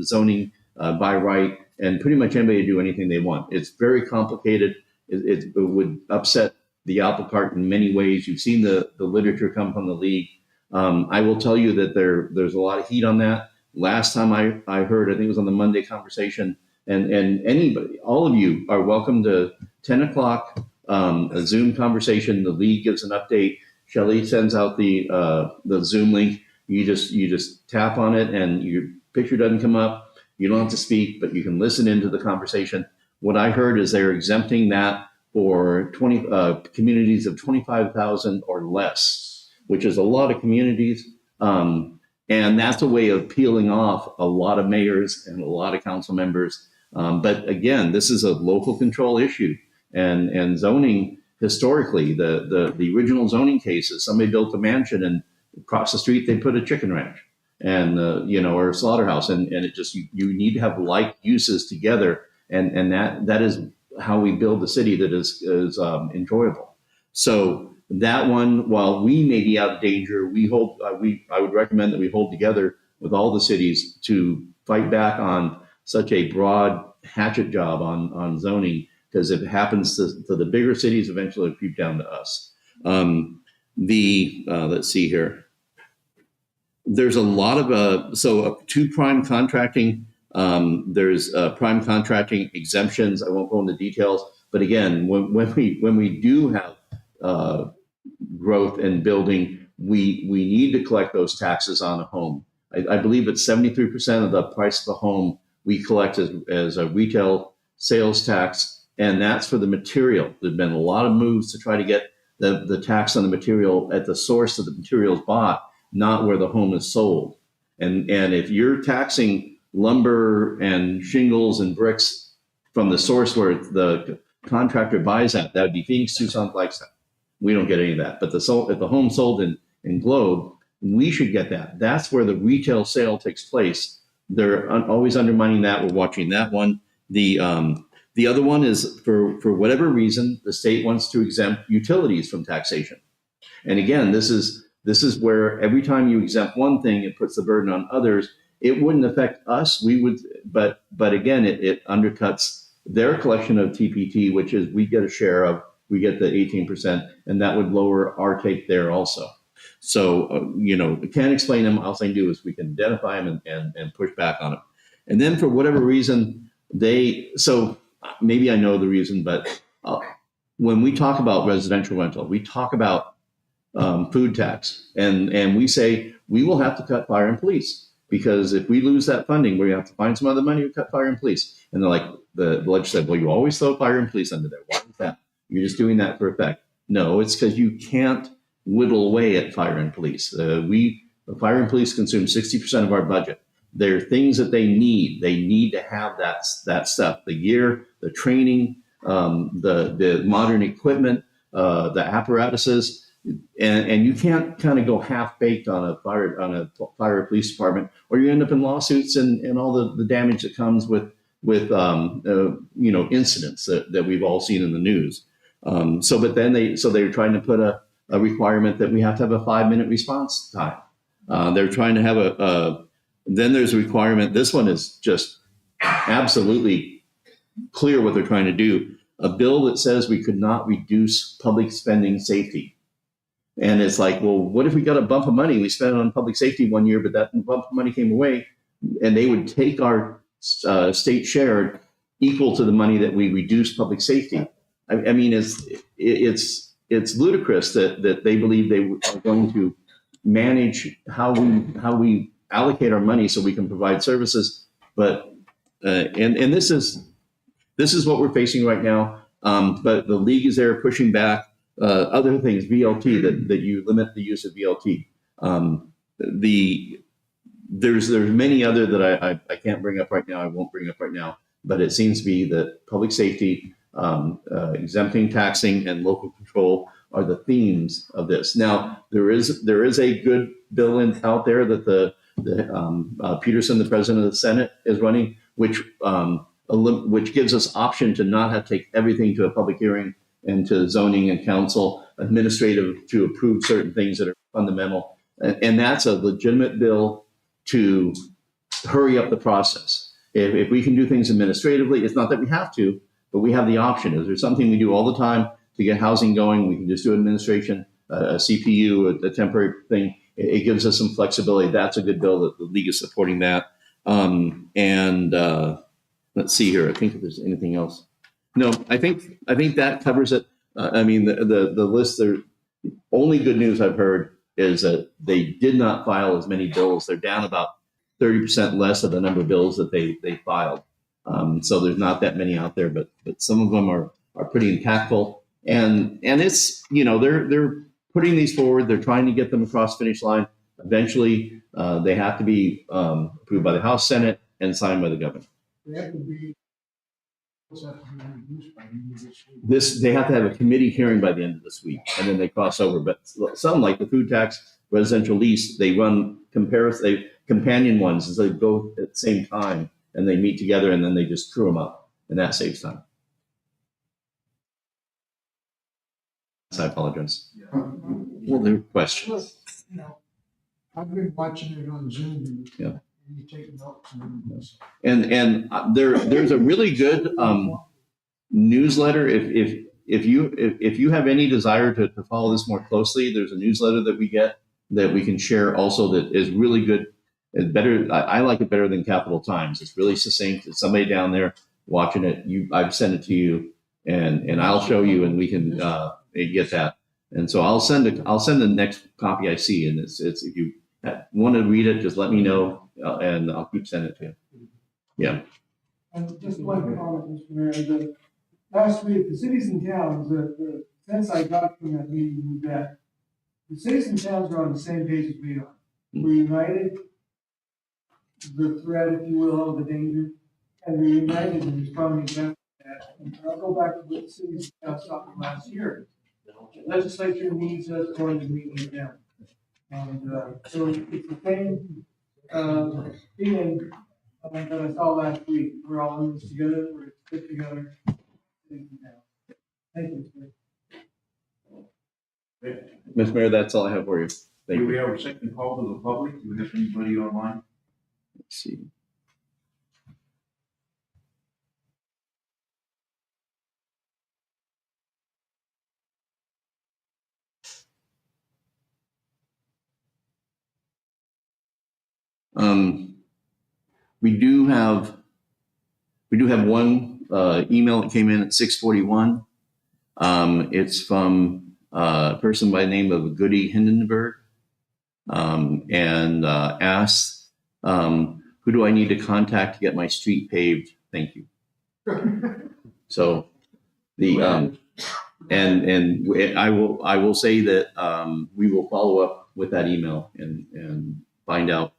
zoning by right, and pretty much anybody to do anything they want. It's very complicated. It would upset the apple cart in many ways. You've seen the literature come from the league. I will tell you that there's a lot of heat on that. last time I heard, I think it was on the Monday conversation, and anybody, all of you are welcome to 10 o'clock, a Zoom conversation. The league gives an update. Shelley sends out the Zoom link. You just tap on it and your picture doesn't come up. You don't have to speak, but you can listen into the conversation. What I heard is they're exempting that for 20 communities of 25,000 or less, which is a lot of communities. And that's a way of peeling off a lot of mayors and a lot of council members. But again, this is a local control issue, and zoning historically, the original zoning cases, somebody built a mansion and across the street they put a chicken ranch and or a slaughterhouse, and it just you need to have like uses together, and that is how we build the city that is enjoyable. So that one, while we may be out of danger, I would recommend that we hold together with all the cities to fight back on such a broad hatchet job on zoning, because if it happens to the bigger cities, eventually it'll creep down to us. Let's see here. There's a lot of to prime contracting. There's prime contracting exemptions. I won't go into details, but again, when we do have growth and building, we need to collect those taxes on a home. I believe it's 73% of the price of a home we collect as a retail sales tax, and that's for the material. There've been a lot of moves to try to get the tax on the material at the source of the materials bought, not where the home is sold. And if you're taxing lumber and shingles and bricks from the source where the contractor buys that would be Phoenix, Tucson, Flagstaff. We don't get any of that. But if the home sold in Globe, we should get that. That's where the retail sale takes place. They're always undermining that. We're watching that one. The other one is for whatever reason, the state wants to exempt utilities from taxation. And again, this is where every time you exempt one thing, it puts the burden on others. It wouldn't affect us. We would, but again, it undercuts their collection of TPT, which is we get a share of. We get the 18%, and that would lower our take there also. So, we can't explain them. All I can do is we can identify them and push back on them. And then for whatever reason, so maybe I know the reason, but when we talk about residential rental, we talk about food tax, and we say we will have to cut fire and police, because if we lose that funding, we have to find some other money to cut fire and police. And they're like, the legislature said, well, you always throw fire and police under there. Why is that? You're just doing that for effect. No, it's because you can't whittle away at fire and police. The fire and police consume 60% of our budget. There are things that they need. They need to have that stuff, the gear, the training, the modern equipment, the apparatuses, and you can't kind of go half baked on a fire or police department, or you end up in lawsuits and all the damage that comes with incidents that we've all seen in the news. But then they're trying to put a requirement that we have to have a 5-minute response time. They're trying to have then there's a requirement. This one is just absolutely clear what they're trying to do. A bill that says we could not reduce public spending safety. And it's like, well, what if we got a bump of money? We spent it on public safety one year, but that bump of money came away, and they would take our state share equal to the money that we reduced public safety. I mean, it's ludicrous that they believe they are going to manage how we allocate our money so we can provide services. But and this is what we're facing right now. But the league is there pushing back. Other things, VLT, that you limit the use of VLT. There's many other that I can't bring up right now. I won't bring up right now. But it seems to be that public safety, exempting taxing, and local control are the themes of this. Now, there is a good bill out there that the Peterson, the president of the Senate, is running, which gives us option to not have to take everything to a public hearing and to zoning and council administrative to approve certain things that are fundamental. And that's a legitimate bill to hurry up the process. If we can do things administratively, it's not that we have to, but we have the option. If there's something we do all the time to get housing going, we can just do administration, a CPU, a temporary thing. it gives us some flexibility. That's a good bill that the league is supporting that. Let's see here. I think if there's anything else. No, I think that covers it. I mean, the list there. Only good news I've heard is that they did not file as many bills. They're down about 30% less of the number of bills that they filed. So there's not that many out there, but some of them are pretty impactful. And it's, they're putting these forward. They're trying to get them across the finish line. Eventually, they have to be approved by the House, Senate, and signed by the governor. They have to be reduced by the end of this week. They have to have a committee hearing by the end of this week, and then they cross over. But some, like the food tax, residential lease, they run companion ones as they go at the same time, and they meet together, and then they just screw them up, and that saves time. So I apologize. Well, there are questions. I've been watching it on Zoom. Yeah. You take notes And there's a really good newsletter. If you have any desire to follow this more closely, there's a newsletter that we get that we can share also that is really good. It's better. I like it better than Capital Times. It's really succinct. It's somebody down there watching it. I've sent it to you, and I'll show you, and we can get that. And so I'll send the next copy I see, and it's if you want to read it, just let me know, and I'll keep sending it to you. Yeah. And just one comment, Mr. Mayor, last week, the cities and towns, the sense I got from that meeting was that the cities and towns are on the same page as we are. We're united, the threat, if you will, of the danger, and we're united in responding to that. And I'll go back to what the cities and towns talked about last year. The legislature needs us going to meet with them. And so it's the same feeling that I saw last week. We're all in this together. We're fit together. Thank you. Mr. Mayor, that's all I have for you. Thank Do you. we have a second call to the public? Do we have anybody online? Let's see. We do have one email that came in at 6:41. It's from a person by the name of Goody Hindenburg, and asks, who do I need to contact to get my street paved? Thank you. So the I will say that we will follow up with that email and find out,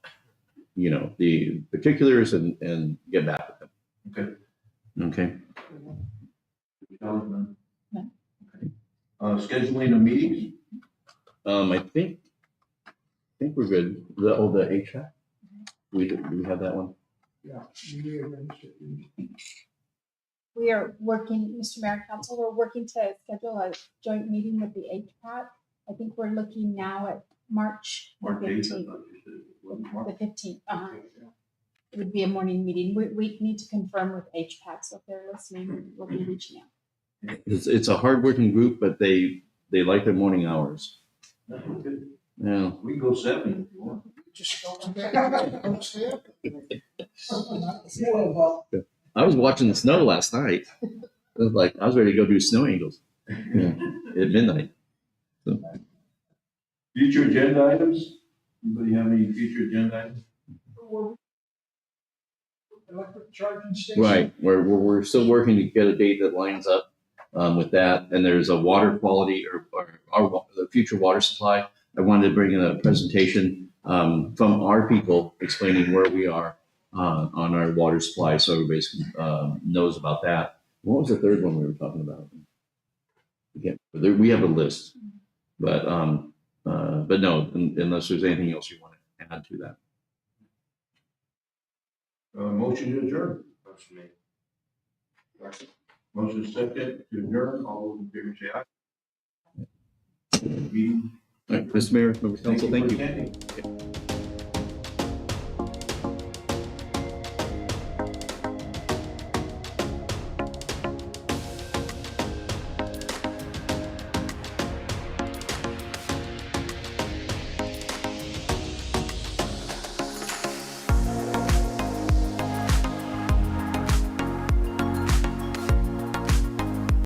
the particulars and get back with them. Okay. Scheduling of meetings? I think we're good. The HVAC? We have that one? Yeah. We are working, Mr. Mayor, Council, we're working to schedule a joint meeting with the HPAC. I think we're looking now at March 15th. The 15th. It would be a morning meeting. We need to confirm with HPAC, so if they're listening, we'll be reaching out. It's a hardworking group, but they like their morning hours. Yeah. We can go 7 if you want. Just don't stay up. I was watching the snow last night. I was ready to go do snow angels at midnight. So. Future agenda items? Anybody have any future agenda items? Electric charging station. Right. We're still working to get a date that lines up with that. And there's a water quality or the future water supply. I wanted to bring in a presentation from our people explaining where we are on our water supply, so everybody knows about that. What was the third one we were talking about? Again, we have a list, but no, unless there's anything else you want to add to that. Motion to adjourn. Motion made. Motion second to adjourn. All those in favor say aye. Meeting. All right, Mr. Mayor, members of council, thank you. Thank you for attending.